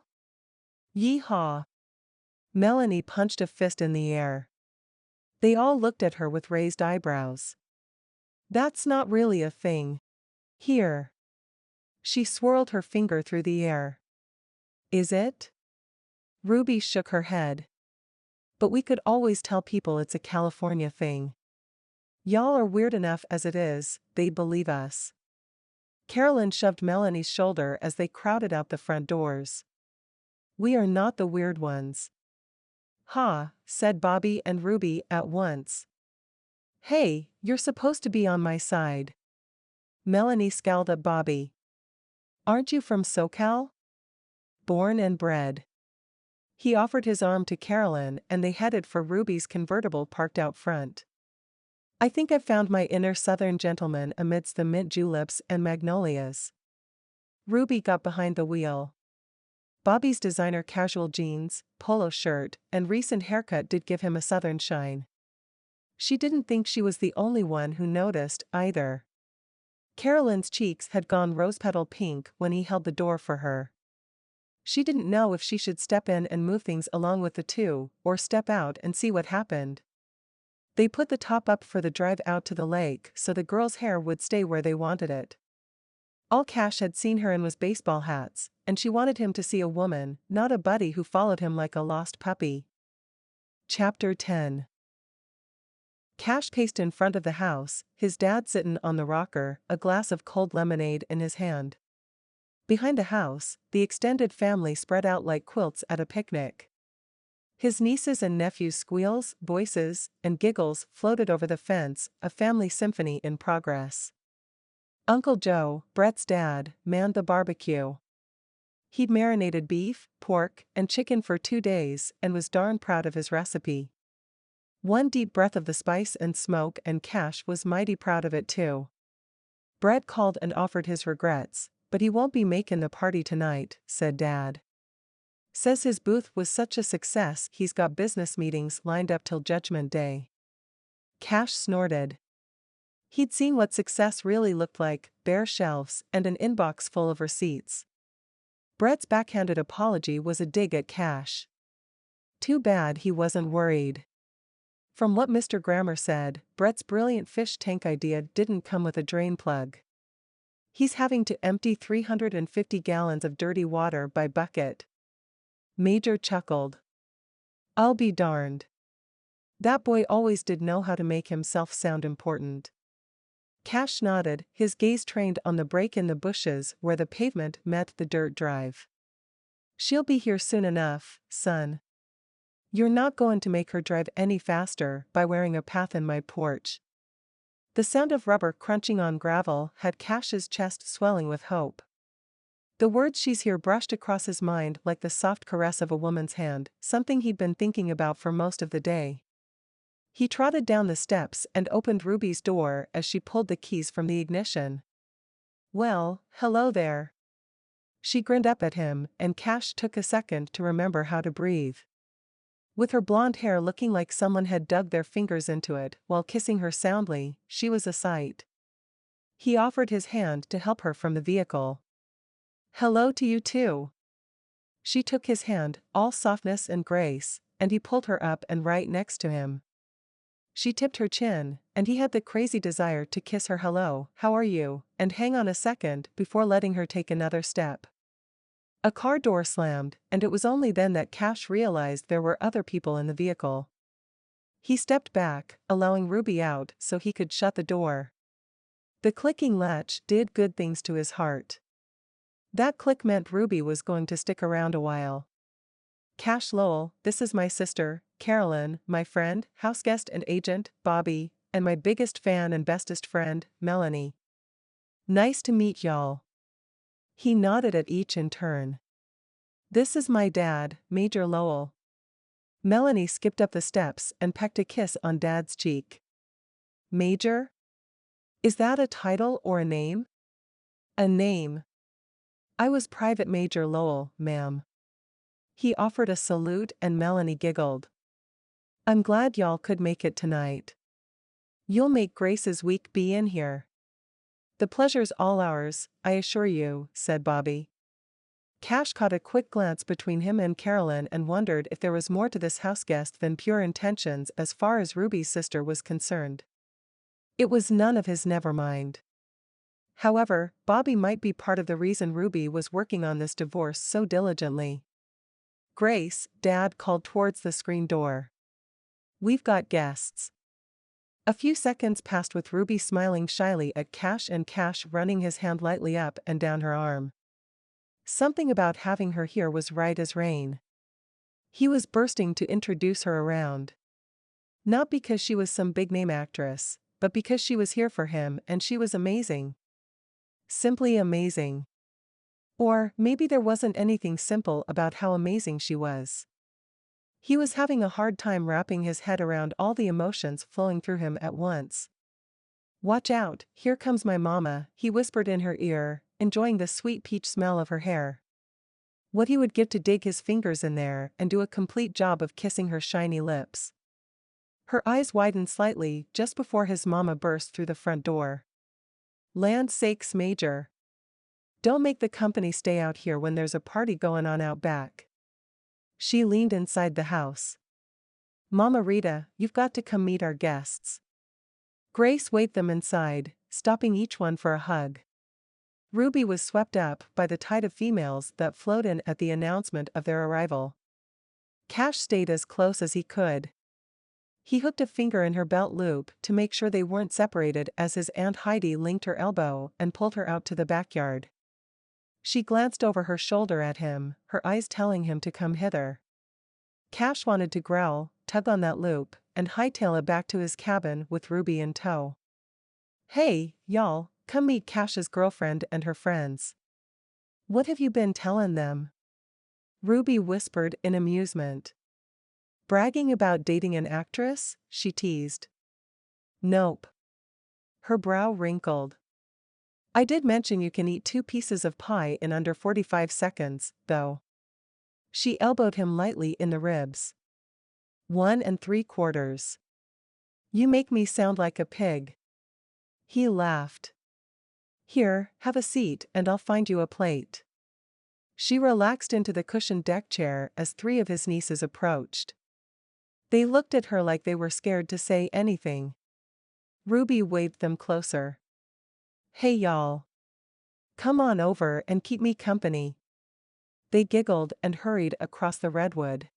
Yee-haw! Melanie punched a fist in the air. They all looked at her with raised eyebrows. That's not really a thing. Here. She swirled her finger through the air. Is it? Ruby shook her head. But we could always tell people it's a California thing. Y'all are weird enough as it is, they'd believe us. Carolyn shoved Melanie's shoulder as they crowded out the front doors. We are not the weird ones. Ha, said Bobby and Ruby at once. Hey, you're supposed to be on my side. Melanie scowled at Bobby. Aren't you from SoCal? Born and bred. He offered his arm to Carolyn and they headed for Ruby's convertible parked out front. I think I've found my inner Southern gentleman amidst the mint juleps and magnolias. Ruby got behind the wheel. Bobby's designer casual jeans, polo shirt, and recent haircut did give him a Southern shine. She didn't think she was the only one who noticed, either. Carolyn's cheeks had gone rose-petal pink when he held the door for her. She didn't know if she should step in and move things along with the two, or step out and see what happened. They put the top up for the drive out to the lake so the girl's hair would stay where they wanted it. All Cash had seen her in was baseball hats, and she wanted him to see a woman, not a buddy who followed him like a lost puppy. Chapter 10. Cash paced in front of the house, his dad sitting on the rocker, a glass of cold lemonade in his hand. Behind the house, the extended family spread out like quilts at a picnic. His nieces and nephews' squeals, voices, and giggles floated over the fence, a family symphony in progress. Uncle Joe, Brett's dad, manned the barbecue. He'd marinated beef, pork, and chicken for 2 days and was darn proud of his recipe. One deep breath of the spice and smoke, and Cash was mighty proud of it too. Brett called and offered his regrets, but he won't be making the party tonight, said Dad. Says his booth was such a success he's got business meetings lined up till Judgment Day. Cash snorted. He'd seen what success really looked like, bare shelves and an inbox full of receipts. Brett's backhanded apology was a dig at Cash. Too bad he wasn't worried. From what Mr. Grammer said, Brett's brilliant fish tank idea didn't come with a drain plug. He's having to empty 350 gallons of dirty water by bucket. Major chuckled. I'll be darned. That boy always did know how to make himself sound important. Cash nodded, his gaze trained on the break in the bushes where the pavement met the dirt drive. She'll be here soon enough, son. You're not going to make her drive any faster by wearing a path in my porch. The sound of rubber crunching on gravel had Cash's chest swelling with hope. The words "she's here" brushed across his mind like the soft caress of a woman's hand, something he'd been thinking about for most of the day. He trotted down the steps and opened Ruby's door as she pulled the keys from the ignition. Well, hello there. She grinned up at him, and Cash took a second to remember how to breathe. With her blonde hair looking like someone had dug their fingers into it while kissing her soundly, she was a sight. He offered his hand to help her from the vehicle. Hello to you too. She took his hand, all softness and grace, and he pulled her up and right next to him. She tipped her chin, and he had the crazy desire to kiss her hello, how are you, and hang on a second before letting her take another step. A car door slammed, and it was only then that Cash realized there were other people in the vehicle. He stepped back, allowing Ruby out so he could shut the door. The clicking latch did good things to his heart. That click meant Ruby was going to stick around a while. Cash Lowell, this is my sister, Carolyn, my friend, houseguest and agent, Bobby, and my biggest fan and bestest friend, Melanie. Nice to meet y'all. He nodded at each in turn. This is my dad, Major Lowell. Melanie skipped up the steps and pecked a kiss on Dad's cheek. Major? Is that a title or a name? A name. I was Private Major Lowell, ma'am. He offered a salute and Melanie giggled. I'm glad y'all could make it tonight. You'll make Grace's week be in here. The pleasure's all ours, I assure you, said Bobby. Cash caught a quick glance between him and Carolyn and wondered if there was more to this houseguest than pure intentions as far as Ruby's sister was concerned. It was none of his never mind. However, Bobby might be part of the reason Ruby was working on this divorce so diligently. Grace, Dad called towards the screen door. We've got guests. A few seconds passed with Ruby smiling shyly at Cash and Cash running his hand lightly up and down her arm. Something about having her here was right as rain. He was bursting to introduce her around. Not because she was some big-name actress, but because she was here for him and she was amazing. Simply amazing. Or maybe there wasn't anything simple about how amazing she was. He was having a hard time wrapping his head around all the emotions flowing through him at once. Watch out, here comes my mama, he whispered in her ear, enjoying the sweet peach smell of her hair. What he would give to dig his fingers in there and do a complete job of kissing her shiny lips. Her eyes widened slightly just before his mama burst through the front door. Land sakes, Major. Don't make the company stay out here when there's a party going on out back. She leaned inside the house. Mama Rita, you've got to come meet our guests. Grace waved them inside, stopping each one for a hug. Ruby was swept up by the tide of females that flowed in at the announcement of their arrival. Cash stayed as close as he could. He hooked a finger in her belt loop to make sure they weren't separated as his Aunt Heidi linked her elbow and pulled her out to the backyard. She glanced over her shoulder at him, her eyes telling him to come hither. Cash wanted to growl, tug on that loop, and hightail it back to his cabin with Ruby in tow. Hey, y'all, come meet Cash's girlfriend and her friends. What have you been telling them? Ruby whispered in amusement. Bragging about dating an actress? She teased. Nope. Her brow wrinkled. I did mention you can eat 2 pieces of pie in under 45 seconds, though. She elbowed him lightly in the ribs. 1 3/4. You make me sound like a pig. He laughed. Here, have a seat and I'll find you a plate. She relaxed into the cushioned deck chair as 3 of his nieces approached. They looked at her like they were scared to say anything. Ruby waved them closer. Hey y'all. Come on over and keep me company. They giggled and hurried across the redwood.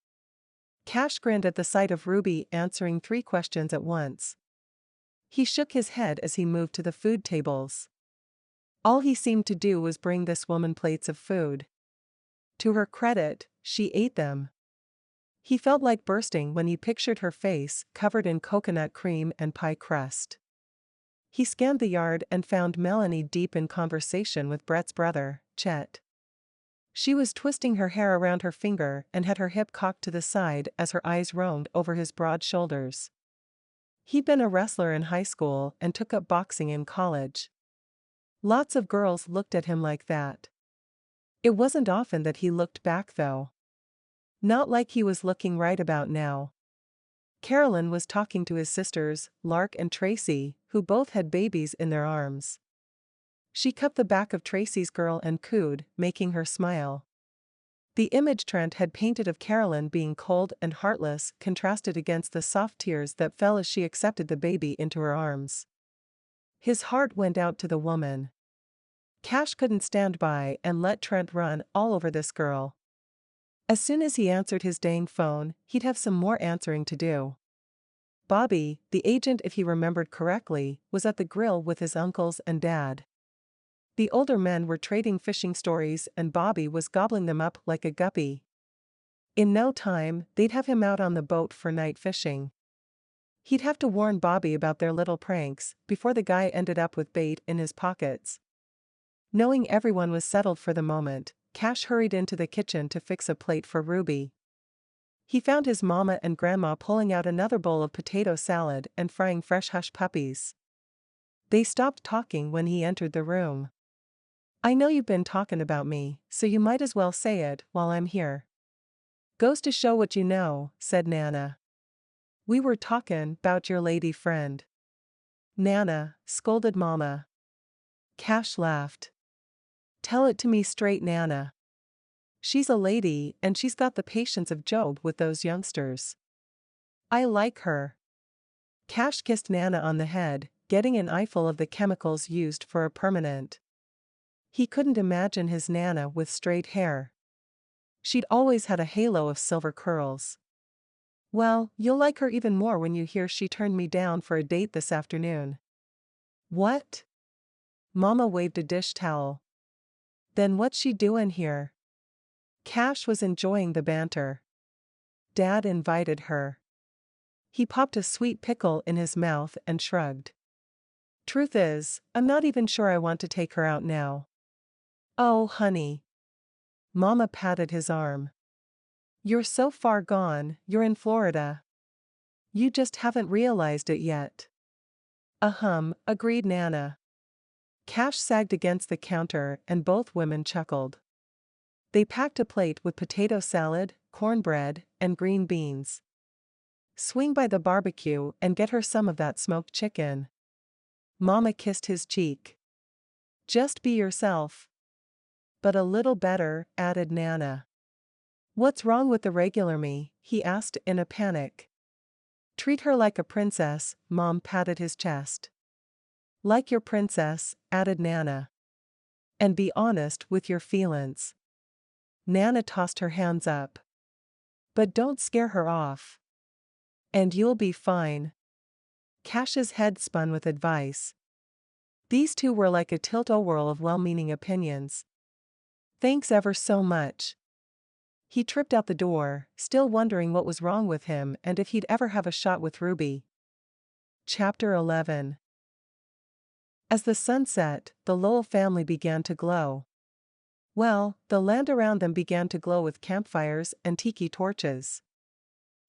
Cash grinned at the sight of Ruby answering 3 questions at once. He shook his head as he moved to the food tables. All he seemed to do was bring this woman plates of food. To her credit, she ate them. He felt like bursting when he pictured her face covered in coconut cream and pie crust. He scanned the yard and found Melanie deep in conversation with Brett's brother, Chet. She was twisting her hair around her finger and had her hip cocked to the side as her eyes roamed over his broad shoulders. He'd been a wrestler in high school and took up boxing in college. Lots of girls looked at him like that. It wasn't often that he looked back though. Not like he was looking right about now. Carolyn was talking to his sisters, Lark and Tracy, who both had babies in their arms. She cupped the back of Tracy's girl and cooed, making her smile. The image Trent had painted of Carolyn being cold and heartless contrasted against the soft tears that fell as she accepted the baby into her arms. His heart went out to the woman. Cash couldn't stand by and let Trent run all over this girl. As soon as he answered his dang phone, he'd have some more answering to do. Bobby, the agent if he remembered correctly, was at the grill with his uncles and dad. The older men were trading fishing stories and Bobby was gobbling them up like a guppy. In no time, they'd have him out on the boat for night fishing. He'd have to warn Bobby about their little pranks before the guy ended up with bait in his pockets. Knowing everyone was settled for the moment, Cash hurried into the kitchen to fix a plate for Ruby. He found his mama and grandma pulling out another bowl of potato salad and frying fresh hush puppies. They stopped talking when he entered the room. I know you've been talking about me, so you might as well say it while I'm here. Goes to show what you know, said Nana. We were talking 'bout your lady friend. Nana, scolded Mama. Cash laughed. Tell it to me straight, Nana. She's a lady and she's got the patience of Job with those youngsters. I like her. Cash kissed Nana on the head, getting an eyeful of the chemicals used for a permanent. He couldn't imagine his Nana with straight hair. She'd always had a halo of silver curls. Well, you'll like her even more when you hear she turned me down for a date this afternoon. What? Mama waved a dish towel. Then what's she doing here? Cash was enjoying the banter. Dad invited her. He popped a sweet pickle in his mouth and shrugged. Truth is, I'm not even sure I want to take her out now. Oh, honey. Mama patted his arm. You're so far gone, you're in Florida. You just haven't realized it yet. Agreed Nana. Cash sagged against the counter and both women chuckled. They packed a plate with potato salad, cornbread, and green beans. Swing by the barbecue and get her some of that smoked chicken. Mama kissed his cheek. Just be yourself. But a little better, added Nana. What's wrong with the regular me? He asked in a panic. Treat her like a princess, Mom patted his chest. Like your princess, added Nana. And be honest with your feelings. Nana tossed her hands up. But don't scare her off. And you'll be fine. Cash's head spun with advice. These two were like a tilt-o-whirl of well-meaning opinions. Thanks ever so much. He tripped out the door, still wondering what was wrong with him and if he'd ever have a shot with Ruby. Chapter 11. As the sun set, the Lowell family began to glow. Well, the land around them began to glow with campfires and tiki torches.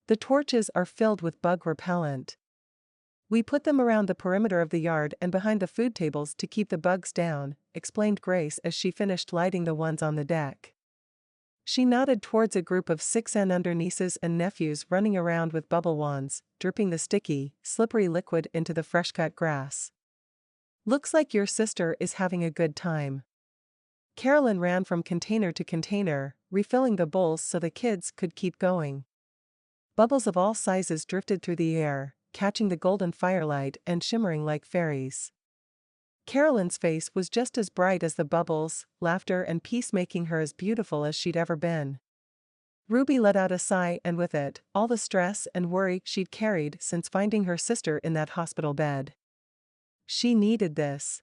The torches are filled with bug repellent. We put them around the perimeter of the yard and behind the food tables to keep the bugs down, explained Grace as she finished lighting the ones on the deck. She nodded towards a group of 6 and under nieces and nephews running around with bubble wands, dripping the sticky, slippery liquid into the fresh-cut grass. Looks like your sister is having a good time. Carolyn ran from container to container, refilling the bowls so the kids could keep going. Bubbles of all sizes drifted through the air, catching the golden firelight and shimmering like fairies. Carolyn's face was just as bright as the bubbles, laughter and peace making her as beautiful as she'd ever been. Ruby let out a sigh and with it, all the stress and worry she'd carried since finding her sister in that hospital bed. She needed this.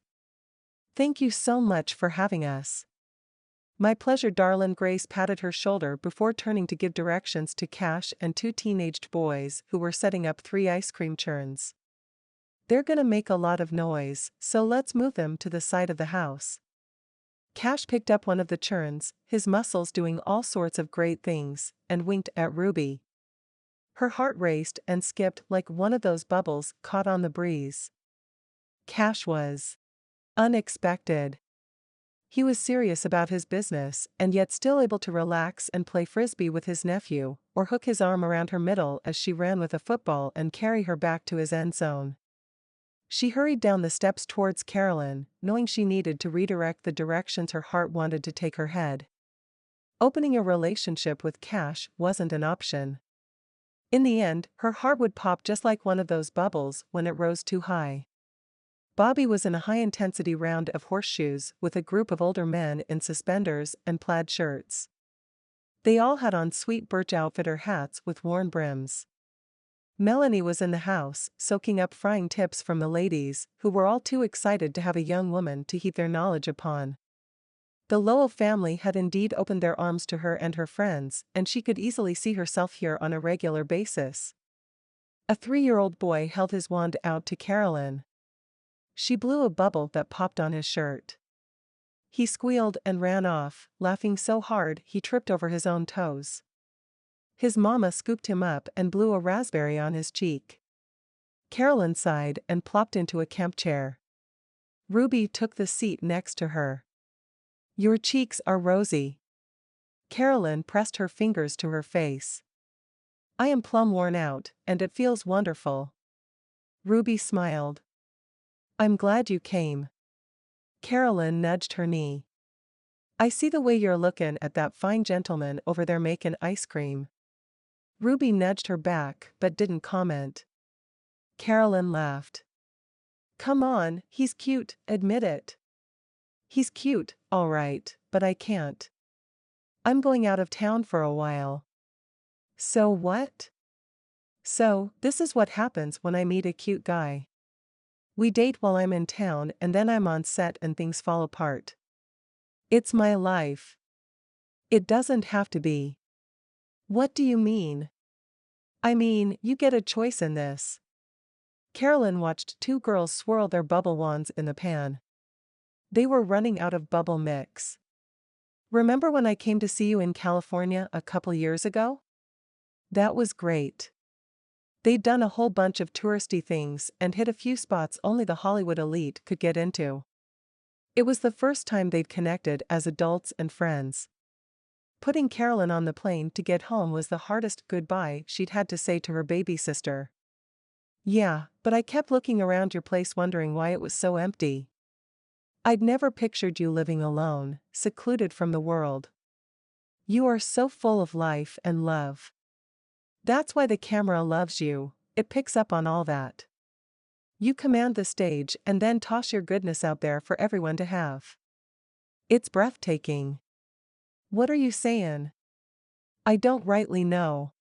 Thank you so much for having us. My pleasure, darling. Grace patted her shoulder before turning to give directions to Cash and 2 teenaged boys who were setting up 3 ice cream churns. They're gonna make a lot of noise, so let's move them to the side of the house. Cash picked up one of the churns, his muscles doing all sorts of great things, and winked at Ruby. Her heart raced and skipped like one of those bubbles caught on the breeze. Cash was unexpected. He was serious about his business and yet still able to relax and play frisbee with his nephew, or hook his arm around her middle as she ran with a football and carry her back to his end zone. She hurried down the steps towards Carolyn, knowing she needed to redirect the directions her heart wanted to take her head. Opening a relationship with Cash wasn't an option. In the end, her heart would pop just like one of those bubbles when it rose too high. Bobby was in a high-intensity round of horseshoes with a group of older men in suspenders and plaid shirts. They all had on sweet birch outfitter hats with worn brims. Melanie was in the house, soaking up frying tips from the ladies, who were all too excited to have a young woman to heap their knowledge upon. The Lowell family had indeed opened their arms to her and her friends, and she could easily see herself here on a regular basis. A 3-year-old boy held his wand out to Carolyn. She blew a bubble that popped on his shirt. He squealed and ran off, laughing so hard he tripped over his own toes. His mama scooped him up and blew a raspberry on his cheek. Carolyn sighed and plopped into a camp chair. Ruby took the seat next to her. Your cheeks are rosy. Carolyn pressed her fingers to her face. I am plumb worn out, and it feels wonderful. Ruby smiled. I'm glad you came. Carolyn nudged her knee. I see the way you're looking at that fine gentleman over there making ice cream. Ruby nudged her back but didn't comment. Carolyn laughed. Come on, he's cute, admit it. He's cute, all right, but I can't. I'm going out of town for a while. So what? So, this is what happens when I meet a cute guy. We date while I'm in town and then I'm on set and things fall apart. It's my life. It doesn't have to be. What do you mean? I mean, you get a choice in this. Carolyn watched 2 girls swirl their bubble wands in the pan. They were running out of bubble mix. Remember when I came to see you in California a couple years ago? That was great. They'd done a whole bunch of touristy things and hit a few spots only the Hollywood elite could get into. It was the first time they'd connected as adults and friends. Putting Carolyn on the plane to get home was the hardest goodbye she'd had to say to her baby sister. Yeah, but I kept looking around your place wondering why it was so empty. I'd never pictured you living alone, secluded from the world. You are so full of life and love. That's why the camera loves you, it picks up on all that. You command the stage and then toss your goodness out there for everyone to have. It's breathtaking. What are you saying? I don't rightly know.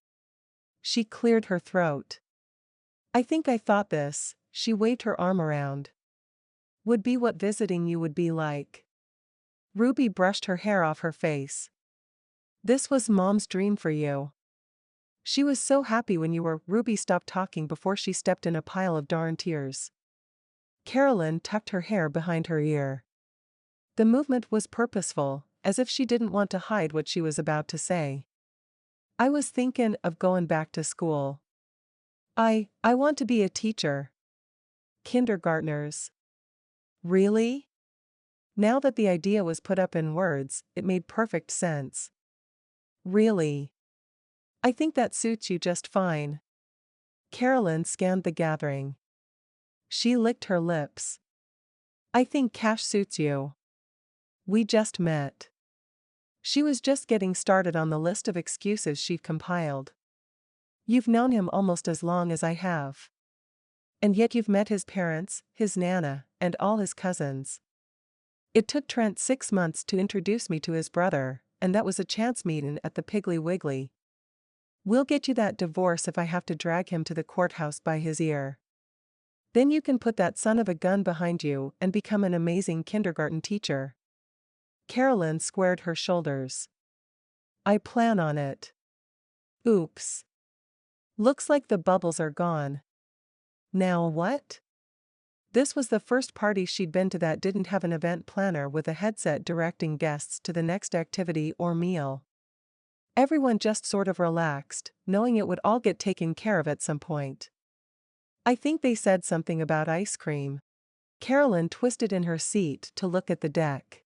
She cleared her throat. I think I thought this, she waved her arm around. Would be what visiting you would be like. Ruby brushed her hair off her face. This was Mom's dream for you. She was so happy when you were. Ruby stopped talking before she stepped in a pile of darn tears. Carolyn tucked her hair behind her ear. The movement was purposeful, as if she didn't want to hide what she was about to say. I was thinking of going back to school. I want to be a teacher. Kindergartners. Really? Now that the idea was put up in words, it made perfect sense. Really? I think that suits you just fine. Carolyn scanned the gathering. She licked her lips. I think Cash suits you. We just met. She was just getting started on the list of excuses she'd compiled. You've known him almost as long as I have. And yet you've met his parents, his nana, and all his cousins. It took Trent 6 months to introduce me to his brother, and that was a chance meeting at the Piggly Wiggly. We'll get you that divorce if I have to drag him to the courthouse by his ear. Then you can put that son of a gun behind you and become an amazing kindergarten teacher. Carolyn squared her shoulders. I plan on it. Oops. Looks like the bubbles are gone. Now what? This was the first party she'd been to that didn't have an event planner with a headset directing guests to the next activity or meal. Everyone just sort of relaxed, knowing it would all get taken care of at some point. I think they said something about ice cream. Carolyn twisted in her seat to look at the deck.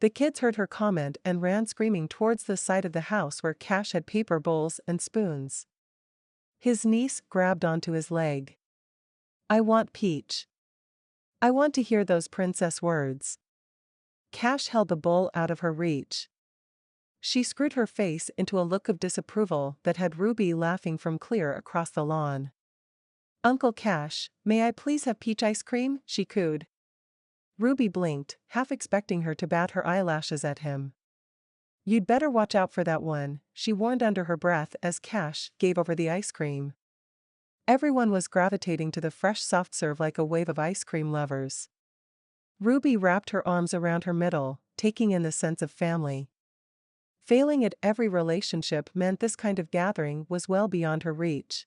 The kids heard her comment and ran screaming towards the side of the house where Cash had paper bowls and spoons. His niece grabbed onto his leg. I want peach. I want to hear those princess words. Cash held the bowl out of her reach. She screwed her face into a look of disapproval that had Ruby laughing from clear across the lawn. Uncle Cash, may I please have peach ice cream? She cooed. Ruby blinked, half expecting her to bat her eyelashes at him. You'd better watch out for that one, she warned under her breath as Cash gave over the ice cream. Everyone was gravitating to the fresh soft serve like a wave of ice cream lovers. Ruby wrapped her arms around her middle, taking in the sense of family. Failing at every relationship meant this kind of gathering was well beyond her reach.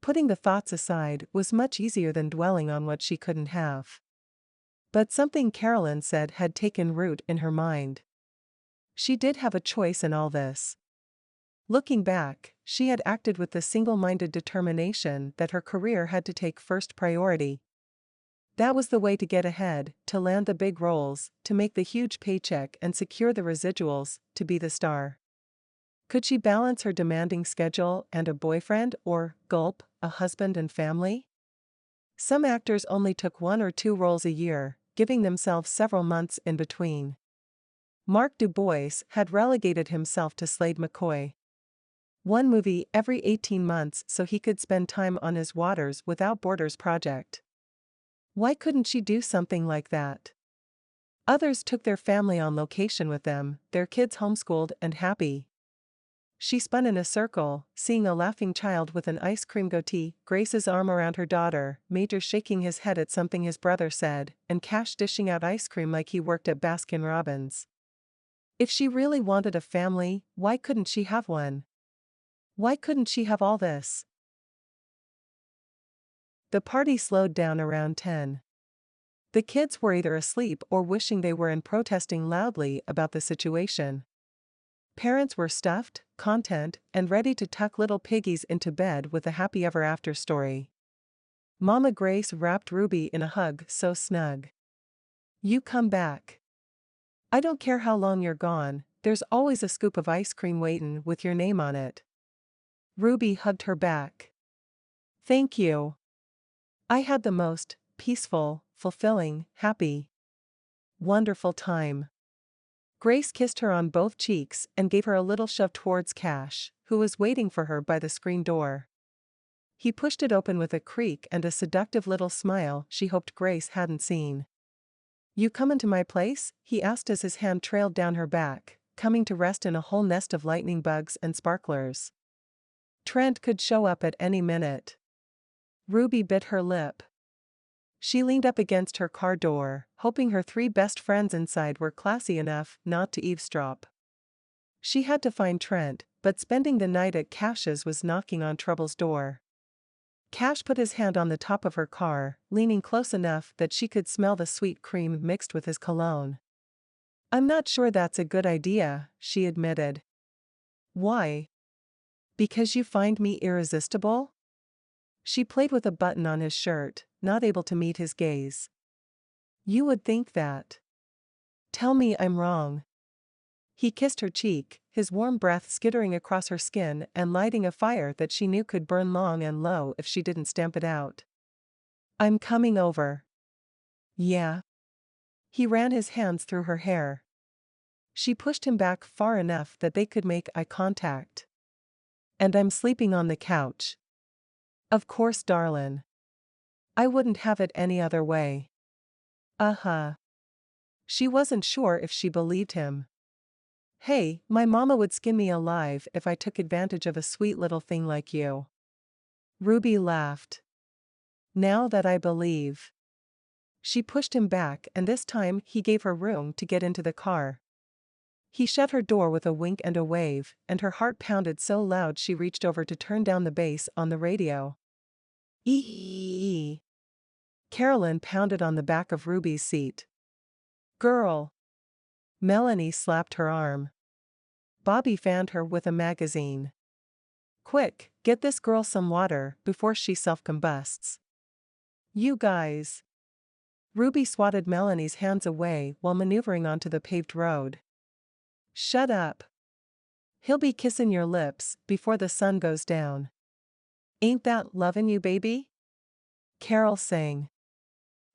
Putting the thoughts aside was much easier than dwelling on what she couldn't have. But something Carolyn said had taken root in her mind. She did have a choice in all this. Looking back, she had acted with the single-minded determination that her career had to take first priority. That was the way to get ahead, to land the big roles, to make the huge paycheck and secure the residuals, to be the star. Could she balance her demanding schedule and a boyfriend or, gulp, a husband and family? Some actors only took 1 or 2 roles a year, giving themselves several months in between. Mark Dubois had relegated himself to Slade McCoy. 1 movie every 18 months so he could spend time on his Waters Without Borders project. Why couldn't she do something like that? Others took their family on location with them, their kids homeschooled and happy. She spun in a circle, seeing a laughing child with an ice cream goatee, Grace's arm around her daughter, Major shaking his head at something his brother said, and Cash dishing out ice cream like he worked at Baskin-Robbins. If she really wanted a family, why couldn't she have one? Why couldn't she have all this? The party slowed down around 10. The kids were either asleep or wishing they were and protesting loudly about the situation. Parents were stuffed, content, and ready to tuck little piggies into bed with a happy ever after story. Mama Grace wrapped Ruby in a hug so snug. You come back. I don't care how long you're gone, there's always a scoop of ice cream waitin' with your name on it. Ruby hugged her back. Thank you. I had the most peaceful, fulfilling, happy Wonderful time. Grace kissed her on both cheeks and gave her a little shove towards Cash, who was waiting for her by the screen door. He pushed it open with a creak and a seductive little smile she hoped Grace hadn't seen. "You comin' to my place?" he asked as his hand trailed down her back, coming to rest in a whole nest of lightning bugs and sparklers. Trent could show up at any minute. Ruby bit her lip. She leaned up against her car door, hoping her 3 best friends inside were classy enough not to eavesdrop. She had to find Trent, but spending the night at Cash's was knocking on trouble's door. Cash put his hand on the top of her car, leaning close enough that she could smell the sweet cream mixed with his cologne. "I'm not sure that's a good idea," she admitted. "Why? Because you find me irresistible?" She played with a button on his shirt, not able to meet his gaze. "You would think that. Tell me I'm wrong." He kissed her cheek, his warm breath skittering across her skin and lighting a fire that she knew could burn long and low if she didn't stamp it out. "I'm coming over." "Yeah?" He ran his hands through her hair. She pushed him back far enough that they could make eye contact. "And I'm sleeping on the couch." "Of course, darlin'. I wouldn't have it any other way." "Uh-huh." She wasn't sure if she believed him. "Hey, my mama would skin me alive if I took advantage of a sweet little thing like you." Ruby laughed. "Now that I believe." She pushed him back and this time he gave her room to get into the car. He shut her door with a wink and a wave, and her heart pounded so loud she reached over to turn down the bass on the radio. Ee. Carolyn pounded on the back of Ruby's seat. "Girl." Melanie slapped her arm. Bobby fanned her with a magazine. "Quick, get this girl some water before she self-combusts." "You guys." Ruby swatted Melanie's hands away while maneuvering onto the paved road. "Shut up. He'll be kissin' your lips before the sun goes down." "Ain't that lovin' you, baby?" Carol sang.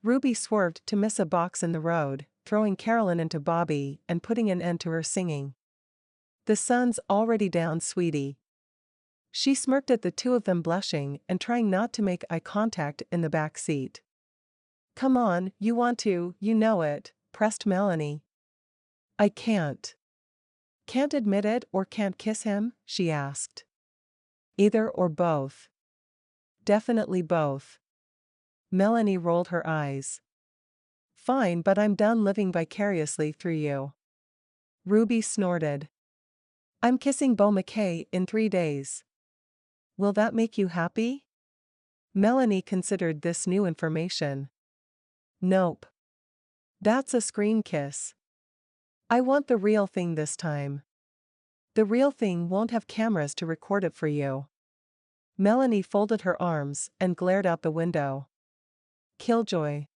Ruby swerved to miss a box in the road, throwing Carolyn into Bobby and putting an end to her singing. "The sun's already down, sweetie." She smirked at the two of them blushing and trying not to make eye contact in the back seat. "Come on, you want to, you know it," pressed Melanie. "I can't." "Can't admit it or can't kiss him?" she asked. "Either or both." "Definitely both." Melanie rolled her eyes. "Fine, but I'm done living vicariously through you." Ruby snorted. "I'm kissing Beau McKay in 3 days. Will that make you happy?" Melanie considered this new information. "Nope. That's a screen kiss. I want the real thing this time." "The real thing won't have cameras to record it for you." Melanie folded her arms and glared out the window. "Killjoy."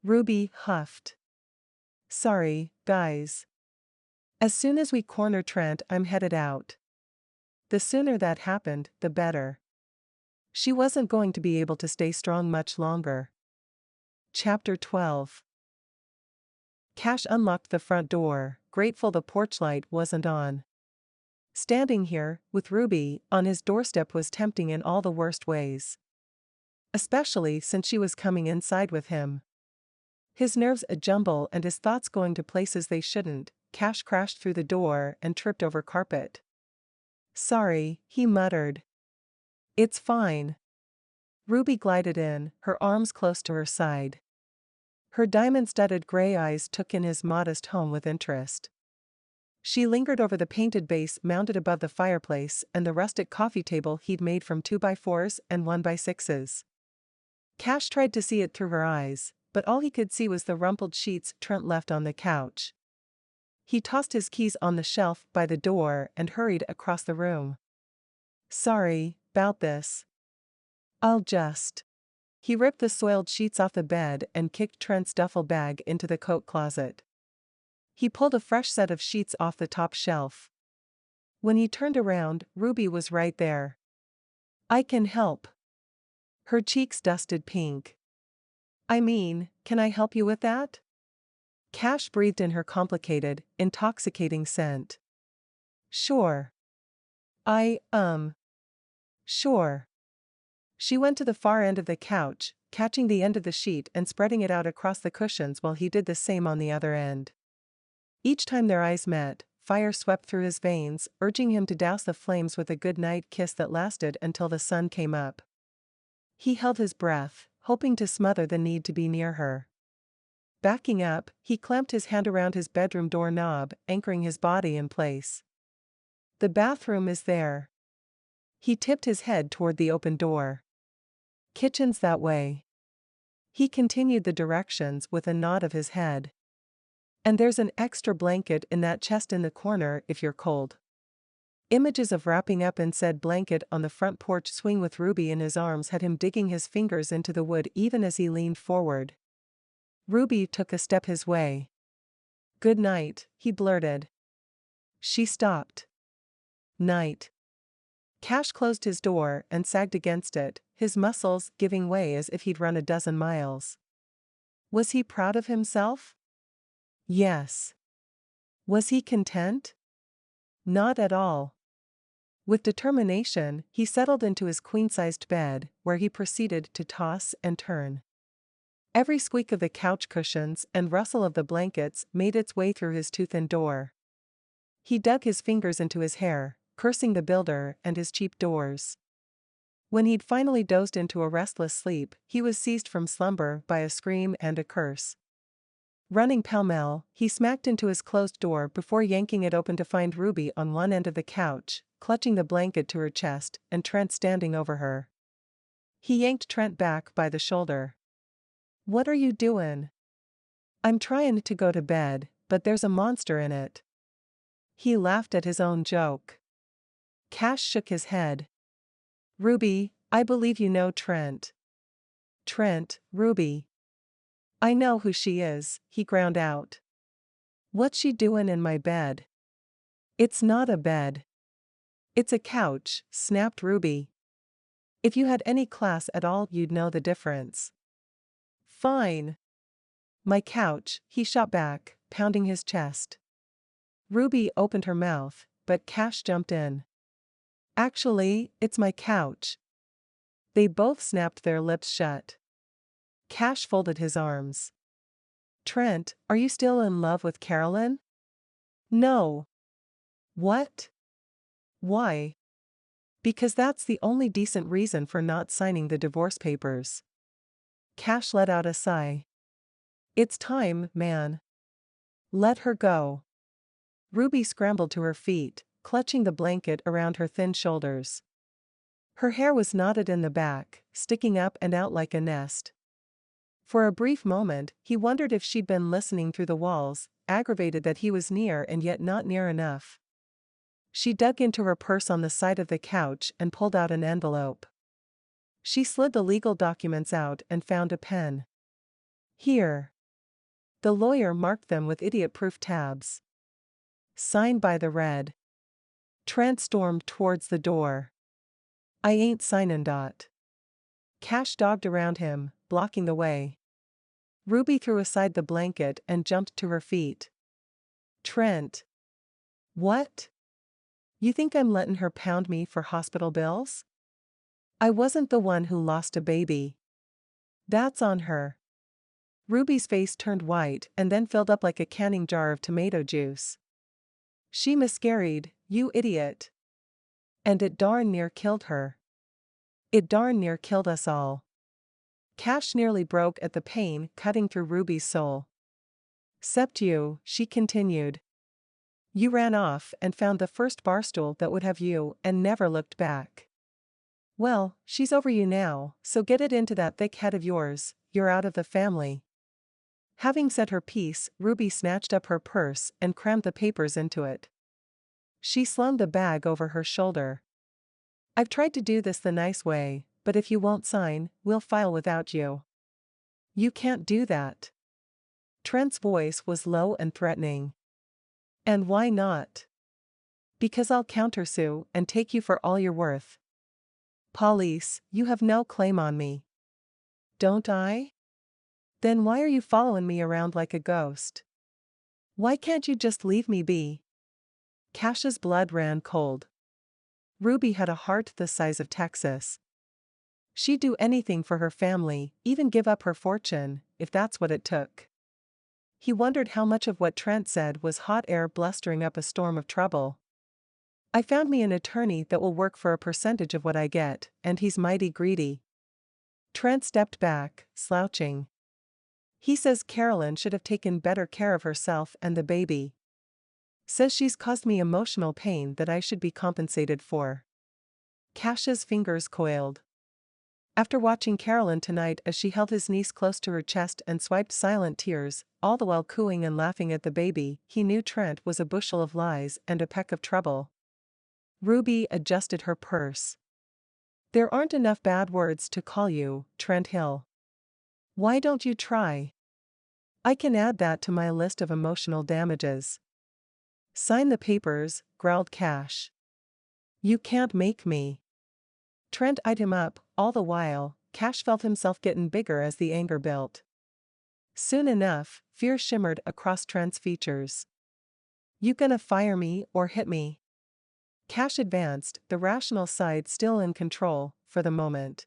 Ruby huffed. "Sorry, guys. As soon as we corner Trent, I'm headed out. The sooner that happened, the better." She wasn't going to be able to stay strong much longer. Chapter 12. Cash unlocked the front door, grateful the porch light wasn't on. Standing here, with Ruby, on his doorstep was tempting in all the worst ways. Especially since she was coming inside with him. His nerves a jumble and his thoughts going to places they shouldn't, Cash crashed through the door and tripped over carpet. "Sorry," he muttered. "It's fine." Ruby glided in, her arms close to her side. Her diamond-studded gray eyes took in his modest home with interest. She lingered over the painted base mounted above the fireplace and the rustic coffee table he'd made from 2x4s and 1x6s. Cash tried to see it through her eyes, but all he could see was the rumpled sheets Trent left on the couch. He tossed his keys on the shelf by the door and hurried across the room. "Sorry 'bout this. I'll just." He ripped the soiled sheets off the bed and kicked Trent's duffel bag into the coat closet. He pulled a fresh set of sheets off the top shelf. When he turned around, Ruby was right there. "I can help." Her cheeks dusted pink. "I mean, can I help you with that?" Cash breathed in her complicated, intoxicating scent. Sure. Sure. She went to the far end of the couch, catching the end of the sheet and spreading it out across the cushions while he did the same on the other end. Each time their eyes met, fire swept through his veins, urging him to douse the flames with a good-night kiss that lasted until the sun came up. He held his breath, hoping to smother the need to be near her. Backing up, he clamped his hand around his bedroom door knob, anchoring his body in place. The bathroom is there. He tipped his head toward the open door. Kitchen's that way. He continued the directions with a nod of his head. And there's an extra blanket in that chest in the corner if you're cold. Images of wrapping up in said blanket on the front porch swing with Ruby in his arms had him digging his fingers into the wood even as he leaned forward. Ruby took a step his way. "Good night," he blurted. She stopped. "Night." Cash closed his door and sagged against it, his muscles giving way as if he'd run a dozen miles. Was he proud of himself? Yes. Was he content? Not at all. With determination, he settled into his queen-sized bed, where he proceeded to toss and turn. Every squeak of the couch cushions and rustle of the blankets made its way through his too-thin door. He dug his fingers into his hair, cursing the builder and his cheap doors. When he'd finally dozed into a restless sleep, he was seized from slumber by a scream and a curse. Running pell-mell, he smacked into his closed door before yanking it open to find Ruby on one end of the couch, clutching the blanket to her chest, and Trent standing over her. He yanked Trent back by the shoulder. "What are you doing?" "I'm trying to go to bed, but there's a monster in it." He laughed at his own joke. Cash shook his head. "Ruby, I believe you know Trent." "Trent, Ruby. I know who she is," he ground out. "What's she doing in my bed?" "It's not a bed. It's a couch," snapped Ruby. "If you had any class at all, you'd know the difference." "Fine. My couch," he shot back, pounding his chest. Ruby opened her mouth, but Cash jumped in. "Actually, it's my couch." They both snapped their lips shut. Cash folded his arms. "Trent, are you still in love with Carolyn?" "No." "What?" "Why?" "Because that's the only decent reason for not signing the divorce papers." Cash let out a sigh. "It's time, man. Let her go." Ruby scrambled to her feet, clutching the blanket around her thin shoulders. Her hair was knotted in the back, sticking up and out like a nest. For a brief moment, he wondered if she'd been listening through the walls, aggravated that he was near and yet not near enough. She dug into her purse on the side of the couch and pulled out an envelope. She slid the legal documents out and found a pen. "Here." The lawyer marked them with idiot-proof tabs. "Sign by the red." Trent stormed towards the door. "I ain't signin'." Cash dogged around him, blocking the way. Ruby threw aside the blanket and jumped to her feet. "Trent." "What? You think I'm letting her pound me for hospital bills? I wasn't the one who lost a baby. That's on her." Ruby's face turned white and then filled up like a canning jar of tomato juice. "She miscarried, you idiot. And it darn near killed her. It darn near killed us all." Cash nearly broke at the pain cutting through Ruby's soul. "'Cept you," she continued. "You ran off and found the first barstool that would have you and never looked back. Well, she's over you now, so get it into that thick head of yours, you're out of the family." Having said her piece, Ruby snatched up her purse and crammed the papers into it. She slung the bag over her shoulder. "I've tried to do this the nice way, but if you won't sign, we'll file without you." "You can't do that." Trent's voice was low and threatening. "And why not?" "Because I'll countersue and take you for all you're worth." "Police, you have no claim on me." "Don't I?" "Then why are you following me around like a ghost?" Why can't you just leave me be? Cash's blood ran cold. Ruby had a heart the size of Texas. She'd do anything for her family, even give up her fortune, if that's what it took. He wondered how much of what Trent said was hot air blustering up a storm of trouble. I found me an attorney that will work for a percentage of what I get, and he's mighty greedy. Trent stepped back, slouching. He says Carolyn should have taken better care of herself and the baby. Says she's caused me emotional pain that I should be compensated for. Cash's fingers coiled. After watching Carolyn tonight as she held his niece close to her chest and swiped silent tears, all the while cooing and laughing at the baby, he knew Trent was a bushel of lies and a peck of trouble. Ruby adjusted her purse. There aren't enough bad words to call you, Trent Hill. Why don't you try? I can add that to my list of emotional damages. Sign the papers, growled Cash. You can't make me. Trent eyed him up, all the while, Cash felt himself getting bigger as the anger built. Soon enough, fear shimmered across Trent's features. You gonna fire me or hit me? Cash advanced, the rational side still in control, for the moment.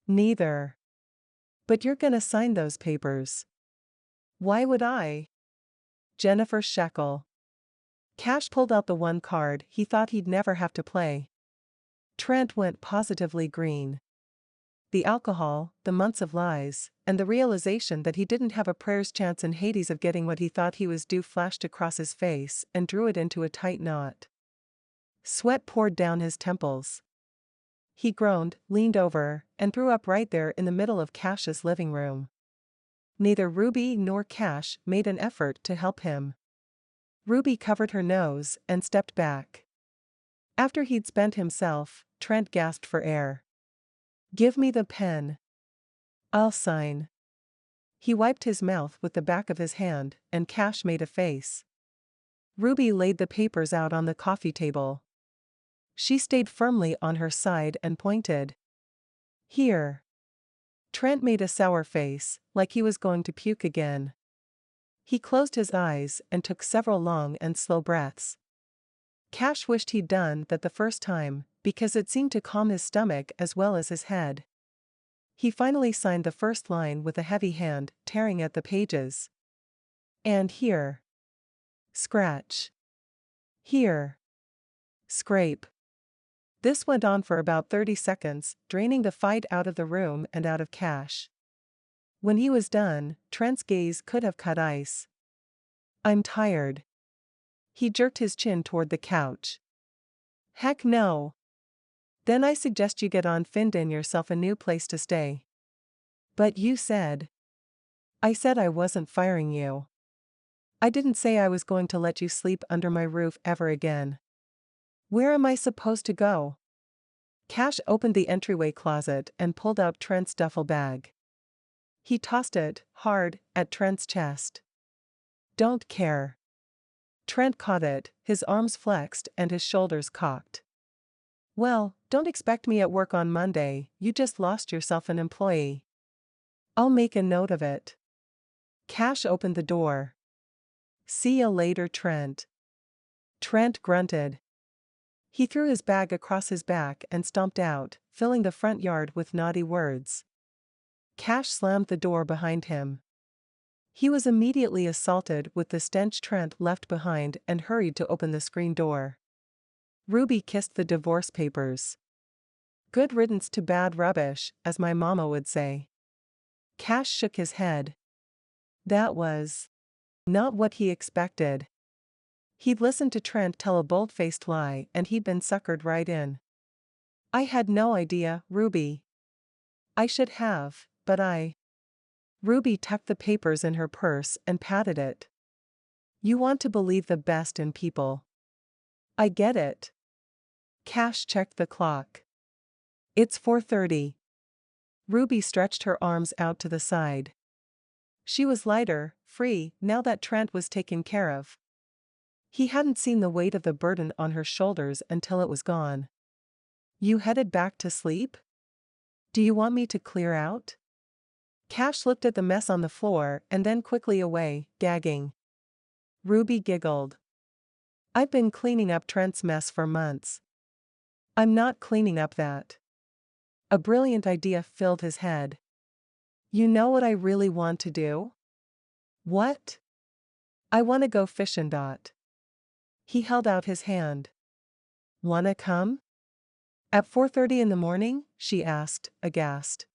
Neither. But you're gonna sign those papers. Why would I? Jennifer Shekel. Cash pulled out the one card he thought he'd never have to play. Trent went positively green. The alcohol, the months of lies, and the realization that he didn't have a prayer's chance in Hades of getting what he thought he was due flashed across his face and drew it into a tight knot. Sweat poured down his temples. He groaned, leaned over, and threw up right there in the middle of Cash's living room. Neither Ruby nor Cash made an effort to help him. Ruby covered her nose and stepped back. After he'd spent himself, Trent gasped for air. Give me the pen. I'll sign. He wiped his mouth with the back of his hand, and Cash made a face. Ruby laid the papers out on the coffee table. She stayed firmly on her side and pointed. Here. Trent made a sour face, like he was going to puke again. He closed his eyes and took several long and slow breaths. Cash wished he'd done that the first time, because it seemed to calm his stomach as well as his head. He finally signed the first line with a heavy hand, tearing at the pages. And here. Scratch. Here. Scrape. This went on for about 30 seconds, draining the fight out of the room and out of Cash. When he was done, Trent's gaze could have cut ice. I'm tired. He jerked his chin toward the couch. Heck no. Then I suggest you get on find in yourself a new place to stay. But you said. I said I wasn't firing you. I didn't say I was going to let you sleep under my roof ever again. Where am I supposed to go? Cash opened the entryway closet and pulled out Trent's duffel bag. He tossed it, hard, at Trent's chest. Don't care. Trent caught it, his arms flexed and his shoulders cocked. Well, don't expect me at work on Monday, you just lost yourself an employee. I'll make a note of it. Cash opened the door. See you later, Trent. Trent grunted. He threw his bag across his back and stomped out, filling the front yard with naughty words. Cash slammed the door behind him. He was immediately assaulted with the stench Trent left behind and hurried to open the screen door. Ruby kissed the divorce papers. Good riddance to bad rubbish, as my mama would say. Cash shook his head. That was not what he expected. He'd listened to Trent tell a bold-faced lie and he'd been suckered right in. I had no idea, Ruby. I should have, but I. Ruby tucked the papers in her purse and patted it. You want to believe the best in people. I get it. Cash checked the clock. It's 4:30. Ruby stretched her arms out to the side. She was lighter, free, now that Trent was taken care of. He hadn't seen the weight of the burden on her shoulders until it was gone. You headed back to sleep? Do you want me to clear out? Cash looked at the mess on the floor and then quickly away, gagging. Ruby giggled. I've been cleaning up Trent's mess for months. I'm not cleaning up that. A brilliant idea filled his head. You know what I really want to do? What? I want to go fishing. He held out his hand. Wanna come? At 4:30 in the morning? She asked, aghast.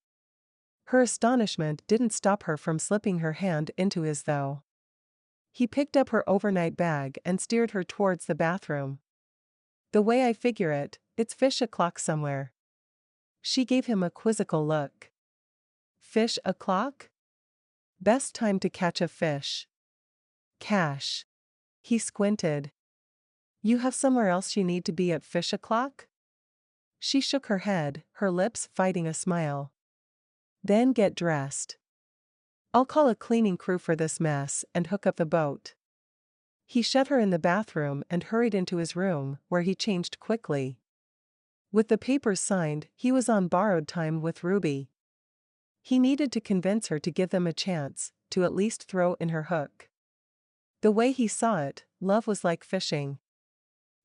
Her astonishment didn't stop her from slipping her hand into his though. He picked up her overnight bag and steered her towards the bathroom. The way I figure it, it's fish o'clock somewhere. She gave him a quizzical look. Fish o'clock? Best time to catch a fish. Cash. He squinted. You have somewhere else you need to be at fish o'clock? She shook her head, her lips fighting a smile. Then get dressed. I'll call a cleaning crew for this mess and hook up the boat. He shut her in the bathroom and hurried into his room, where he changed quickly. With the papers signed, he was on borrowed time with Ruby. He needed to convince her to give them a chance, to at least throw in her hook. The way he saw it, love was like fishing.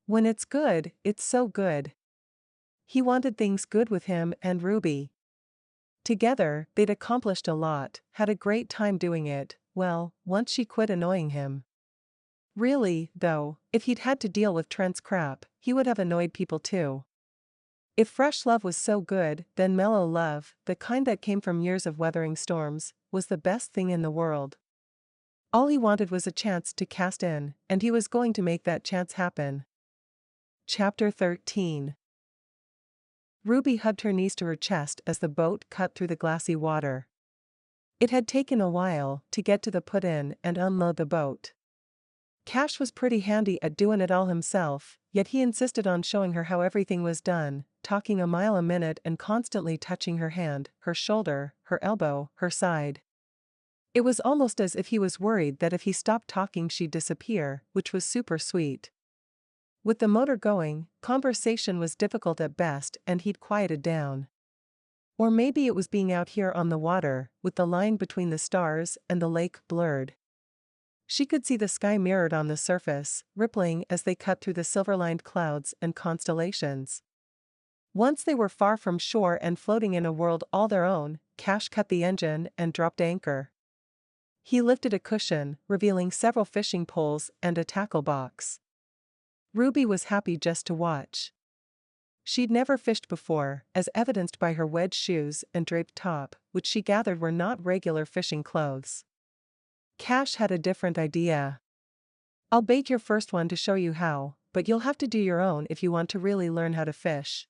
When it's good, it's so good. He wanted things good with him and Ruby. Together, they'd accomplished a lot, had a great time doing it, well, once she quit annoying him. Really, though, if he'd had to deal with Trent's crap, he would have annoyed people too. If fresh love was so good, then mellow love, the kind that came from years of weathering storms, was the best thing in the world. All he wanted was a chance to cast in, and he was going to make that chance happen. Chapter 13. Ruby hugged her knees to her chest as the boat cut through the glassy water. It had taken a while to get to the put-in and unload the boat. Cash was pretty handy at doing it all himself, yet he insisted on showing her how everything was done, talking a mile a minute and constantly touching her hand, her shoulder, her elbow, her side. It was almost as if he was worried that if he stopped talking she'd disappear, which was super sweet. With the motor going, conversation was difficult at best and he'd quieted down. Or maybe it was being out here on the water, with the line between the stars and the lake blurred. She could see the sky mirrored on the surface, rippling as they cut through the silver-lined clouds and constellations. Once they were far from shore and floating in a world all their own, Cash cut the engine and dropped anchor. He lifted a cushion, revealing several fishing poles and a tackle box. Ruby was happy just to watch. She'd never fished before, as evidenced by her wedge shoes and draped top, which she gathered were not regular fishing clothes. Cash had a different idea. I'll bait your first one to show you how, but you'll have to do your own if you want to really learn how to fish.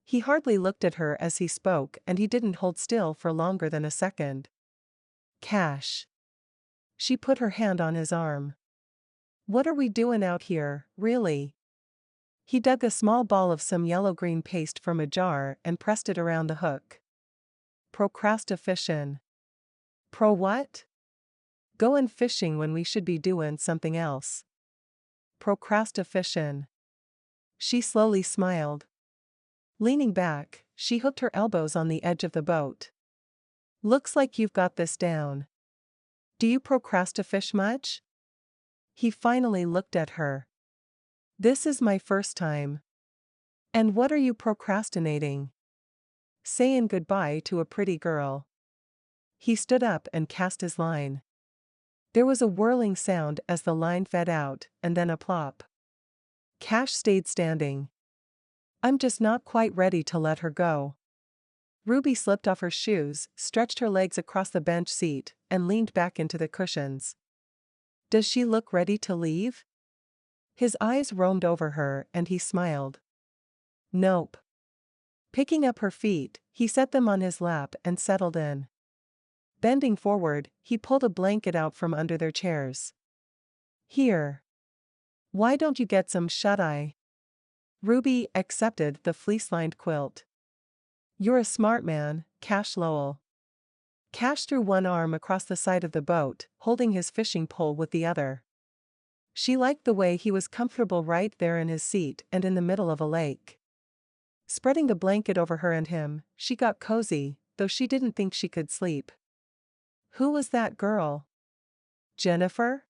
He hardly looked at her as he spoke and he didn't hold still for longer than a second. Cash. She put her hand on his arm. What are we doing out here, really? He dug a small ball of some yellow-green paste from a jar and pressed it around the hook. Procrastifishin'. Pro what? Goin' fishing when we should be doing something else. Procrastifishin'. She slowly smiled. Leaning back, she hooked her elbows on the edge of the boat. Looks like you've got this down. Do you procrastifish much? He finally looked at her. This is my first time. And what are you procrastinating? Saying goodbye to a pretty girl. He stood up and cast his line. There was a whirling sound as the line fed out, and then a plop. Cash stayed standing. I'm just not quite ready to let her go. Ruby slipped off her shoes, stretched her legs across the bench seat, and leaned back into the cushions. Does she look ready to leave? His eyes roamed over her and he smiled. Nope. Picking up her feet, he set them on his lap and settled in. Bending forward, he pulled a blanket out from under their chairs. Here. Why don't you get some shut-eye? Ruby accepted the fleece-lined quilt. You're a smart man, Cash Lowell. Cash threw one arm across the side of the boat, holding his fishing pole with the other. She liked the way he was comfortable right there in his seat and in the middle of a lake. Spreading the blanket over her and him, she got cozy, though she didn't think she could sleep. Who was that girl? Jennifer?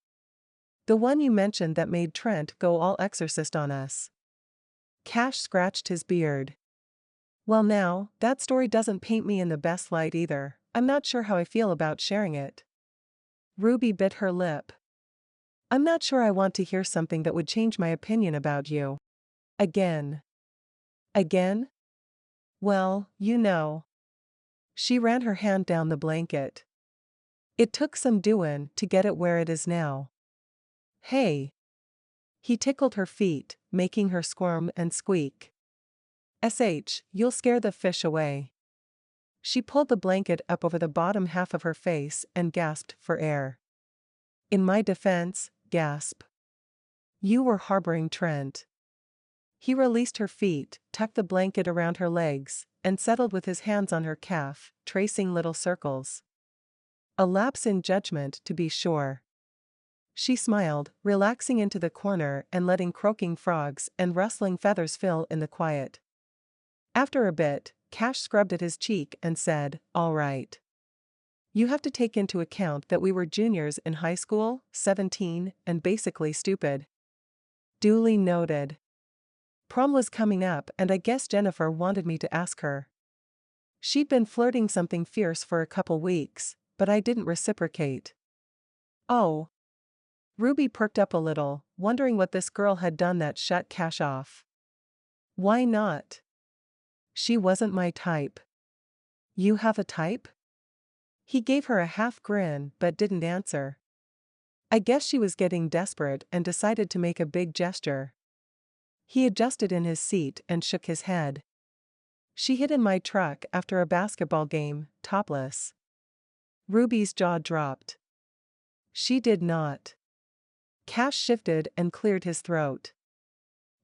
The one you mentioned that made Trent go all exorcist on us. Cash scratched his beard. Well now, that story doesn't paint me in the best light either. I'm not sure how I feel about sharing it. Ruby bit her lip. I'm not sure I want to hear something that would change my opinion about you. Again. Again? Well, you know. She ran her hand down the blanket. It took some doin' to get it where it is now. Hey. He tickled her feet, making her squirm and squeak. You'll scare the fish away. She pulled the blanket up over the bottom half of her face and gasped for air. In my defense, gasp. You were harboring Trent. He released her feet, tucked the blanket around her legs, and settled with his hands on her calf, tracing little circles. A lapse in judgment, to be sure. She smiled, relaxing into the corner and letting croaking frogs and rustling feathers fill in the quiet. After a bit, Cash scrubbed at his cheek and said, "All right. You have to take into account that we were juniors in high school, 17, and basically stupid." Duly noted. Prom was coming up and I guess Jennifer wanted me to ask her. She'd been flirting something fierce for a couple weeks, but I didn't reciprocate. Oh. Ruby perked up a little, wondering what this girl had done that shut Cash off. Why not? She wasn't my type. You have a type? He gave her a half grin but didn't answer. I guess she was getting desperate and decided to make a big gesture. He adjusted in his seat and shook his head. She hid in my truck after a basketball game, topless. Ruby's jaw dropped. She did not. Cash shifted and cleared his throat.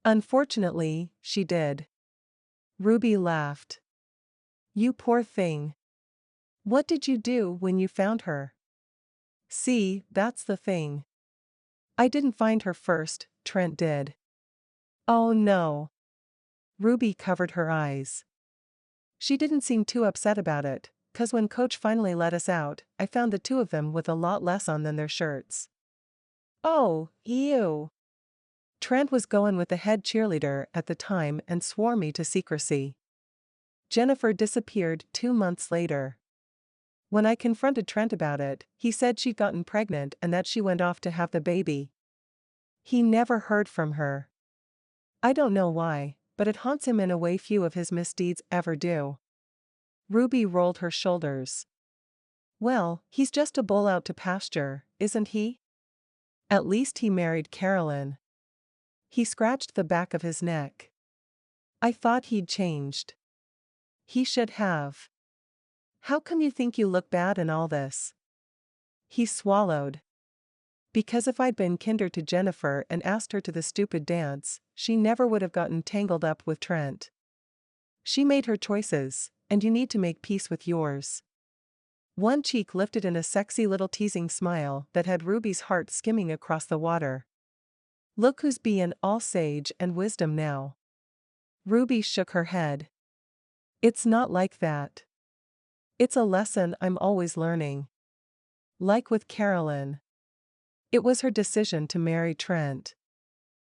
Unfortunately, she did. Ruby laughed. You poor thing. What did you do when you found her? See, that's the thing. I didn't find her first, Trent did. Oh no. Ruby covered her eyes. She didn't seem too upset about it, 'cause when Coach finally let us out, I found the two of them with a lot less on than their shirts. Oh, ew. Trent was going with the head cheerleader at the time and swore me to secrecy. Jennifer disappeared 2 months later. When I confronted Trent about it, he said she'd gotten pregnant and that she went off to have the baby. He never heard from her. I don't know why, but it haunts him in a way few of his misdeeds ever do. Ruby rolled her shoulders. Well, he's just a bull out to pasture, isn't he? At least he married Carolyn. He scratched the back of his neck. I thought he'd changed. He should have. How come you think you look bad in all this? He swallowed. Because if I'd been kinder to Jennifer and asked her to the stupid dance, she never would have gotten tangled up with Trent. She made her choices, and you need to make peace with yours. One cheek lifted in a sexy little teasing smile that had Ruby's heart skimming across the water. Look who's bein' all sage and wisdom now. Ruby shook her head. It's not like that. It's a lesson I'm always learning. Like with Carolyn. It was her decision to marry Trent.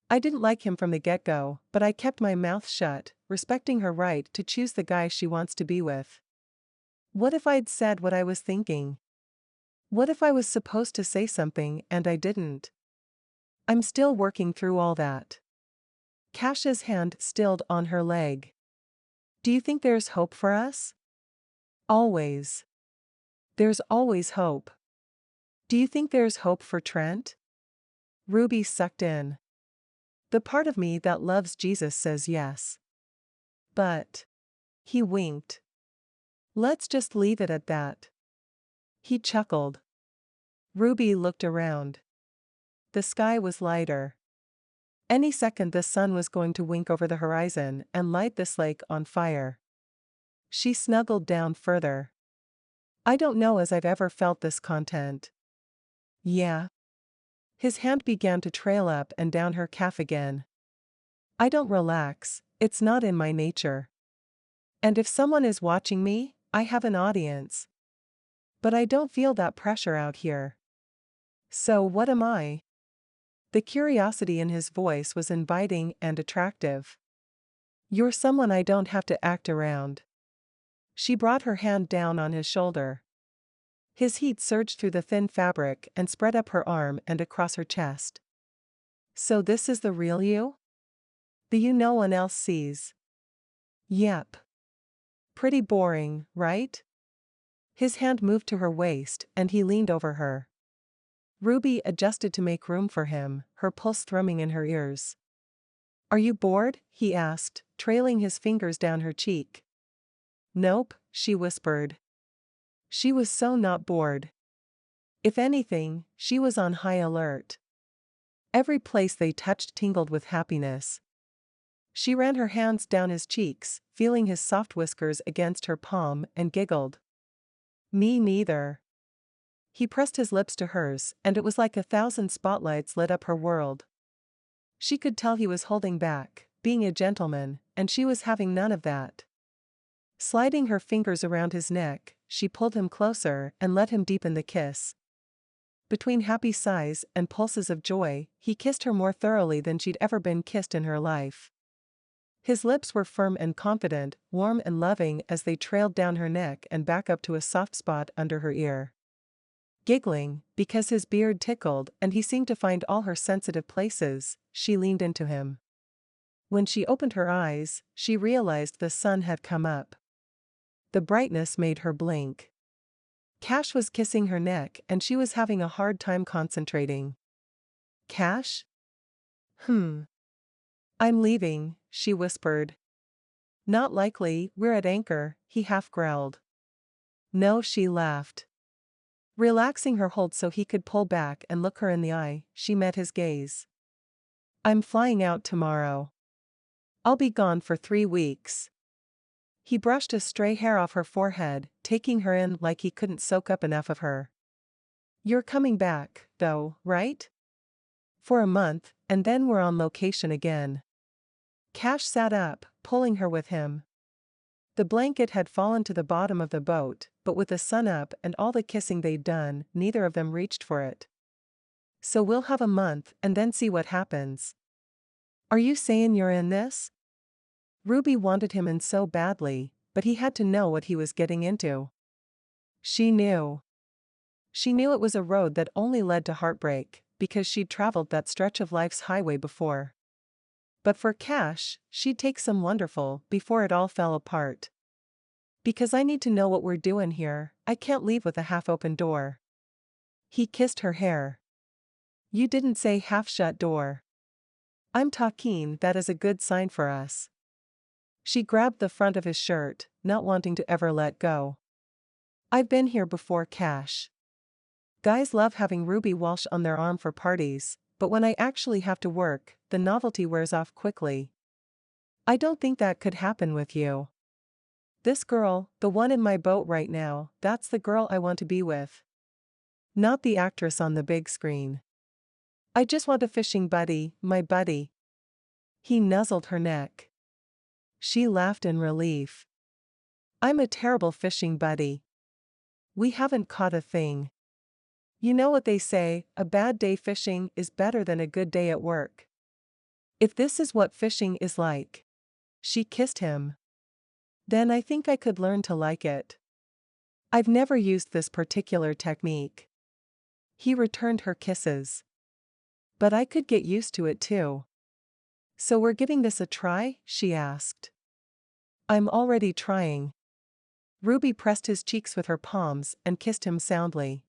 I didn't like him from the get-go, but I kept my mouth shut, respecting her right to choose the guy she wants to be with. What if I'd said what I was thinking? What if I was supposed to say something and I didn't? I'm still working through all that. Cash's hand stilled on her leg. Do you think there's hope for us? Always. There's always hope. Do you think there's hope for Trent? Ruby sucked in. The part of me that loves Jesus says yes. But. He winked. Let's just leave it at that. He chuckled. Ruby looked around. The sky was lighter. Any second the sun was going to wink over the horizon and light this lake on fire. She snuggled down further. I don't know as I've ever felt this content. Yeah. His hand began to trail up and down her calf again. I don't relax, it's not in my nature. And if someone is watching me, I have an audience. But I don't feel that pressure out here. So what am I? The curiosity in his voice was inviting and attractive. "You're someone I don't have to act around." She brought her hand down on his shoulder. His heat surged through the thin fabric and spread up her arm and across her chest. "So this is the real you? The you no one else sees?" "Yep. Pretty boring, right?" His hand moved to her waist and he leaned over her. Ruby adjusted to make room for him, her pulse thrumming in her ears. "Are you bored?" he asked, trailing his fingers down her cheek. "Nope," she whispered. She was so not bored. If anything, she was on high alert. Every place they touched tingled with happiness. She ran her hands down his cheeks, feeling his soft whiskers against her palm, and giggled. "Me neither." He pressed his lips to hers, and it was like 1,000 spotlights lit up her world. She could tell he was holding back, being a gentleman, and she was having none of that. Sliding her fingers around his neck, she pulled him closer and let him deepen the kiss. Between happy sighs and pulses of joy, he kissed her more thoroughly than she'd ever been kissed in her life. His lips were firm and confident, warm and loving as they trailed down her neck and back up to a soft spot under her ear. Giggling, because his beard tickled and he seemed to find all her sensitive places, she leaned into him. When she opened her eyes, she realized the sun had come up. The brightness made her blink. Cash was kissing her neck and she was having a hard time concentrating. "Cash? I'm leaving," she whispered. "Not likely, we're at anchor," he half growled. "No," she laughed. Relaxing her hold so he could pull back and look her in the eye, she met his gaze. "I'm flying out tomorrow. I'll be gone for 3 weeks. He brushed a stray hair off her forehead, taking her in like he couldn't soak up enough of her. "You're coming back, though, right? For a month, and then we're on location again." Cash sat up, pulling her with him. The blanket had fallen to the bottom of the boat, but with the sun up and all the kissing they'd done, neither of them reached for it. "So we'll have a month and then see what happens." "Are you saying you're in this?" Ruby wanted him in so badly, but he had to know what he was getting into. She knew. She knew it was a road that only led to heartbreak, because she'd traveled that stretch of life's highway before. But for Cash, she'd take some wonderful before it all fell apart. "Because I need to know what we're doing here, I can't leave with a half-open door." He kissed her hair. "You didn't say half-shut door." "I'm talking that is a good sign for us." She grabbed the front of his shirt, not wanting to ever let go. "I've been here before, Cash. Guys love having Rubi Walsh on their arm for parties, but when I actually have to work, the novelty wears off quickly. I don't think that could happen with you. This girl, the one in my boat right now, that's the girl I want to be with. Not the actress on the big screen. I just want a fishing buddy, my buddy." He nuzzled her neck. She laughed in relief. "I'm a terrible fishing buddy. We haven't caught a thing. You know what they say, a bad day fishing is better than a good day at work. If this is what fishing is like." She kissed him. "Then I think I could learn to like it. I've never used this particular technique." He returned her kisses. "But I could get used to it too." "So we're giving this a try?" she asked. "I'm already trying." Ruby pressed his cheeks with her palms and kissed him soundly.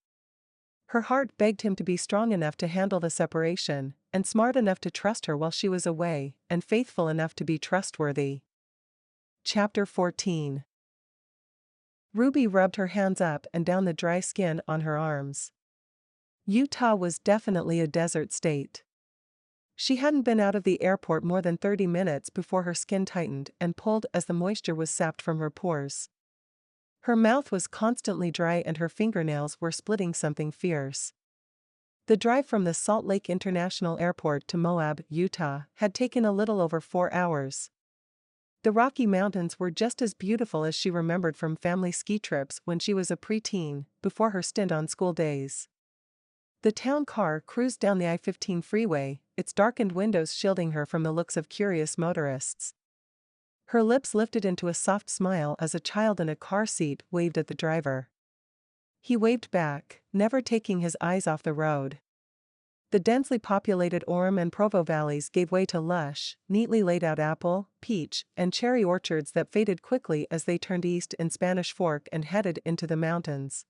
Her heart begged him to be strong enough to handle the separation, and smart enough to trust her while she was away, and faithful enough to be trustworthy. Chapter 14. Ruby rubbed her hands up and down the dry skin on her arms. Utah was definitely a desert state. She hadn't been out of the airport more than 30 minutes before her skin tightened and pulled as the moisture was sapped from her pores. Her mouth was constantly dry and her fingernails were splitting something fierce. The drive from the Salt Lake International Airport to Moab, Utah, had taken a little over 4 hours. The Rocky Mountains were just as beautiful as she remembered from family ski trips when she was a preteen, before her stint on school days. The town car cruised down the I-15 freeway, its darkened windows shielding her from the looks of curious motorists. Her lips lifted into a soft smile as a child in a car seat waved at the driver. He waved back, never taking his eyes off the road. The densely populated Orem and Provo valleys gave way to lush, neatly laid out apple, peach, and cherry orchards that faded quickly as they turned east in Spanish Fork and headed into the mountains.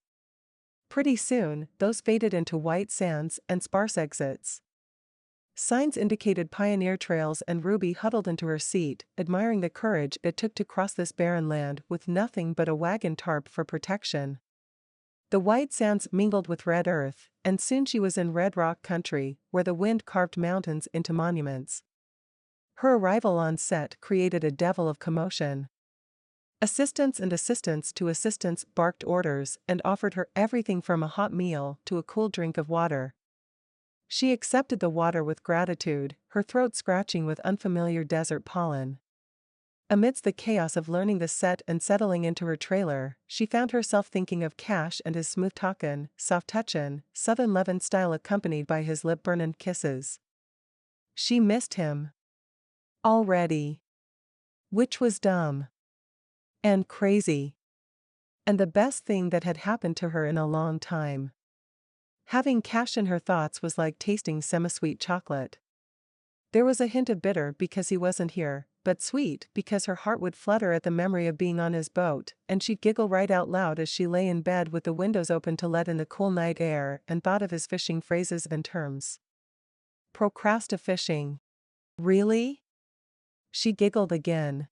Pretty soon, those faded into white sands and sparse exits. Signs indicated pioneer trails, and Ruby huddled into her seat, admiring the courage it took to cross this barren land with nothing but a wagon tarp for protection. The white sands mingled with red earth, and soon she was in red rock country, where the wind carved mountains into monuments. Her arrival on set created a devil of commotion. Assistants and assistants to assistants barked orders and offered her everything from a hot meal to a cool drink of water. She accepted the water with gratitude, her throat scratching with unfamiliar desert pollen. Amidst the chaos of learning the set and settling into her trailer, she found herself thinking of Cash and his smooth talkin', soft touchin', Southern Levin style accompanied by his lip-burnin' kisses. She missed him. Already. Which was dumb. And crazy. And the best thing that had happened to her in a long time. Having Cash in her thoughts was like tasting semi-sweet chocolate. There was a hint of bitter because he wasn't here, but sweet because her heart would flutter at the memory of being on his boat, and she'd giggle right out loud as she lay in bed with the windows open to let in the cool night air and thought of his fishing phrases and terms. Procrasti-fishing. Really? She giggled again.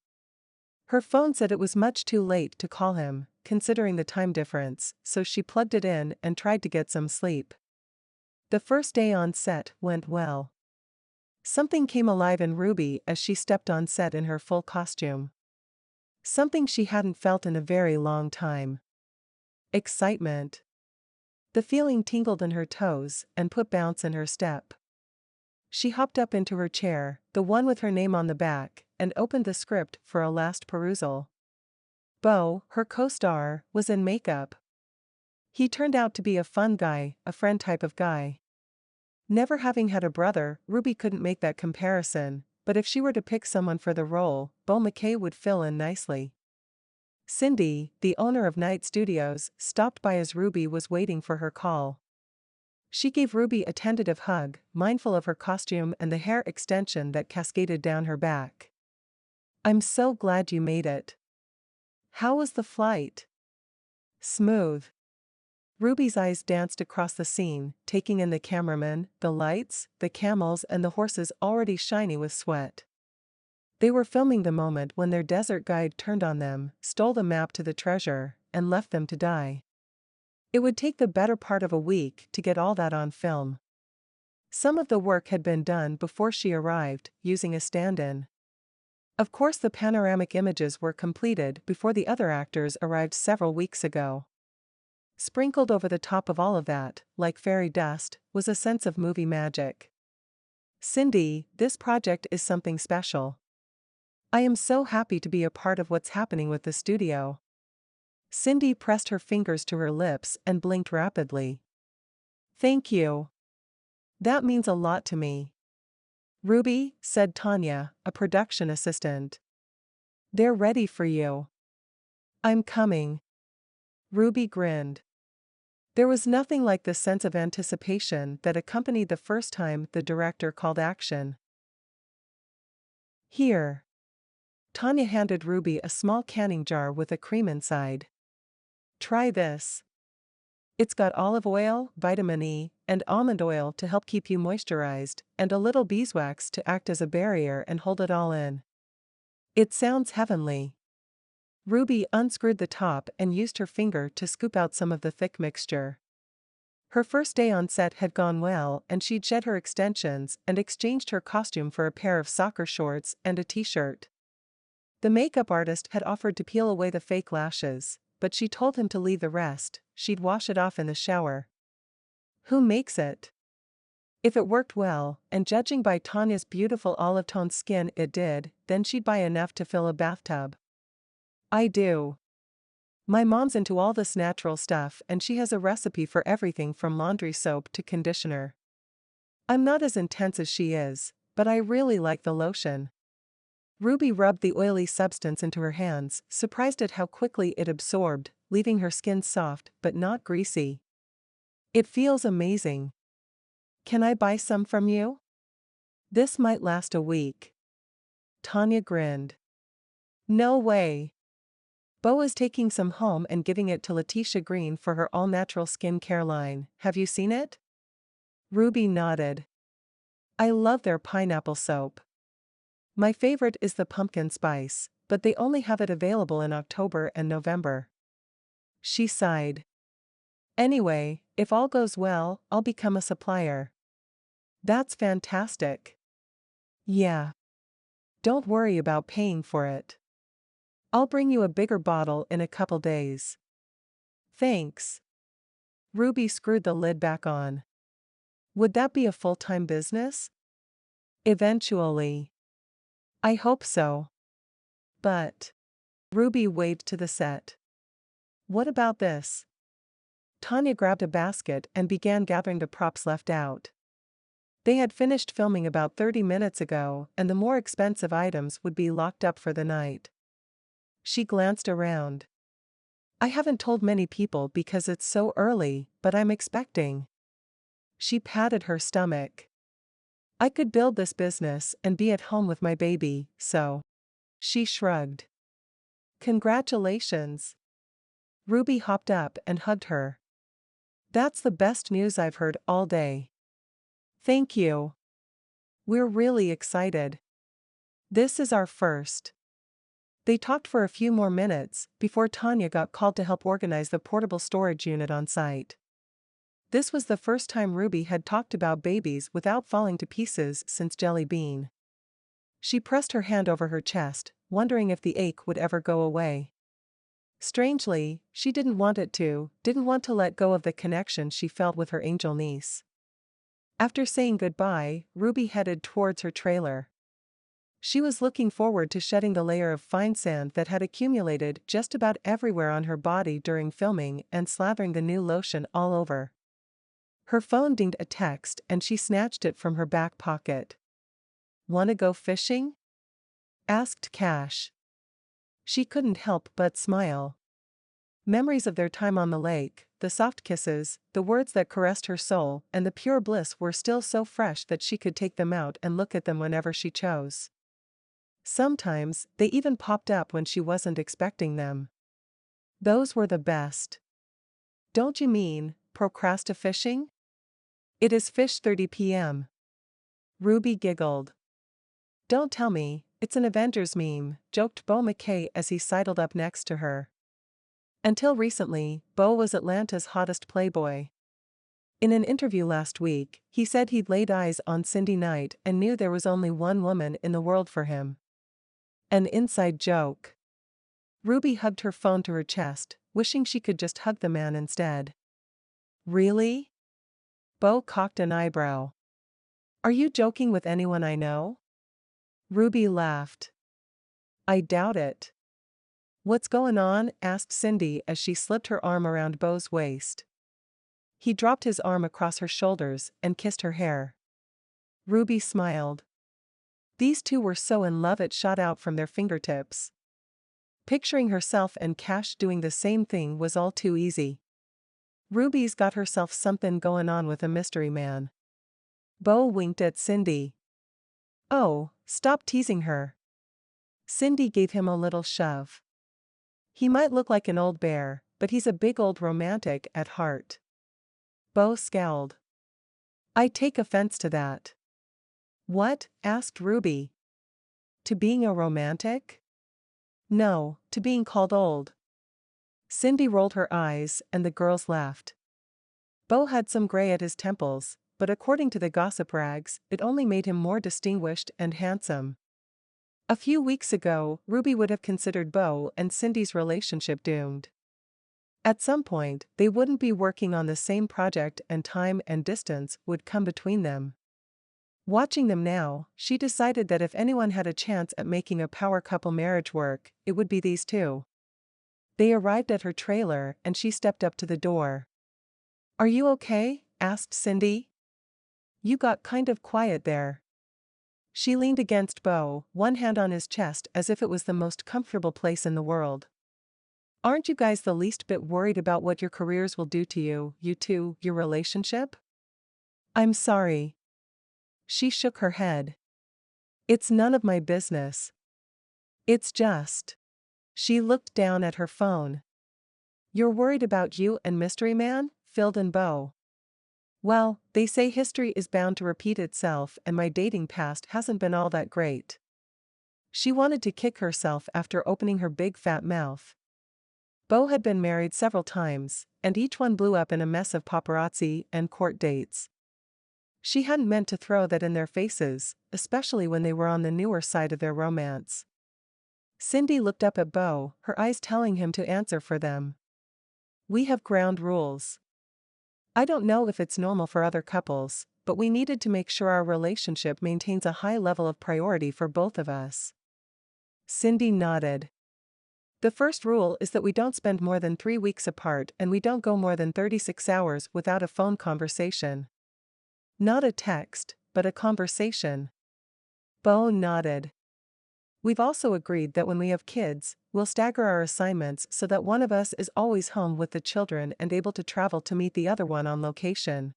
Her phone said it was much too late to call him, considering the time difference, so she plugged it in and tried to get some sleep. The first day on set went well. Something came alive in Ruby as she stepped on set in her full costume. Something she hadn't felt in a very long time. Excitement. The feeling tingled in her toes and put bounce in her step. She hopped up into her chair, the one with her name on the back, and opened the script for a last perusal. Bo, her co-star, was in makeup. He turned out to be a fun guy, a friend type of guy. Never having had a brother, Ruby couldn't make that comparison, but if she were to pick someone for the role, Bo McKay would fill in nicely. Cindy, the owner of Night Studios, stopped by as Ruby was waiting for her call. She gave Ruby a tentative hug, mindful of her costume and the hair extension that cascaded down her back. "I'm so glad you made it. How was the flight?" "Smooth." Ruby's eyes danced across the scene, taking in the cameraman, the lights, the camels, and the horses already shiny with sweat. They were filming the moment when their desert guide turned on them, stole the map to the treasure, and left them to die. It would take the better part of a week to get all that on film. Some of the work had been done before she arrived, using a stand-in. Of course, the panoramic images were completed before the other actors arrived several weeks ago. Sprinkled over the top of all of that, like fairy dust, was a sense of movie magic. "Cindy, this project is something special. I am so happy to be a part of what's happening with the studio." Cindy pressed her fingers to her lips and blinked rapidly. "Thank you. That means a lot to me." "Ruby," said Tanya, a production assistant. "They're ready for you." "I'm coming." Ruby grinned. There was nothing like the sense of anticipation that accompanied the first time the director called action. "Here." Tanya handed Ruby a small canning jar with a cream inside. "Try this. It's got olive oil, vitamin E, and almond oil to help keep you moisturized, and a little beeswax to act as a barrier and hold it all in. It sounds heavenly." Ruby unscrewed the top and used her finger to scoop out some of the thick mixture. Her first day on set had gone well, and she'd shed her extensions and exchanged her costume for a pair of soccer shorts and a t-shirt. The makeup artist had offered to peel away the fake lashes, but she told him to leave the rest, she'd wash it off in the shower. Who makes it? If it worked well, and judging by Tanya's beautiful olive-toned skin it did, then she'd buy enough to fill a bathtub. "I do." My mom's into all this natural stuff and she has a recipe for everything from laundry soap to conditioner. I'm not as intense as she is, but I really like the lotion. Ruby rubbed the oily substance into her hands, surprised at how quickly it absorbed, leaving her skin soft but not greasy. It feels amazing. Can I buy some from you? This might last a week. Tanya grinned. No way. Beau is taking some home and giving it to Letitia Green for her all-natural skincare line. Have you seen it? Ruby nodded. I love their pineapple soap. My favorite is the pumpkin spice, but they only have it available in October and November. She sighed. Anyway, if all goes well, I'll become a supplier. That's fantastic. Yeah. Don't worry about paying for it. I'll bring you a bigger bottle in a couple days. Thanks. Ruby screwed the lid back on. Would that be a full-time business? Eventually. I hope so. But. Ruby waved to the set. What about this? Tanya grabbed a basket and began gathering the props left out. They had finished filming about 30 minutes ago, and the more expensive items would be locked up for the night. She glanced around. I haven't told many people because it's so early, but I'm expecting. She patted her stomach. I could build this business and be at home with my baby, so. She shrugged. Congratulations. Ruby hopped up and hugged her. That's the best news I've heard all day. Thank you. We're really excited. This is our first. They talked for a few more minutes before Tanya got called to help organize the portable storage unit on site. This was the first time Ruby had talked about babies without falling to pieces since Jelly Bean. She pressed her hand over her chest, wondering if the ache would ever go away. Strangely, she didn't want it to, didn't want to let go of the connection she felt with her angel niece. After saying goodbye, Ruby headed towards her trailer. She was looking forward to shedding the layer of fine sand that had accumulated just about everywhere on her body during filming and slathering the new lotion all over. Her phone dinged a text and she snatched it from her back pocket. "Wanna go fishing?" asked Cash. She couldn't help but smile. Memories of their time on the lake, the soft kisses, the words that caressed her soul, and the pure bliss were still so fresh that she could take them out and look at them whenever she chose. Sometimes, they even popped up when she wasn't expecting them. Those were the best. Don't you mean, procrastifishing? It is 5:30 p.m. Ruby giggled. Don't tell me, it's an Avengers meme, joked Beau McKay as he sidled up next to her. Until recently, Beau was Atlanta's hottest playboy. In an interview last week, he said he'd laid eyes on Cindy Knight and knew there was only one woman in the world for him. An inside joke. Ruby hugged her phone to her chest, wishing she could just hug the man instead. Really? Beau cocked an eyebrow. Are you joking with anyone I know? Ruby laughed. I doubt it. What's going on? Asked Cindy as she slipped her arm around Beau's waist. He dropped his arm across her shoulders and kissed her hair. Ruby smiled. These two were so in love it shot out from their fingertips. Picturing herself and Cash doing the same thing was all too easy. Ruby's got herself something going on with a mystery man. Beau winked at Cindy. Oh, stop teasing her. Cindy gave him a little shove. He might look like an old bear, but he's a big old romantic at heart. Beau scowled. I take offense to that. What? Asked Ruby. To being a romantic? No, to being called old. Cindy rolled her eyes and the girls laughed. Beau had some gray at his temples, but according to the gossip rags, it only made him more distinguished and handsome. A few weeks ago, Ruby would have considered Beau and Cindy's relationship doomed. At some point, they wouldn't be working on the same project and time and distance would come between them. Watching them now, she decided that if anyone had a chance at making a power couple marriage work, it would be these two. They arrived at her trailer and she stepped up to the door. "Are you okay?" asked Cindy. "You got kind of quiet there." She leaned against Beau, one hand on his chest as if it was the most comfortable place in the world. "Aren't you guys the least bit worried about what your careers will do to you two, your relationship?" "I'm sorry." She shook her head. "It's none of my business. It's just." She looked down at her phone. "You're worried about you and Mystery Man?" filled in Beau. "Well, they say history is bound to repeat itself and my dating past hasn't been all that great." She wanted to kick herself after opening her big fat mouth. Beau had been married several times, and each one blew up in a mess of paparazzi and court dates. She hadn't meant to throw that in their faces, especially when they were on the newer side of their romance. Cindy looked up at Beau, her eyes telling him to answer for them. "We have ground rules. I don't know if it's normal for other couples, but we needed to make sure our relationship maintains a high level of priority for both of us." Cindy nodded. "The first rule is that we don't spend more than 3 weeks apart and we don't go more than 36 hours without a phone conversation." "Not a text, but a conversation." Beau nodded. "We've also agreed that when we have kids, we'll stagger our assignments so that one of us is always home with the children and able to travel to meet the other one on location."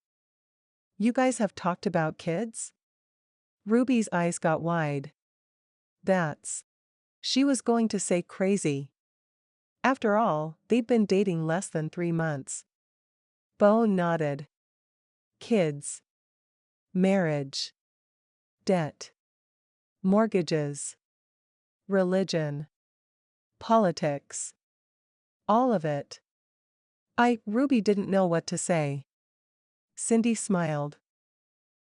"You guys have talked about kids?" Ruby's eyes got wide. That's. She was going to say crazy. After all, they'd been dating less than 3 months. Beau nodded. "Kids. Marriage. Debt. Mortgages. Religion. Politics. All of it." Ruby didn't know what to say. Cindy smiled.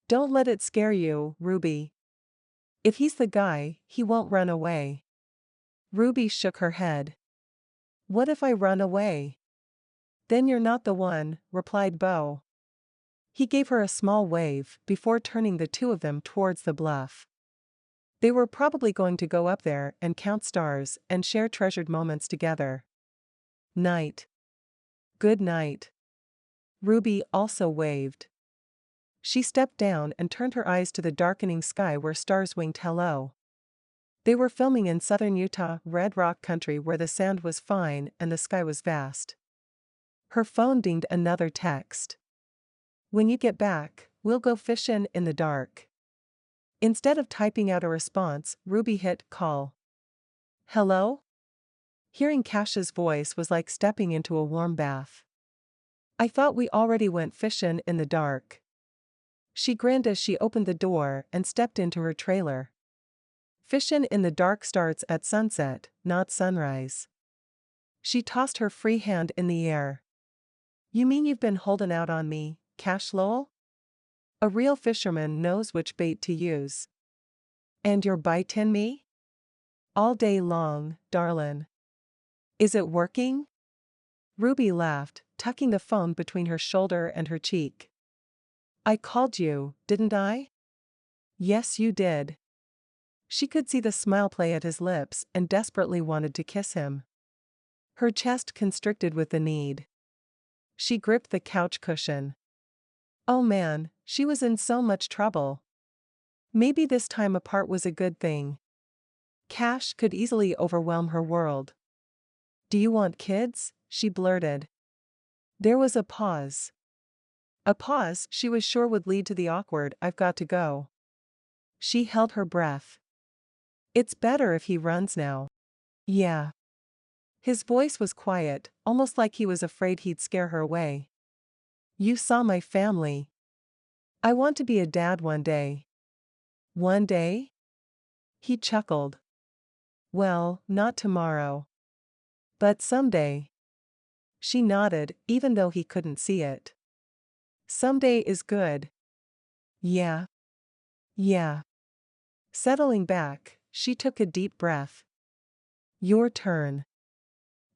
"Don't let it scare you, Ruby. If he's the guy, he won't run away." Ruby shook her head. "What if I run away?" "Then you're not the one," replied Beau. He gave her a small wave before turning the two of them towards the bluff. They were probably going to go up there and count stars and share treasured moments together. "Night." "Good night." Ruby also waved. She stepped down and turned her eyes to the darkening sky where stars winked hello. They were filming in southern Utah, Red Rock Country, where the sand was fine and the sky was vast. Her phone dinged another text. "When you get back, we'll go fishin' in the dark." Instead of typing out a response, Ruby hit call. "Hello?" Hearing Cash's voice was like stepping into a warm bath. "I thought we already went fishin' in the dark." She grinned as she opened the door and stepped into her trailer. "Fishin' in the dark starts at sunset, not sunrise." She tossed her free hand in the air. "You mean you've been holding out on me, Cash Lowell? A real fisherman knows which bait to use." "And you're bitin' me?" "All day long, darlin'." "Is it working?" Ruby laughed, tucking the phone between her shoulder and her cheek. "I called you, didn't I?" "Yes, you did." She could see the smile play at his lips and desperately wanted to kiss him. Her chest constricted with the need. She gripped the couch cushion. Oh man, she was in so much trouble. Maybe this time apart was a good thing. Cash could easily overwhelm her world. "Do you want kids?" she blurted. There was a pause. A pause she was sure would lead to the awkward "I've got to go." She held her breath. "It's better if he runs now." "Yeah." His voice was quiet, almost like he was afraid he'd scare her away. "You saw my family. I want to be a dad one day." "One day?" He chuckled. "Well, not tomorrow. But someday." She nodded, even though he couldn't see it. "Someday is good." "Yeah. Yeah." Settling back, she took a deep breath. "Your turn.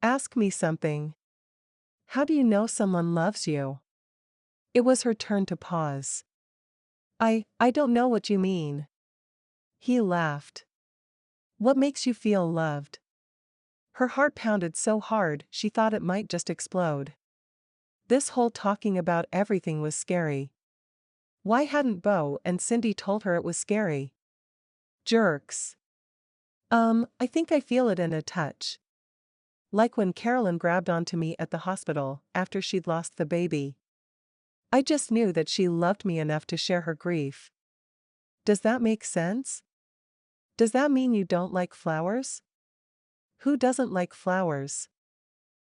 Ask me something. How do you know someone loves you?" It was her turn to pause. I don't know what you mean." He laughed. "What makes you feel loved?" Her heart pounded so hard she thought it might just explode. This whole talking about everything was scary. Why hadn't Bo and Cindy told her it was scary? Jerks. I think I feel it in a touch. Like when Carolyn grabbed onto me at the hospital after she'd lost the baby. I just knew that she loved me enough to share her grief. Does that make sense? Does that mean you don't like flowers? Who doesn't like flowers?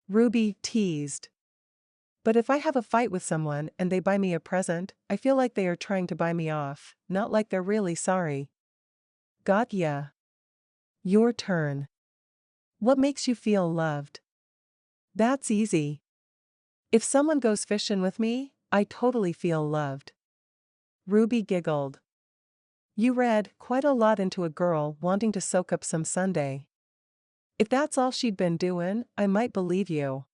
Ruby teased. But if I have a fight with someone and they buy me a present, I feel like they are trying to buy me off, not like they're really sorry. Got ya. Your turn. What makes you feel loved? That's easy. If someone goes fishing with me, I totally feel loved. Ruby giggled. You read quite a lot into a girl wanting to soak up some Sunday. If that's all she'd been doing, I might believe you.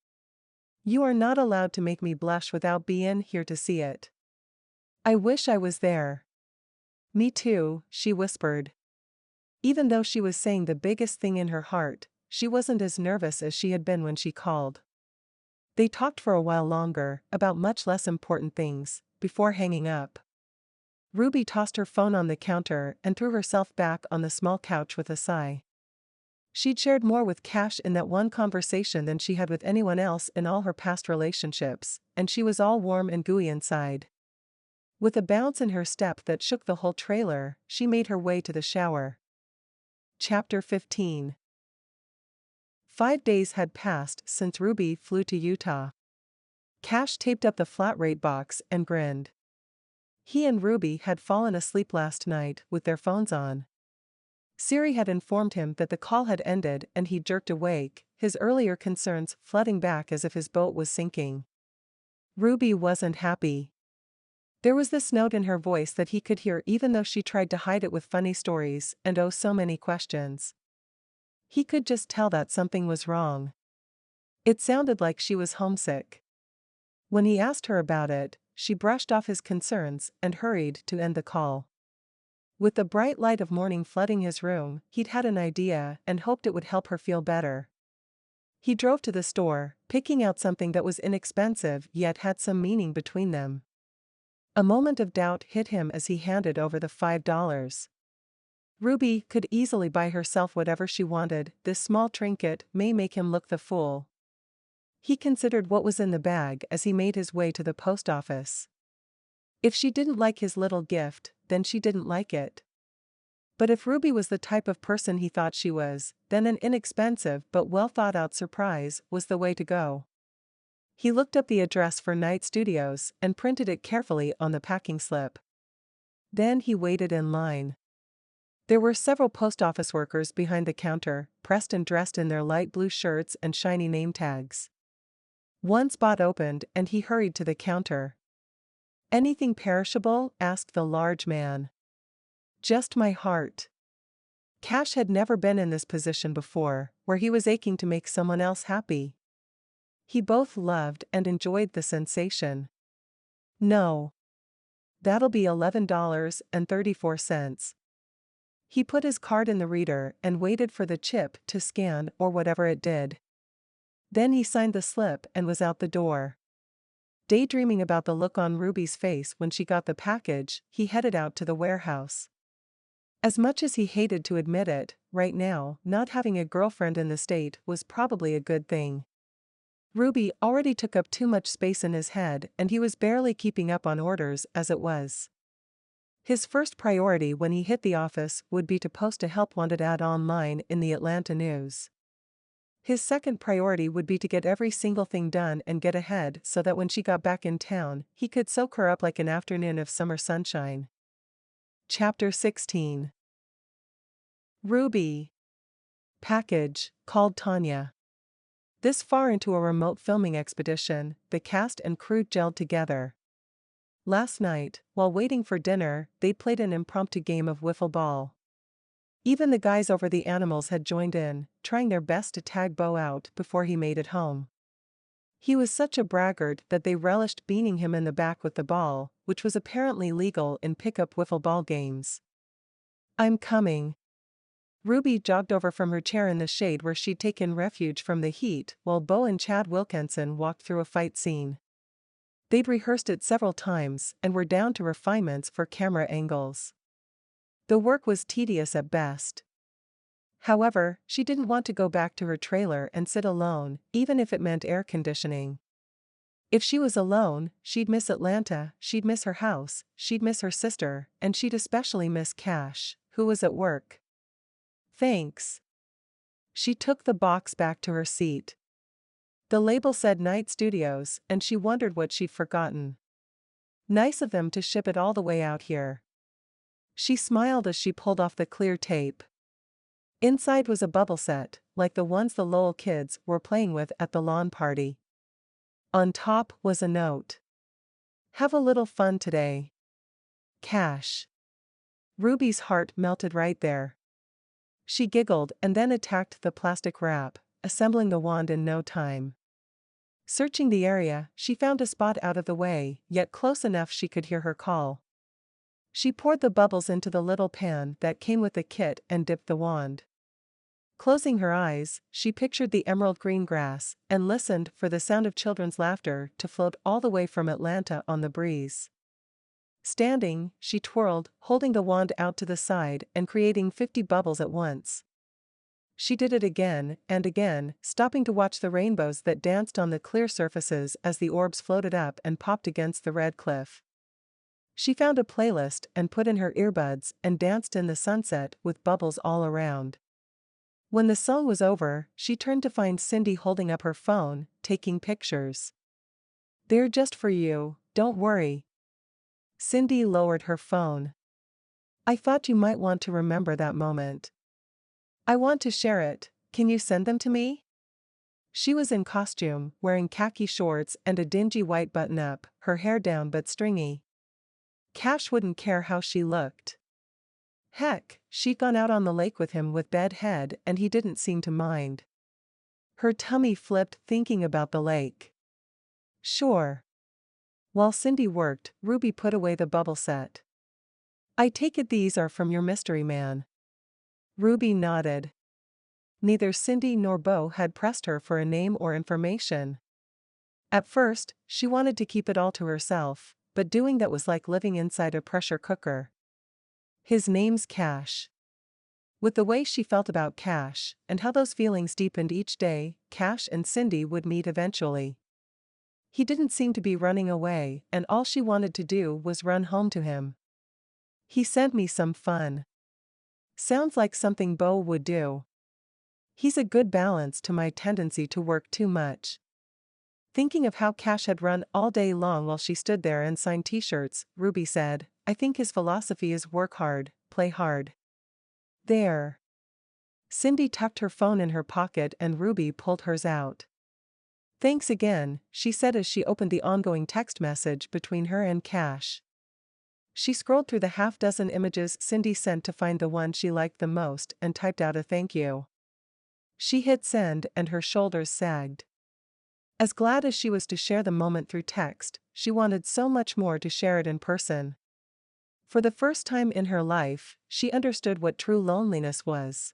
You are not allowed to make me blush without being here to see it. I wish I was there. Me too, she whispered. Even though she was saying the biggest thing in her heart, she wasn't as nervous as she had been when she called. They talked for a while longer, about much less important things, before hanging up. Ruby tossed her phone on the counter and threw herself back on the small couch with a sigh. She'd shared more with Cash in that one conversation than she had with anyone else in all her past relationships, and she was all warm and gooey inside. With a bounce in her step that shook the whole trailer, she made her way to the shower. Chapter 15. 5 days had passed since Ruby flew to Utah. Cash taped up the flat rate box and grinned. He and Ruby had fallen asleep last night with their phones on. Siri had informed him that the call had ended and he jerked awake, his earlier concerns flooding back as if his boat was sinking. Ruby wasn't happy. There was this note in her voice that he could hear even though she tried to hide it with funny stories and so many questions. He could just tell that something was wrong. It sounded like she was homesick. When he asked her about it, she brushed off his concerns and hurried to end the call. With the bright light of morning flooding his room, he'd had an idea and hoped it would help her feel better. He drove to the store, picking out something that was inexpensive yet had some meaning between them. A moment of doubt hit him as he handed over the $5. Ruby could easily buy herself whatever she wanted, this small trinket may make him look the fool. He considered what was in the bag as he made his way to the post office. If she didn't like his little gift, then she didn't like it. But if Ruby was the type of person he thought she was, then an inexpensive but well-thought-out surprise was the way to go. He looked up the address for Night Studios and printed it carefully on the packing slip. Then he waited in line. There were several post office workers behind the counter, pressed and dressed in their light blue shirts and shiny name tags. One spot opened and he hurried to the counter. Anything perishable? Asked the large man. Just my heart. Cash had never been in this position before, where he was aching to make someone else happy. He both loved and enjoyed the sensation. No. That'll be $11.34. He put his card in the reader and waited for the chip to scan or whatever it did. Then he signed the slip and was out the door. Daydreaming about the look on Ruby's face when she got the package, he headed out to the warehouse. As much as he hated to admit it, right now, not having a girlfriend in the state was probably a good thing. Ruby already took up too much space in his head and he was barely keeping up on orders as it was. His first priority when he hit the office would be to post a help wanted ad online in the Atlanta News. His second priority would be to get every single thing done and get ahead so that when she got back in town, he could soak her up like an afternoon of summer sunshine. Chapter 16. Ruby. Package, called Tanya. This far into a remote filming expedition, the cast and crew gelled together. Last night, while waiting for dinner, they played an impromptu game of wiffle ball. Even the guys over the animals had joined in, trying their best to tag Bo out before he made it home. He was such a braggart that they relished beating him in the back with the ball, which was apparently legal in pickup wiffle ball games. I'm coming. Ruby jogged over from her chair in the shade where she'd taken refuge from the heat while Bo and Chad Wilkinson walked through a fight scene. They'd rehearsed it several times and were down to refinements for camera angles. The work was tedious at best. However, she didn't want to go back to her trailer and sit alone, even if it meant air conditioning. If she was alone, she'd miss Atlanta, she'd miss her house, she'd miss her sister, and she'd especially miss Cash, who was at work. Thanks. She took the box back to her seat. The label said Night Studios, and she wondered what she'd forgotten. Nice of them to ship it all the way out here. She smiled as she pulled off the clear tape. Inside was a bubble set, like the ones the Lowell kids were playing with at the lawn party. On top was a note. Have a little fun today. Cash. Ruby's heart melted right there. She giggled and then attacked the plastic wrap, assembling the wand in no time. Searching the area, she found a spot out of the way, yet close enough she could hear her call. She poured the bubbles into the little pan that came with the kit and dipped the wand. Closing her eyes, she pictured the emerald green grass and listened for the sound of children's laughter to float all the way from Atlanta on the breeze. Standing, she twirled, holding the wand out to the side and creating 50 bubbles at once. She did it again and again, stopping to watch the rainbows that danced on the clear surfaces as the orbs floated up and popped against the red cliff. She found a playlist and put in her earbuds and danced in the sunset with bubbles all around. When the song was over, she turned to find Cindy holding up her phone, taking pictures. "They're just for you, don't worry." Cindy lowered her phone. "I thought you might want to remember that moment. I want to share it, can you send them to me?" She was in costume, wearing khaki shorts and a dingy white button-up, her hair down but stringy. Cash wouldn't care how she looked. Heck, she'd gone out on the lake with him with bed head and he didn't seem to mind. Her tummy flipped thinking about the lake. Sure. While Cindy worked, Ruby put away the bubble set. "I take it these are from your mystery man." Ruby nodded. Neither Cindy nor Bo had pressed her for a name or information. At first, she wanted to keep it all to herself, but doing that was like living inside a pressure cooker. His name's Cash. With the way she felt about Cash, and how those feelings deepened each day, Cash and Cindy would meet eventually. He didn't seem to be running away, and all she wanted to do was run home to him. "He sent me some fun." Sounds like something Bo would do. "He's a good balance to my tendency to work too much." Thinking of how Cash had run all day long while she stood there and signed t-shirts, Ruby said, "I think his philosophy is work hard, play hard." There. Cindy tucked her phone in her pocket and Ruby pulled hers out. "Thanks again," she said as she opened the ongoing text message between her and Cash. She scrolled through the half-dozen images Cindy sent to find the one she liked the most and typed out a thank you. She hit send and her shoulders sagged. As glad as she was to share the moment through text, she wanted so much more to share it in person. For the first time in her life, she understood what true loneliness was.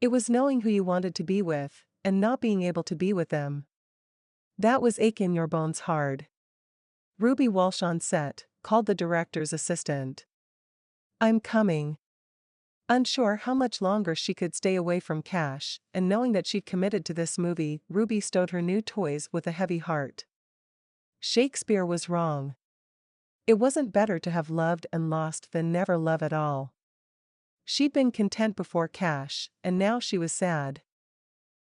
It was knowing who you wanted to be with, and not being able to be with them. That was ache in your bones hard. Rubi Walsh on set called the director's assistant. "I'm coming." Unsure how much longer she could stay away from Cash, and knowing that she'd committed to this movie, Ruby stowed her new toys with a heavy heart. Shakespeare was wrong. It wasn't better to have loved and lost than never love at all. She'd been content before Cash, and now she was sad.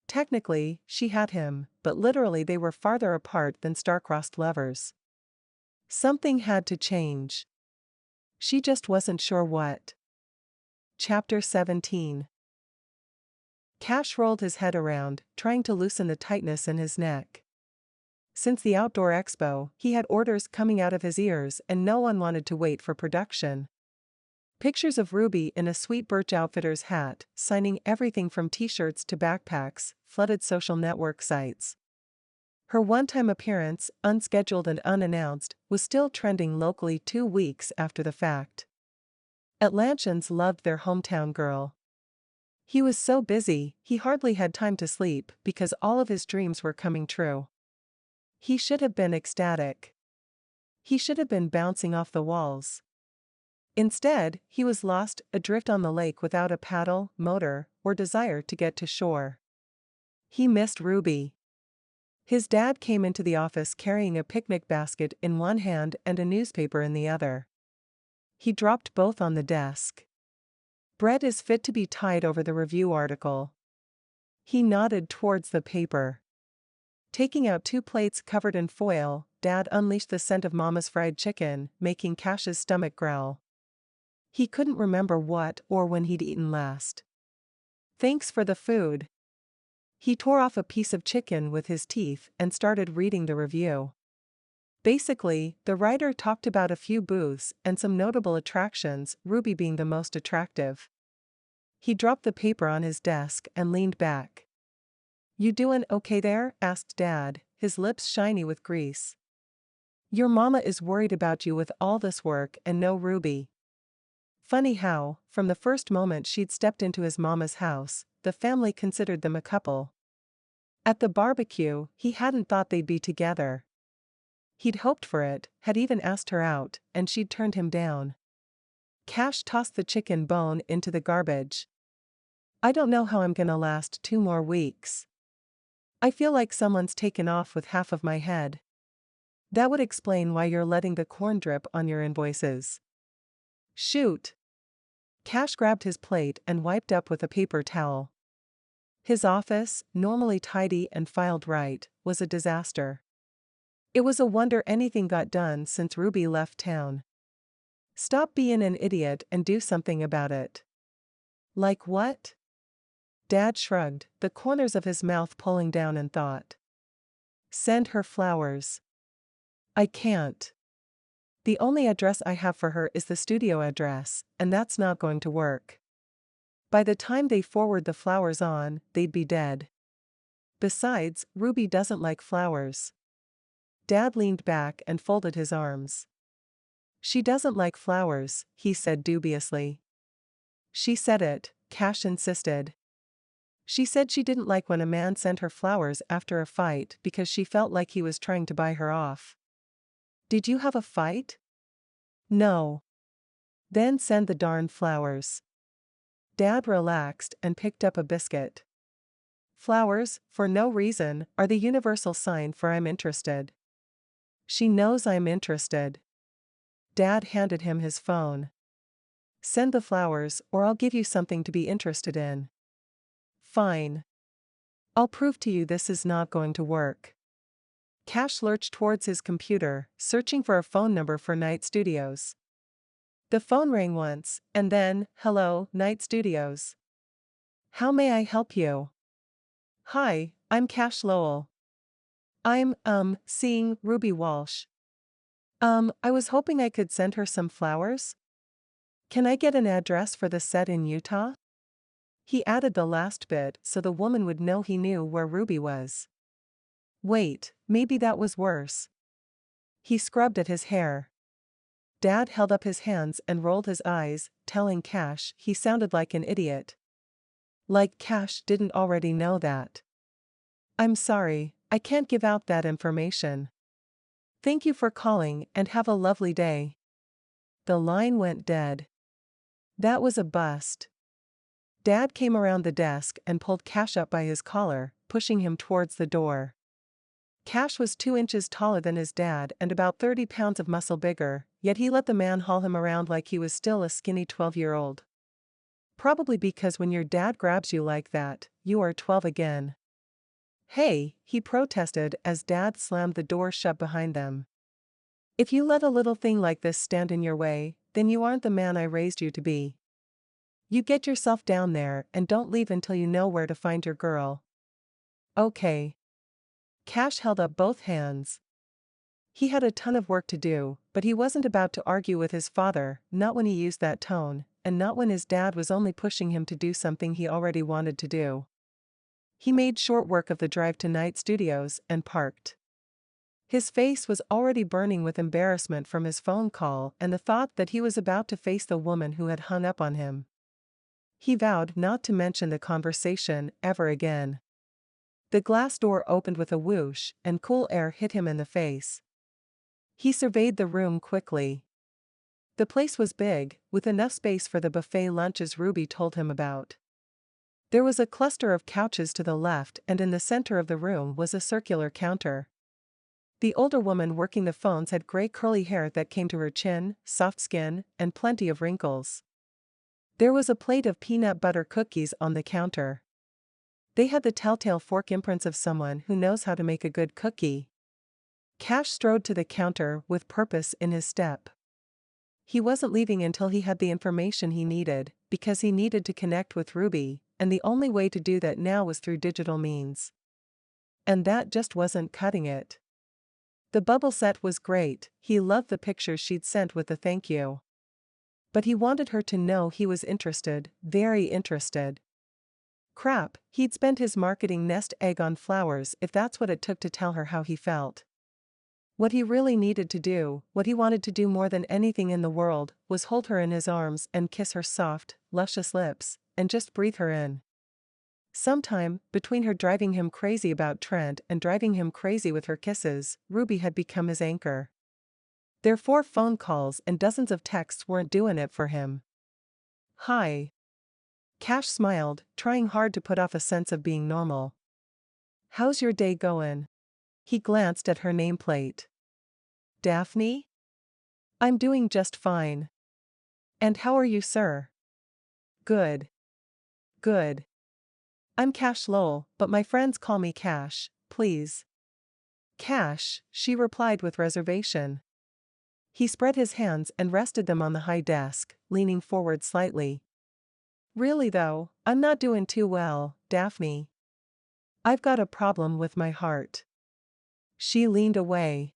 Technically, she had him, but literally they were farther apart than star-crossed lovers. Something had to change. She just wasn't sure what. Chapter 17. Cash rolled his head around, trying to loosen the tightness in his neck. Since the outdoor expo, he had orders coming out of his ears and no one wanted to wait for production. Pictures of Ruby in a sweet Birch Outfitters hat, signing everything from t-shirts to backpacks, flooded social network sites. Her one-time appearance, unscheduled and unannounced, was still trending locally 2 weeks after the fact. Atlantans loved their hometown girl. He was so busy, he hardly had time to sleep because all of his dreams were coming true. He should have been ecstatic. He should have been bouncing off the walls. Instead, he was lost, adrift on the lake without a paddle, motor, or desire to get to shore. He missed Ruby. His dad came into the office carrying a picnic basket in one hand and a newspaper in the other. He dropped both on the desk. "Bread is fit to be tied over the review article." He nodded towards the paper. Taking out 2 plates covered in foil, Dad unleashed the scent of Mama's fried chicken, making Cash's stomach growl. He couldn't remember what or when he'd eaten last. "Thanks for the food." He tore off a piece of chicken with his teeth and started reading the review. Basically, the writer talked about a few booths and some notable attractions, Ruby being the most attractive. He dropped the paper on his desk and leaned back. "You doin' okay there?" asked Dad, his lips shiny with grease. "Your mama is worried about you with all this work and no Ruby." Funny how, from the first moment she'd stepped into his mama's house, the family considered them a couple. At the barbecue, he hadn't thought they'd be together. He'd hoped for it, had even asked her out, and she'd turned him down. Cash tossed the chicken bone into the garbage. "I don't know how I'm gonna last 2 more weeks. I feel like someone's taken off with half of my head." "That would explain why you're letting the corn drip on your invoices." "Shoot." Cash grabbed his plate and wiped up with a paper towel. His office, normally tidy and filed right, was a disaster. It was a wonder anything got done since Ruby left town. "Stop being an idiot and do something about it." "Like what?" Dad shrugged, the corners of his mouth pulling down in thought. "Send her flowers." "I can't. The only address I have for her is the studio address, and that's not going to work. By the time they forward the flowers on, they'd be dead. Besides, Ruby doesn't like flowers." Dad leaned back and folded his arms. "She doesn't like flowers," he said dubiously. "She said it," Cash insisted. "She said she didn't like when a man sent her flowers after a fight because she felt like he was trying to buy her off." "Did you have a fight?" "No." "Then send the darn flowers." Dad relaxed and picked up a biscuit. "Flowers, for no reason, are the universal sign for I'm interested." "She knows I'm interested." Dad handed him his phone. "Send the flowers or I'll give you something to be interested in." "Fine. I'll prove to you this is not going to work." Cash lurched towards his computer, searching for a phone number for Night Studios. The phone rang once, and then, "Hello, Night Studios. How may I help you?" "Hi, I'm Cash Lowell. I'm, seeing Rubi Walsh. I was hoping I could send her some flowers. Can I get an address for the set in Utah?" He added the last bit so the woman would know he knew where Ruby was. Wait, maybe that was worse. He scrubbed at his hair. Dad held up his hands and rolled his eyes, telling Cash he sounded like an idiot. Like Cash didn't already know that. "I'm sorry, I can't give out that information. Thank you for calling and have a lovely day." The line went dead. That was a bust. Dad came around the desk and pulled Cash up by his collar, pushing him towards the door. Cash was 2 inches taller than his dad and about 30 pounds of muscle bigger, yet he let the man haul him around like he was still a skinny 12-year-old. Probably because when your dad grabs you like that, you are 12 again. "Hey," he protested as Dad slammed the door shut behind them. "If you let a little thing like this stand in your way, then you aren't the man I raised you to be. You get yourself down there and don't leave until you know where to find your girl." "Okay." Cash held up both hands. He had a ton of work to do, but he wasn't about to argue with his father, not when he used that tone, and not when his dad was only pushing him to do something he already wanted to do. He made short work of the drive to Night Studios and parked. His face was already burning with embarrassment from his phone call and the thought that he was about to face the woman who had hung up on him. He vowed not to mention the conversation ever again. The glass door opened with a whoosh, and cool air hit him in the face. He surveyed the room quickly. The place was big, with enough space for the buffet lunches Ruby told him about. There was a cluster of couches to the left, and in the center of the room was a circular counter. The older woman working the phones had gray curly hair that came to her chin, soft skin, and plenty of wrinkles. There was a plate of peanut butter cookies on the counter. They had the telltale fork imprints of someone who knows how to make a good cookie. Cash strode to the counter with purpose in his step. He wasn't leaving until he had the information he needed, because he needed to connect with Ruby, and the only way to do that now was through digital means. And that just wasn't cutting it. The bubble set was great, he loved the pictures she'd sent with the thank you. But he wanted her to know he was interested, very interested. Crap, he'd spent his marketing nest egg on flowers if that's what it took to tell her how he felt. What he really needed to do, what he wanted to do more than anything in the world, was hold her in his arms and kiss her soft, luscious lips, and just breathe her in. Sometime, between her driving him crazy about Trent and driving him crazy with her kisses, Ruby had become his anchor. Their 4 phone calls and dozens of texts weren't doing it for him. Hi. Cash smiled, trying hard to put off a sense of being normal. How's your day going? He glanced at her nameplate. Daphne? I'm doing just fine. And how are you, sir? Good. Good. I'm Cash Lowell, but my friends call me Cash, please. Cash, she replied with reservation. He spread his hands and rested them on the high desk, leaning forward slightly. Really though, I'm not doing too well, Daphne. I've got a problem with my heart. She leaned away.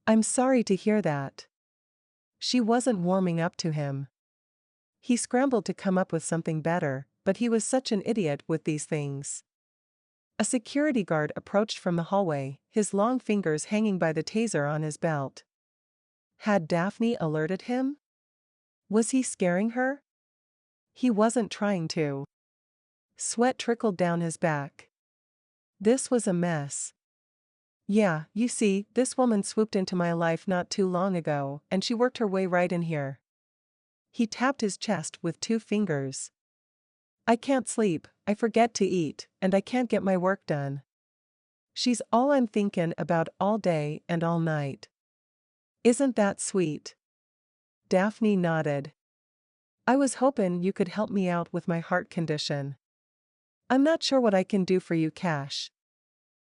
I'm sorry to hear that. She wasn't warming up to him. He scrambled to come up with something better, but he was such an idiot with these things. A security guard approached from the hallway, his long fingers hanging by the taser on his belt. Had Daphne alerted him? Was he scaring her? He wasn't trying to. Sweat trickled down his back. This was a mess. Yeah, you see, this woman swooped into my life not too long ago, and she worked her way right in here. He tapped his chest with 2 fingers. I can't sleep, I forget to eat, and I can't get my work done. She's all I'm thinking about all day and all night. Isn't that sweet? Daphne nodded. I was hoping you could help me out with my heart condition. I'm not sure what I can do for you, Cash.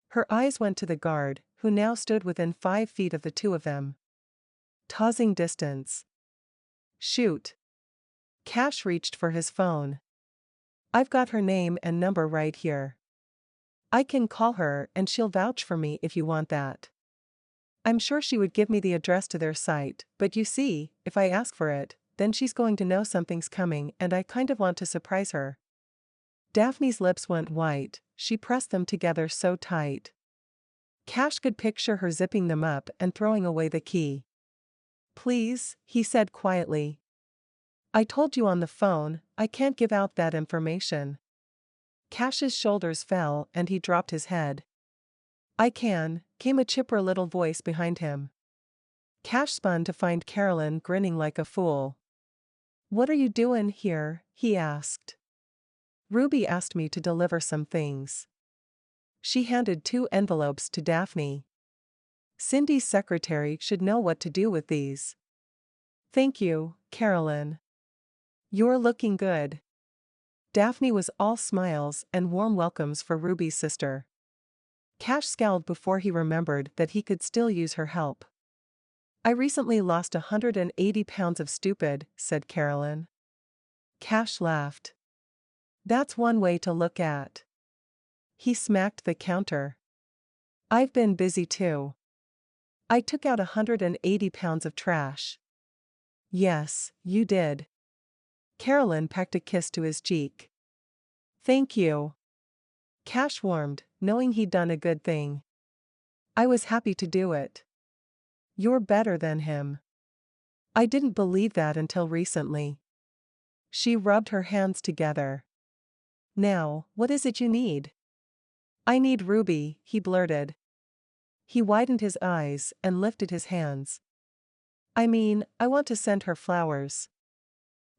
Her eyes went to the guard, who now stood within 5 feet of the 2 of them. Tossing distance. Shoot. Cash reached for his phone. I've got her name and number right here. I can call her and she'll vouch for me if you want that. I'm sure she would give me the address to their site, but you see, if I ask for it, then she's going to know something's coming and I kind of want to surprise her. Daphne's lips went white, she pressed them together so tight. Cash could picture her zipping them up and throwing away the key. Please, he said quietly. I told you on the phone, I can't give out that information. Cash's shoulders fell and he dropped his head. I can, came a chipper little voice behind him. Cash spun to find Carolyn grinning like a fool. What are you doing here? He asked. Ruby asked me to deliver some things. She handed 2 envelopes to Daphne. Cindy's secretary should know what to do with these. Thank you, Carolyn. You're looking good. Daphne was all smiles and warm welcomes for Ruby's sister. Cash scowled before he remembered that he could still use her help. I recently lost 180 pounds of stupid, said Carolyn. Cash laughed. That's one way to look at. He smacked the counter. I've been busy too. I took out 180 pounds of trash. Yes, you did. Carolyn pecked a kiss to his cheek. Thank you. Cash warmed, knowing he'd done a good thing. I was happy to do it. You're better than him. I didn't believe that until recently. She rubbed her hands together. Now, what is it you need? I need Ruby, he blurted. He widened his eyes and lifted his hands. I mean, I want to send her flowers.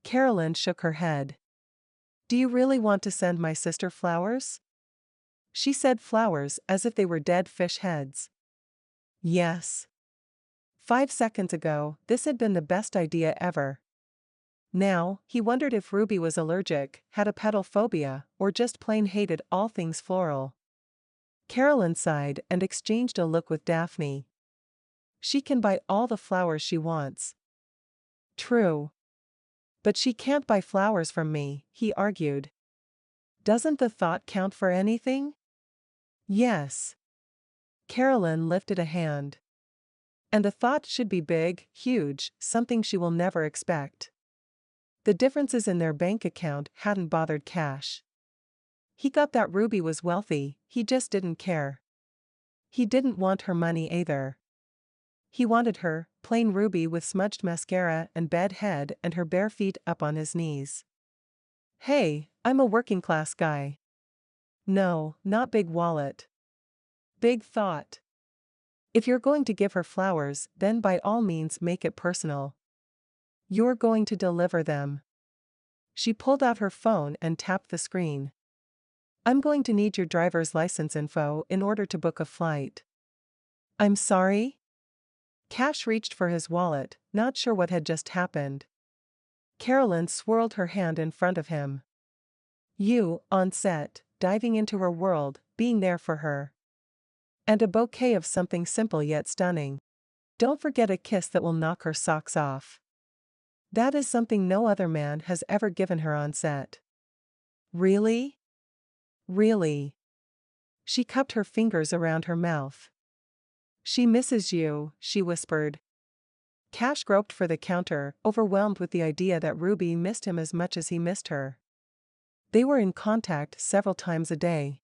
Carolyn shook her head. Do you really want to send my sister flowers? She said flowers as if they were dead fish heads. Yes. 5 seconds ago, this had been the best idea ever. Now, he wondered if Ruby was allergic, had a petal phobia, or just plain hated all things floral. Carolyn sighed and exchanged a look with Daphne. She can buy all the flowers she wants. True. But she can't buy flowers from me, he argued. Doesn't the thought count for anything? Yes. Carolyn lifted a hand. And the thought should be big, huge, something she will never expect. The differences in their bank account hadn't bothered Cash. He got that Ruby was wealthy, he just didn't care. He didn't want her money either. He wanted her, plain Ruby with smudged mascara and bed head and her bare feet up on his knees. Hey, I'm a working class guy. No, not big wallet. Big thought. If you're going to give her flowers, then by all means make it personal. You're going to deliver them. She pulled out her phone and tapped the screen. I'm going to need your driver's license info in order to book a flight. I'm sorry? Cash reached for his wallet, not sure what had just happened. Carolyn swirled her hand in front of him. You, on set, diving into her world, being there for her. And a bouquet of something simple yet stunning. Don't forget a kiss that will knock her socks off. That is something no other man has ever given her on set. Really? Really? She cupped her fingers around her mouth. She misses you, she whispered. Cash groped for the counter, overwhelmed with the idea that Ruby missed him as much as he missed her. They were in contact several times a day.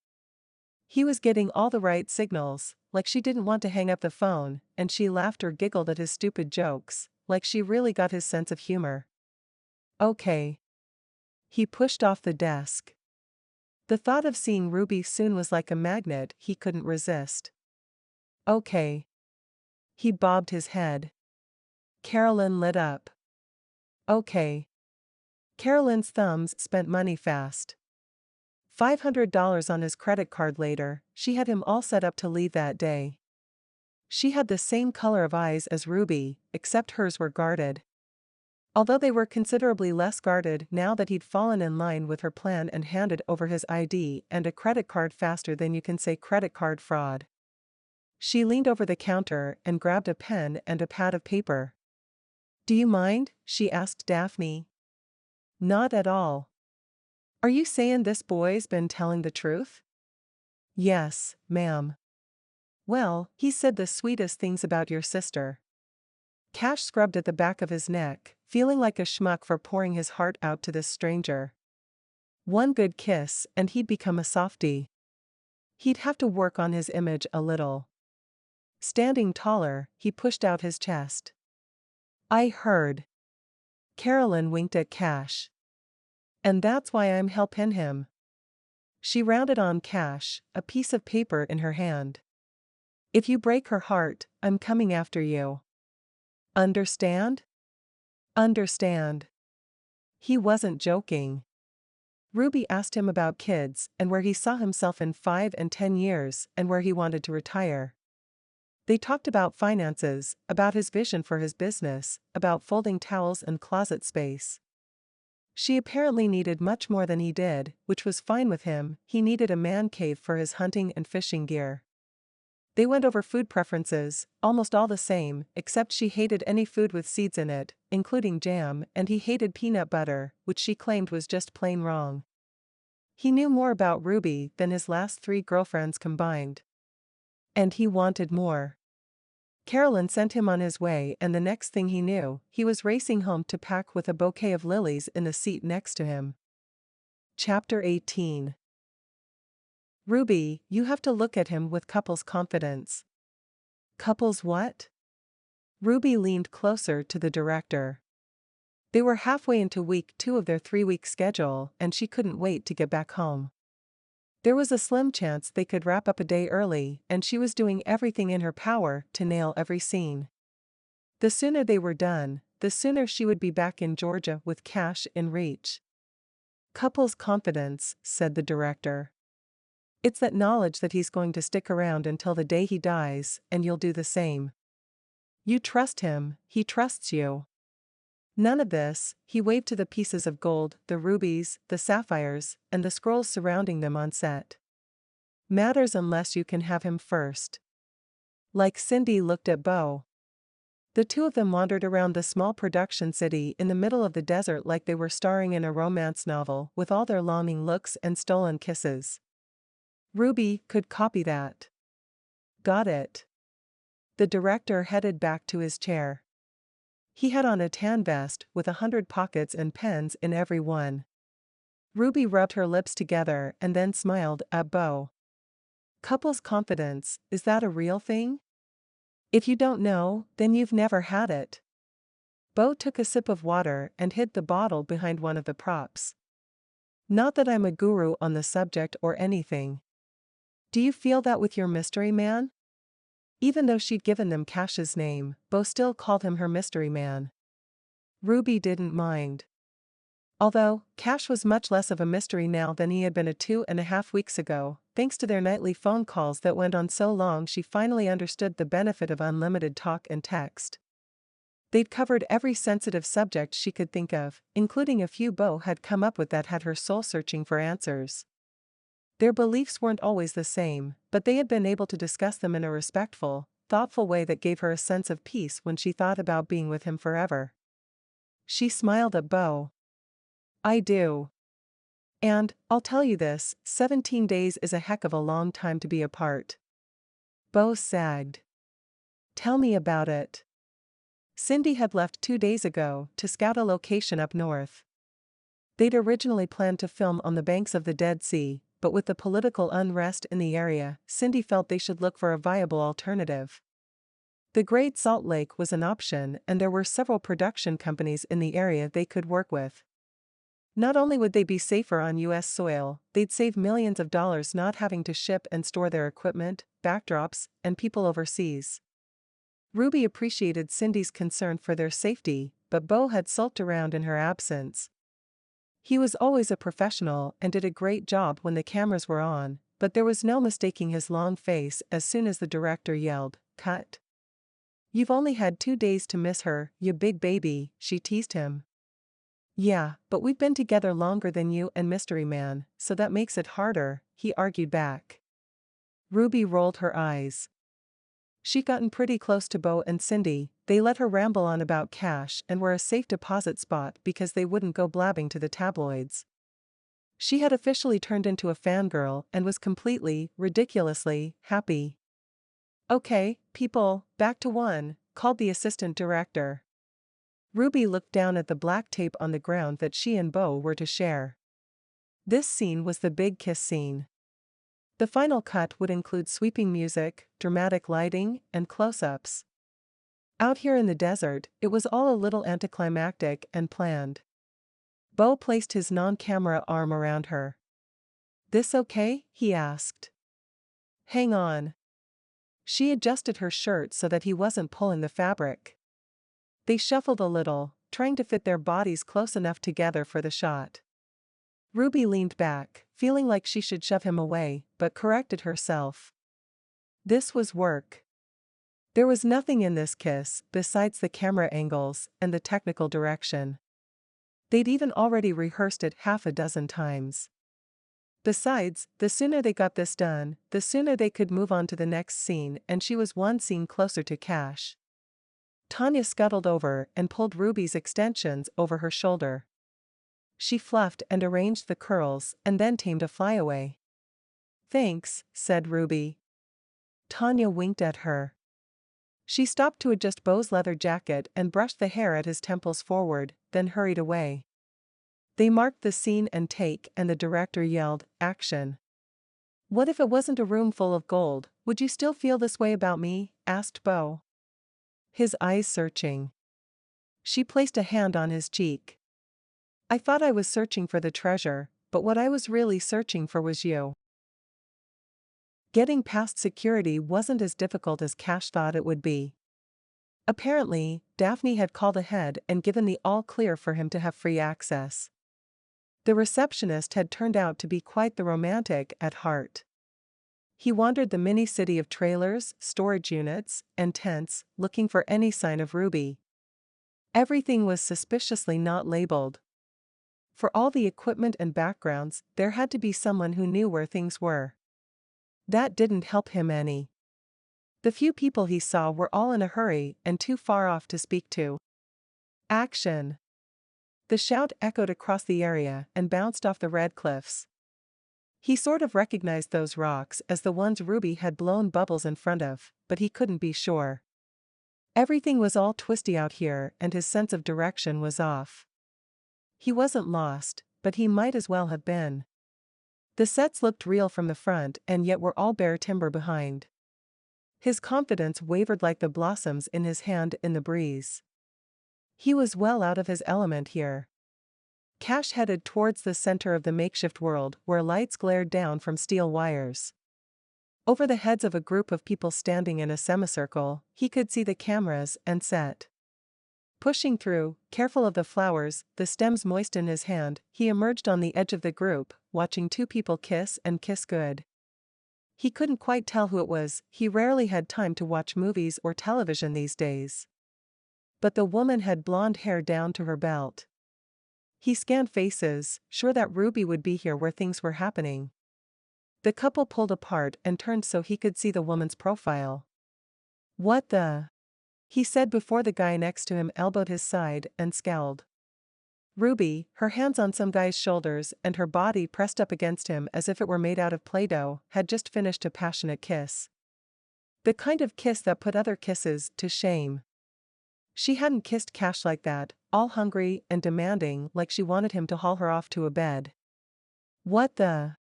He was getting all the right signals, like she didn't want to hang up the phone, and she laughed or giggled at his stupid jokes, like she really got his sense of humor. Okay. He pushed off the desk. The thought of seeing Ruby soon was like a magnet he couldn't resist. Okay. He bobbed his head. Carolyn lit up. Okay. Carolyn's thumbs spent money fast. $500 on his credit card later, she had him all set up to leave that day. She had the same color of eyes as Ruby, except hers were guarded. Although they were considerably less guarded now that he'd fallen in line with her plan and handed over his ID and a credit card faster than you can say credit card fraud. She leaned over the counter and grabbed a pen and a pad of paper. Do you mind? She asked Daphne. Not at all. Are you saying this boy's been telling the truth? Yes, ma'am. Well, he said the sweetest things about your sister. Cash scrubbed at the back of his neck, feeling like a schmuck for pouring his heart out to this stranger. One good kiss and he'd become a softie. He'd have to work on his image a little. Standing taller, he pushed out his chest. I heard. Carolyn winked at Cash. And that's why I'm helping him. She rounded on Cash, a piece of paper in her hand. If you break her heart, I'm coming after you. Understand? Understand. He wasn't joking. Ruby asked him about kids and where he saw himself in 5 and 10 years and where he wanted to retire. They talked about finances, about his vision for his business, about folding towels and closet space. She apparently needed much more than he did, which was fine with him. He needed a man cave for his hunting and fishing gear. They went over food preferences, almost all the same, except she hated any food with seeds in it, including jam, and he hated peanut butter, which she claimed was just plain wrong. He knew more about Ruby than his last 3 girlfriends combined. And he wanted more. Carolyn sent him on his way, and the next thing he knew, he was racing home to pack with a bouquet of lilies in the seat next to him. Chapter 18. Ruby, you have to look at him with couples confidence. Couples what? Ruby leaned closer to the director. They were halfway into week 2 of their 3-week schedule, and she couldn't wait to get back home. There was a slim chance they could wrap up a day early, and she was doing everything in her power to nail every scene. The sooner they were done, the sooner she would be back in Georgia with cash in reach. Couples confidence, said the director. It's that knowledge that he's going to stick around until the day he dies, and you'll do the same. You trust him, he trusts you. None of this, he waved to the pieces of gold, the rubies, the sapphires, and the scrolls surrounding them on set. Matters unless you can have him first. Like Cindy looked at Beau. The two of them wandered around the small production city in the middle of the desert like they were starring in a romance novel, with all their longing looks and stolen kisses. Ruby could copy that. Got it. The director headed back to his chair. He had on a tan vest with 100 pockets and pens in every one. Ruby rubbed her lips together and then smiled at Beau. Couples confidence, is that a real thing? If you don't know, then you've never had it. Beau took a sip of water and hid the bottle behind one of the props. Not that I'm a guru on the subject or anything. Do you feel that with your mystery man? Even though she'd given them Cash's name, Beau still called him her mystery man. Ruby didn't mind. Although, Cash was much less of a mystery now than he had been 2.5 weeks ago, thanks to their nightly phone calls that went on so long she finally understood the benefit of unlimited talk and text. They'd covered every sensitive subject she could think of, including a few Beau had come up with that had her soul searching for answers. Their beliefs weren't always the same, but they had been able to discuss them in a respectful, thoughtful way that gave her a sense of peace when she thought about being with him forever. She smiled at Beau. I do. And, I'll tell you this, 17 days is a heck of a long time to be apart. Beau sagged. Tell me about it. Cindy had left 2 days ago to scout a location up north. They'd originally planned to film on the banks of the Dead Sea, but with the political unrest in the area, Cindy felt they should look for a viable alternative. The Great Salt Lake was an option, and there were several production companies in the area they could work with. Not only would they be safer on U.S. soil, they'd save millions of dollars not having to ship and store their equipment, backdrops, and people overseas. Ruby appreciated Cindy's concern for their safety, but Beau had sulked around in her absence. He was always a professional and did a great job when the cameras were on, but there was no mistaking his long face as soon as the director yelled, "Cut." You've only had 2 days to miss her, you big baby, she teased him. Yeah, but we've been together longer than you and Mystery Man, so that makes it harder, he argued back. Ruby rolled her eyes. She'd gotten pretty close to Beau and Cindy. They let her ramble on about Cash and were a safe deposit spot because they wouldn't go blabbing to the tabloids. She had officially turned into a fangirl and was completely, ridiculously, happy. Okay, people, back to one, called the assistant director. Ruby looked down at the black tape on the ground that she and Beau were to share. This scene was the big kiss scene. The final cut would include sweeping music, dramatic lighting, and close-ups. Out here in the desert, it was all a little anticlimactic and planned. Beau placed his non-camera arm around her. This okay? He asked. Hang on. She adjusted her shirt so that he wasn't pulling the fabric. They shuffled a little, trying to fit their bodies close enough together for the shot. Ruby leaned back, feeling like she should shove him away, but corrected herself. This was work. There was nothing in this kiss besides the camera angles and the technical direction. They'd even already rehearsed it half a dozen times. Besides, the sooner they got this done, the sooner they could move on to the next scene, and she was one scene closer to Cash. Tanya scuttled over and pulled Ruby's extensions over her shoulder. She fluffed and arranged the curls and then tamed a flyaway. Thanks, said Ruby. Tanya winked at her. She stopped to adjust Beau's leather jacket and brushed the hair at his temples forward, then hurried away. They marked the scene and take, and the director yelled, "Action." What if it wasn't a room full of gold? Would you still feel this way about me? Asked Beau. His eyes searching. She placed a hand on his cheek. I thought I was searching for the treasure, but what I was really searching for was you. Getting past security wasn't as difficult as Cash thought it would be. Apparently, Daphne had called ahead and given the all-clear for him to have free access. The receptionist had turned out to be quite the romantic at heart. He wandered the mini-city of trailers, storage units, and tents, looking for any sign of Ruby. Everything was suspiciously not labeled. For all the equipment and backgrounds, there had to be someone who knew where things were. That didn't help him any. The few people he saw were all in a hurry and too far off to speak to. Action! The shout echoed across the area and bounced off the red cliffs. He sort of recognized those rocks as the ones Ruby had blown bubbles in front of, but he couldn't be sure. Everything was all twisty out here and his sense of direction was off. He wasn't lost, but he might as well have been. The sets looked real from the front and yet were all bare timber behind. His confidence wavered like the blossoms in his hand in the breeze. He was well out of his element here. Cash headed towards the center of the makeshift world where lights glared down from steel wires. Over the heads of a group of people standing in a semicircle, he could see the cameras and set. Pushing through, careful of the flowers, the stems moist in his hand, he emerged on the edge of the group, watching two people kiss and kiss good. He couldn't quite tell who it was, he rarely had time to watch movies or television these days. But the woman had blonde hair down to her belt. He scanned faces, sure that Ruby would be here where things were happening. The couple pulled apart and turned so he could see the woman's profile. "What the?" he said before the guy next to him elbowed his side and scowled. Ruby, her hands on some guy's shoulders and her body pressed up against him as if it were made out of Play-Doh, had just finished a passionate kiss. The kind of kiss that put other kisses to shame. She hadn't kissed Cash like that, all hungry and demanding like she wanted him to haul her off to a bed. What the?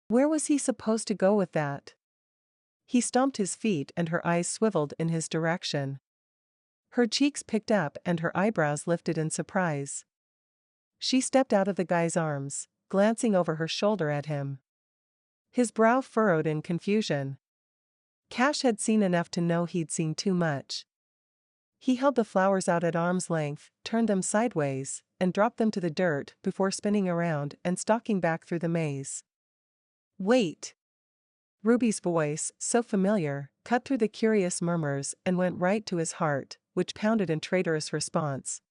Where was he supposed to go with that? He stomped his feet and her eyes swiveled in his direction. Her cheeks picked up and her eyebrows lifted in surprise. She stepped out of the guy's arms, glancing over her shoulder at him. His brow furrowed in confusion. Cash had seen enough to know he'd seen too much. He held the flowers out at arm's length, turned them sideways, and dropped them to the dirt before spinning around and stalking back through the maze. "Wait!" Ruby's voice, so familiar, cut through the curious murmurs and went right to his heart, which pounded in traitorous response.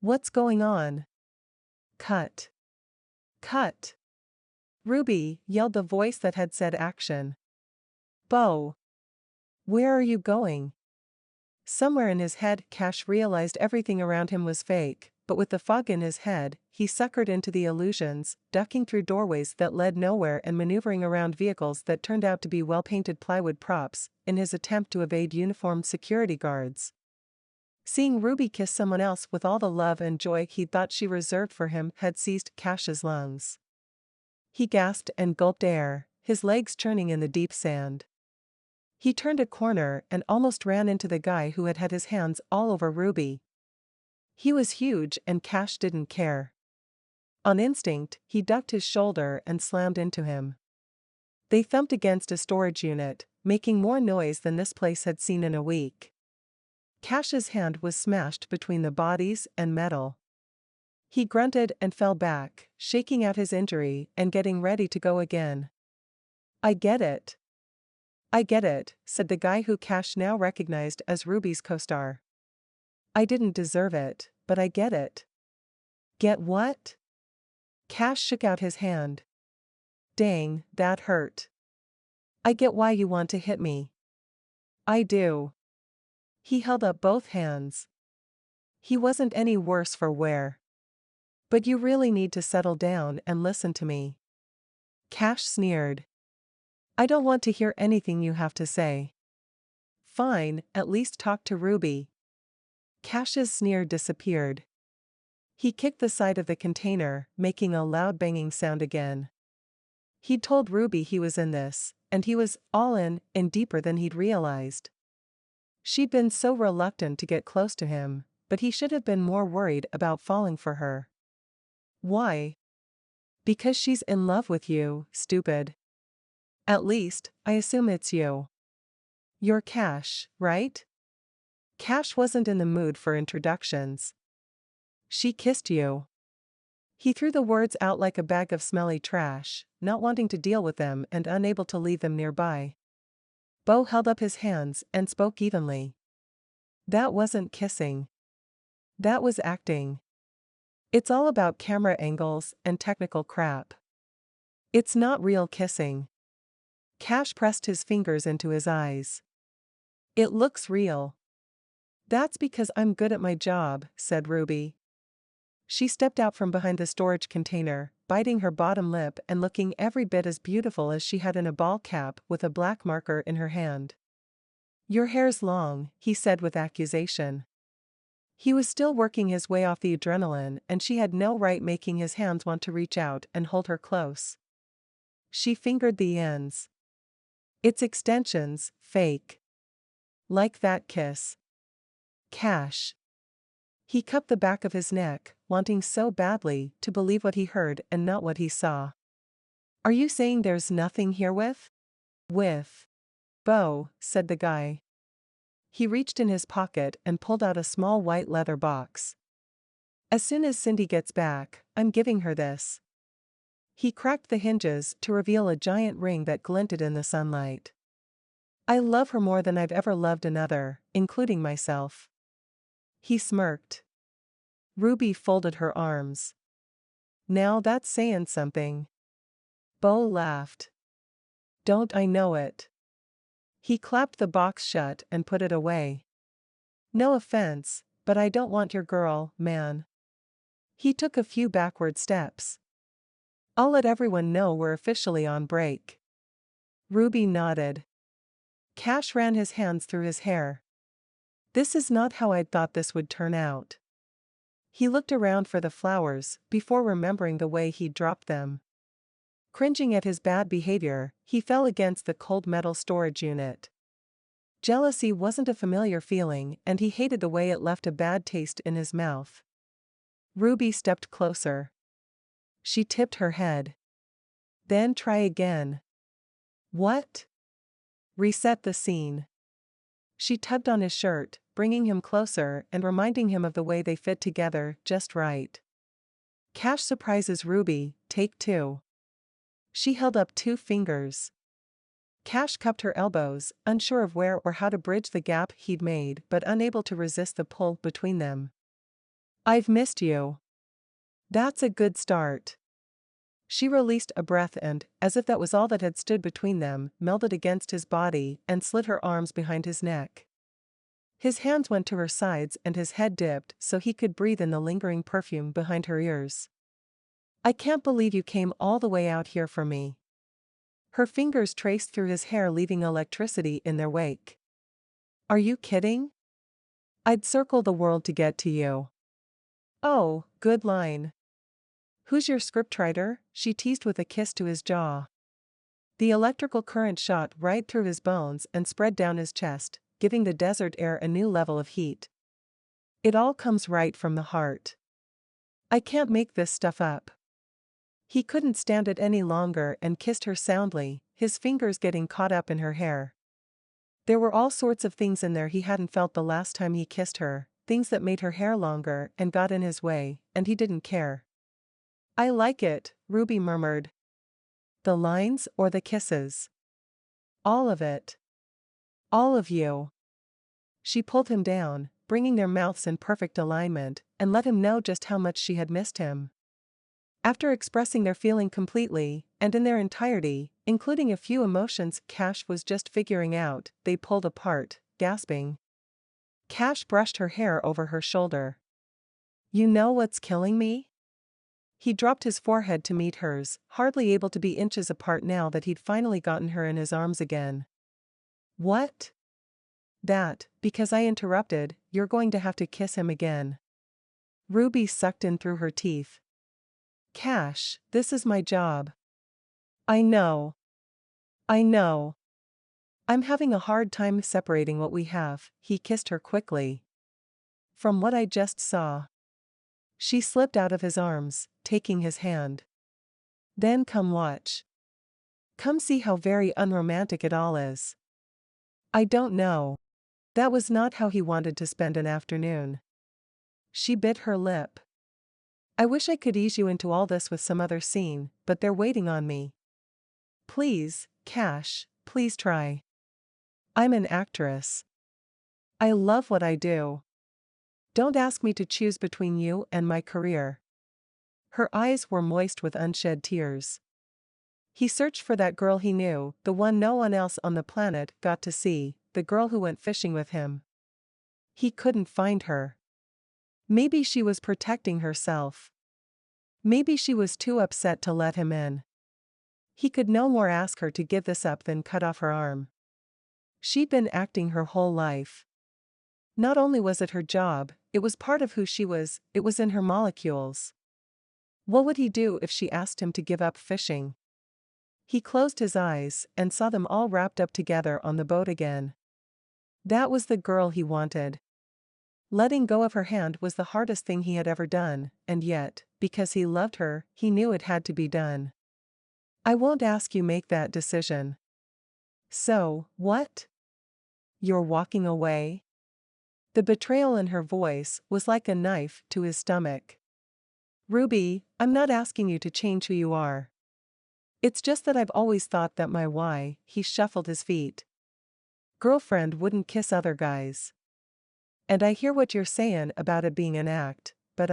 "What's going on?" "Cut! Cut!" Ruby, yelled the voice that had said action. "Bo! Where are you going?" Somewhere in his head, Cash realized everything around him was fake, but with the fog in his head, he suckered into the illusions, ducking through doorways that led nowhere and maneuvering around vehicles that turned out to be well-painted plywood props, in his attempt to evade uniformed security guards. Seeing Ruby kiss someone else with all the love and joy he'd thought she reserved for him had seized Cash's lungs. He gasped and gulped air, his legs churning in the deep sand. He turned a corner and almost ran into the guy who had had his hands all over Ruby. He was huge and Cash didn't care. On instinct, he ducked his shoulder and slammed into him. They thumped against a storage unit, making more noise than this place had seen in a week. Cash's hand was smashed between the bodies and metal. He grunted and fell back, shaking out his injury and getting ready to go again. "I get it. I get it," said the guy who Cash now recognized as Ruby's co-star. "I didn't deserve it, but I get it." "Get what?" Cash shook out his hand. "Dang, that hurt. I get why you want to hit me. I do." He held up both hands. He wasn't any worse for wear. "But you really need to settle down and listen to me." Cash sneered. "I don't want to hear anything you have to say." "Fine, at least talk to Ruby." Cash's sneer disappeared. He kicked the side of the container, making a loud banging sound again. He'd told Ruby he was in this, and he was all in, and deeper than he'd realized. She'd been so reluctant to get close to him, but he should have been more worried about falling for her. Why? Because she's in love with you, stupid. At least, I assume it's you. You're Cash, right? Cash wasn't in the mood for introductions. She kissed you. He threw the words out like a bag of smelly trash, not wanting to deal with them and unable to leave them nearby. Beau held up his hands and spoke evenly. That wasn't kissing. That was acting. It's all about camera angles and technical crap. It's not real kissing. Cash pressed his fingers into his eyes. It looks real. That's because I'm good at my job, said Ruby. She stepped out from behind the storage container, biting her bottom lip and looking every bit as beautiful as she had in a ball cap with a black marker in her hand. Your hair's long, he said with accusation. He was still working his way off the adrenaline and she had no right making his hands want to reach out and hold her close. She fingered the ends. It's extensions, fake. Like that kiss. Cash. He cupped the back of his neck, wanting so badly to believe what he heard and not what he saw. Are you saying there's nothing here with? With. Beau, said the guy. He reached in his pocket and pulled out a small white leather box. As soon as Cindy gets back, I'm giving her this. He cracked the hinges to reveal a giant ring that glinted in the sunlight. I love her more than I've ever loved another, including myself. He smirked. Ruby folded her arms. Now that's saying something. Beau laughed. Don't I know it? He clapped the box shut and put it away. No offense, but I don't want your girl, man. He took a few backward steps. I'll let everyone know we're officially on break. Ruby nodded. Cash ran his hands through his hair. This is not how I'd thought this would turn out. He looked around for the flowers before remembering the way he'd dropped them. Cringing at his bad behavior, he fell against the cold metal storage unit. Jealousy wasn't a familiar feeling and he hated the way it left a bad taste in his mouth. Ruby stepped closer. She tipped her head. Then try again. What? Reset the scene. She tugged on his shirt, bringing him closer and reminding him of the way they fit together just right. Cash surprises Ruby, take 2. She held up 2 fingers. Cash cupped her elbows, unsure of where or how to bridge the gap he'd made but unable to resist the pull between them. I've missed you. That's a good start. She released a breath and, as if that was all that had stood between them, melded against his body and slid her arms behind his neck. His hands went to her sides and his head dipped so he could breathe in the lingering perfume behind her ears. I can't believe you came all the way out here for me. Her fingers traced through his hair, leaving electricity in their wake. Are you kidding? I'd circle the world to get to you. Oh, good line. Who's your scriptwriter? She teased with a kiss to his jaw. The electrical current shot right through his bones and spread down his chest, giving the desert air a new level of heat. It all comes right from the heart. I can't make this stuff up. He couldn't stand it any longer and kissed her soundly, his fingers getting caught up in her hair. There were all sorts of things in there he hadn't felt the last time he kissed her, things that made her hair longer and got in his way, and he didn't care. I like it, Ruby murmured. The lines or the kisses? All of it. All of you. She pulled him down, bringing their mouths in perfect alignment, and let him know just how much she had missed him. After expressing their feeling completely, and in their entirety, including a few emotions Cash was just figuring out, they pulled apart, gasping. Cash brushed her hair over her shoulder. You know what's killing me? He dropped his forehead to meet hers, hardly able to be inches apart now that he'd finally gotten her in his arms again. What? That, because I interrupted, you're going to have to kiss him again. Ruby sucked in through her teeth. Cash, this is my job. I know. I know. I'm having a hard time separating what we have, he kissed her quickly. from what I just saw. She slipped out of his arms, taking his hand. Then come watch. Come see how very unromantic it all is. I don't know. That was not how he wanted to spend an afternoon. She bit her lip. I wish I could ease you into all this with some other scene, but they're waiting on me. Please, Cash, please try. I'm an actress. I love what I do. Don't ask me to choose between you and my career. Her eyes were moist with unshed tears. He searched for that girl he knew, the one no one else on the planet got to see, the girl who went fishing with him. He couldn't find her. Maybe she was protecting herself. Maybe she was too upset to let him in. He could no more ask her to give this up than cut off her arm. She'd been acting her whole life. Not only was it her job, it was part of who she was, it was in her molecules. What would he do if she asked him to give up fishing? He closed his eyes and saw them all wrapped up together on the boat again. That was the girl he wanted. Letting go of her hand was the hardest thing he had ever done, and yet, because he loved her, he knew it had to be done. I won't ask you make that decision. So, what? You're walking away? The betrayal in her voice was like a knife to his stomach. Ruby, I'm not asking you to change who you are. It's just that I've always thought that he shuffled his feet. Girlfriend wouldn't kiss other guys. And I hear what you're sayin' about it being an act, but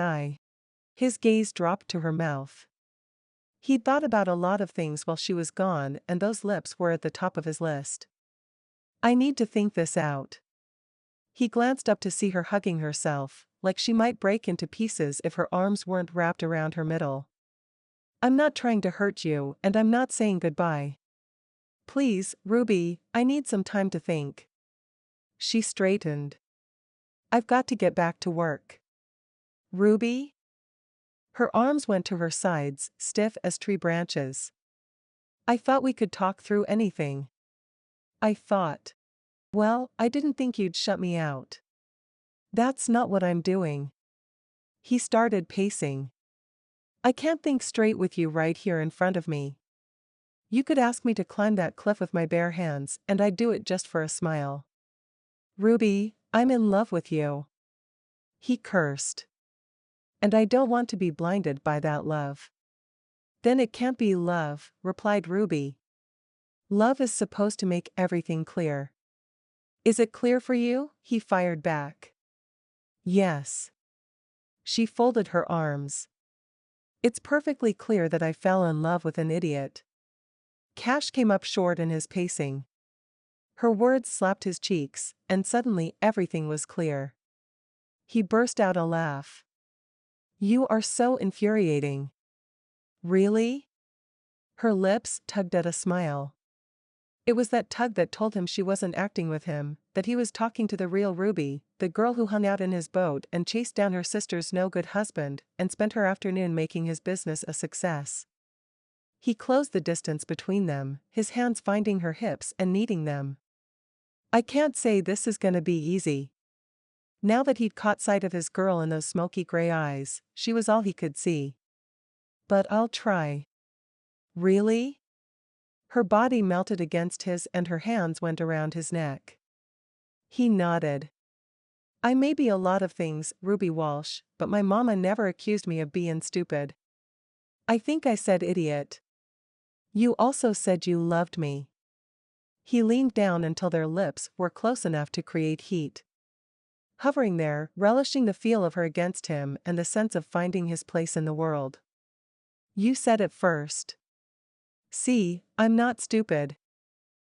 His gaze dropped to her mouth. He'd thought about a lot of things while she was gone, and those lips were at the top of his list. I need to think this out. He glanced up to see her hugging herself, like she might break into pieces if her arms weren't wrapped around her middle. I'm not trying to hurt you, and I'm not saying goodbye. Please, Ruby, I need some time to think. She straightened. I've got to get back to work. Ruby? Her arms went to her sides, stiff as tree branches. I thought we could talk through anything. I thought. Well, I didn't think you'd shut me out. That's not what I'm doing. He started pacing. I can't think straight with you right here in front of me. You could ask me to climb that cliff with my bare hands, and I'd do it just for a smile. Ruby, I'm in love with you. He cursed. And I don't want to be blinded by that love. Then it can't be love, replied Ruby. Love is supposed to make everything clear. Is it clear for you? He fired back. Yes. She folded her arms. It's perfectly clear that I fell in love with an idiot. Cash came up short in his pacing. Her words slapped his cheeks, and suddenly everything was clear. He burst out a laugh. You are so infuriating. Really? Her lips tugged at a smile. It was that tug that told him she wasn't acting with him, that he was talking to the real Ruby, the girl who hung out in his boat and chased down her sister's no-good husband, and spent her afternoon making his business a success. He closed the distance between them, his hands finding her hips and kneading them. I can't say this is gonna be easy. Now that he'd caught sight of his girl in those smoky gray eyes, she was all he could see. But I'll try. Really? Her body melted against his and her hands went around his neck. He nodded. I may be a lot of things, Ruby Walsh, but my mama never accused me of being stupid. I think I said idiot. You also said you loved me. He leaned down until their lips were close enough to create heat. Hovering there, relishing the feel of her against him and the sense of finding his place in the world. You said it first. See, I'm not stupid.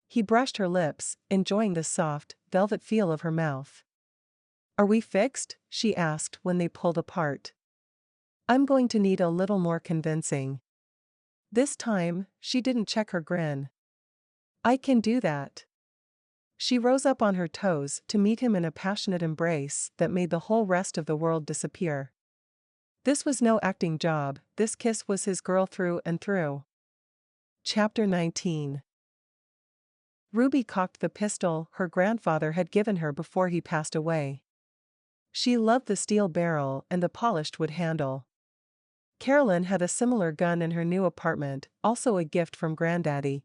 He brushed her lips, enjoying the soft, velvet feel of her mouth. Are we fixed? She asked when they pulled apart. I'm going to need a little more convincing. This time, she didn't check her grin. I can do that. She rose up on her toes to meet him in a passionate embrace that made the whole rest of the world disappear. This was no acting job, this kiss was his girl through and through. Chapter 19. Ruby cocked the pistol her grandfather had given her before he passed away. She loved the steel barrel and the polished wood handle. Carolyn had a similar gun in her new apartment, also a gift from Granddaddy.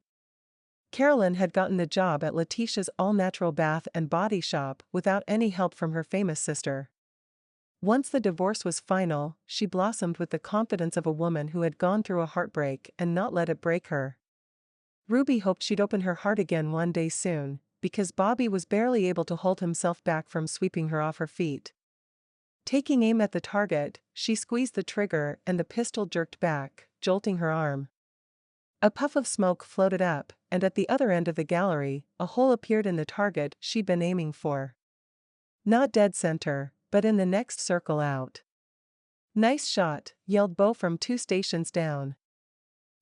Carolyn had gotten the job at Letitia's all-natural bath and body shop without any help from her famous sister. Once the divorce was final, she blossomed with the confidence of a woman who had gone through a heartbreak and not let it break her. Ruby hoped she'd open her heart again one day soon, because Bobby was barely able to hold himself back from sweeping her off her feet. Taking aim at the target, she squeezed the trigger and the pistol jerked back, jolting her arm. A puff of smoke floated up, and at the other end of the gallery, a hole appeared in the target she'd been aiming for. Not dead center, but in the next circle out. "Nice shot," yelled Beau from 2 stations down.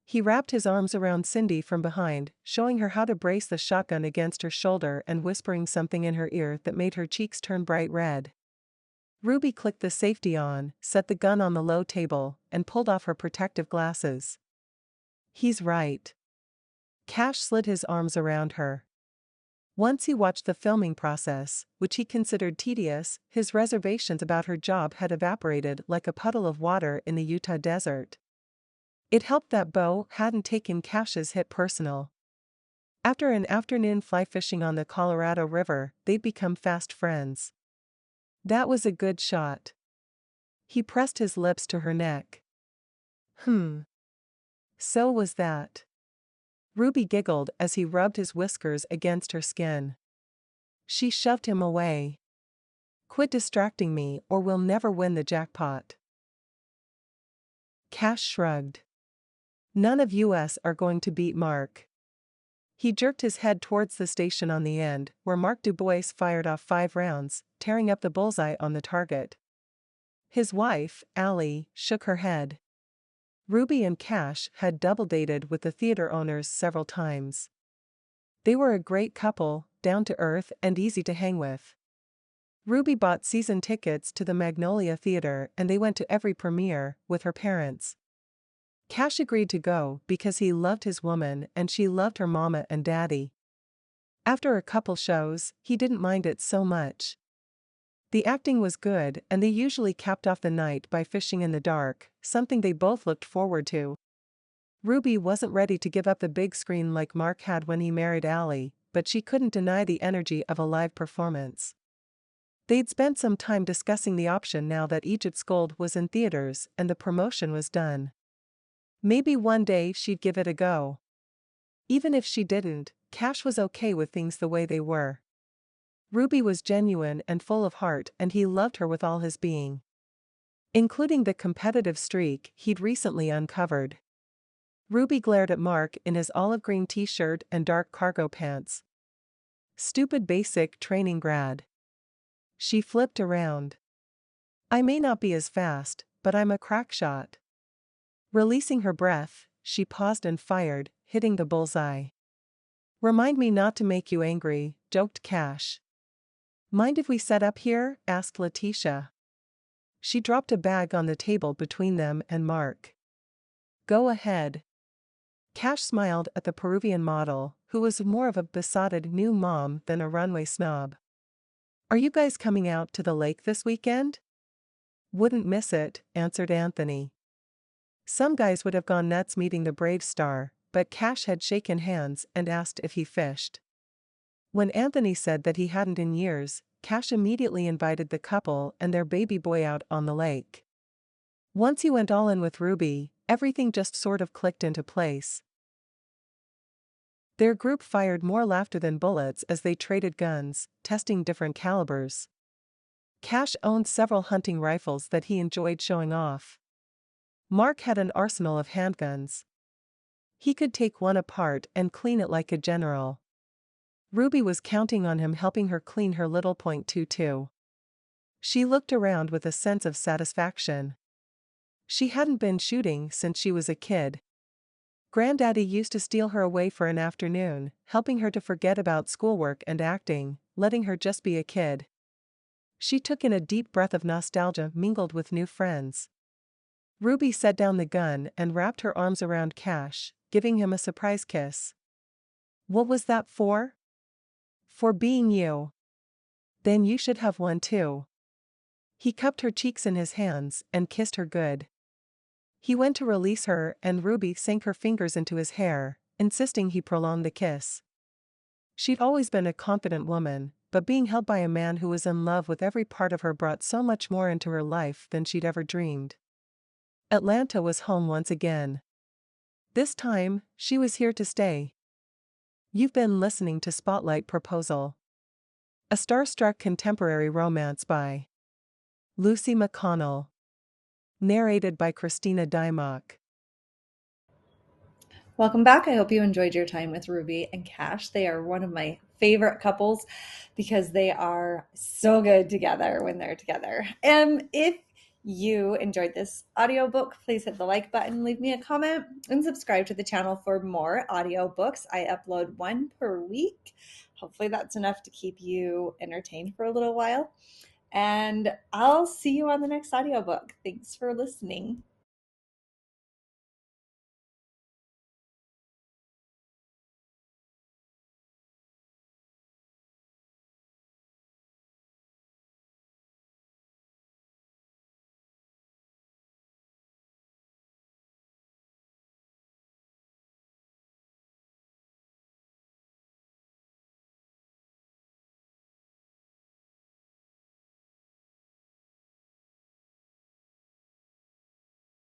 He wrapped his arms around Cindy from behind, showing her how to brace the shotgun against her shoulder and whispering something in her ear that made her cheeks turn bright red. Ruby clicked the safety on, set the gun on the low table, and pulled off her protective glasses. "He's right." Cash slid his arms around her. Once he watched the filming process, which he considered tedious, his reservations about her job had evaporated like a puddle of water in the Utah desert. It helped that Beau hadn't taken Cash's hit personal. After an afternoon fly fishing on the Colorado River, they'd become fast friends. "That was a good shot." He pressed his lips to her neck. So was that." Ruby giggled as he rubbed his whiskers against her skin. She shoved him away. "Quit distracting me or we'll never win the jackpot." Cash shrugged. "None of us are going to beat Mark." He jerked his head towards the station on the end, where Mark Dubois fired off 5 rounds, tearing up the bullseye on the target. His wife, Allie, shook her head. Ruby and Cash had double-dated with the theater owners several times. They were a great couple, down to earth and easy to hang with. Ruby bought season tickets to the Magnolia Theater and they went to every premiere, with her parents. Cash agreed to go because he loved his woman and she loved her mama and daddy. After a couple shows, he didn't mind it so much. The acting was good and they usually capped off the night by fishing in the dark, something they both looked forward to. Ruby wasn't ready to give up the big screen like Mark had when he married Allie, but she couldn't deny the energy of a live performance. They'd spent some time discussing the option now that Egypt's Gold was in theaters and the promotion was done. Maybe one day she'd give it a go. Even if she didn't, Cash was okay with things the way they were. Ruby was genuine and full of heart and he loved her with all his being. Including the competitive streak he'd recently uncovered. Ruby glared at Mark in his olive green t-shirt and dark cargo pants. Stupid basic training grad. She flipped around. "I may not be as fast, but I'm a crack shot." Releasing her breath, she paused and fired, hitting the bullseye. "Remind me not to make you angry," joked Cash. "Mind if we set up here?" asked Letitia. She dropped a bag on the table between them and Mark. "Go ahead." Cash smiled at the Peruvian model, who was more of a besotted new mom than a runway snob. "Are you guys coming out to the lake this weekend?" "Wouldn't miss it," answered Anthony. Some guys would have gone nuts meeting the brave star, but Cash had shaken hands and asked if he fished. When Anthony said that he hadn't in years, Cash immediately invited the couple and their baby boy out on the lake. Once he went all in with Ruby, everything just sort of clicked into place. Their group fired more laughter than bullets as they traded guns, testing different calibers. Cash owned several hunting rifles that he enjoyed showing off. Mark had an arsenal of handguns. He could take one apart and clean it like a general. Ruby was counting on him helping her clean her little .22. She looked around with a sense of satisfaction. She hadn't been shooting since she was a kid. Granddaddy used to steal her away for an afternoon, helping her to forget about schoolwork and acting, letting her just be a kid. She took in a deep breath of nostalgia mingled with new friends. Ruby set down the gun and wrapped her arms around Cash, giving him a surprise kiss. "What was that for?" "For being you." "Then you should have one too." He cupped her cheeks in his hands and kissed her good. He went to release her and Ruby sank her fingers into his hair, insisting he prolong the kiss. She'd always been a confident woman, but being held by a man who was in love with every part of her brought so much more into her life than she'd ever dreamed. Atlanta was home once again. This time, she was here to stay. You've been listening to Spotlight Proposal, a starstruck contemporary romance by Lucy McConnell. Narrated by Christina Dymock. Welcome back. I hope you enjoyed your time with Ruby and Cash. They are one of my favorite couples because they are so good together when they're together. If you enjoyed this audiobook, please hit the like button, leave me a comment, and subscribe to the channel for more audiobooks. I upload one per week. Hopefully that's enough to keep you entertained for a little while. And I'll see you on the next audiobook. Thanks for listening.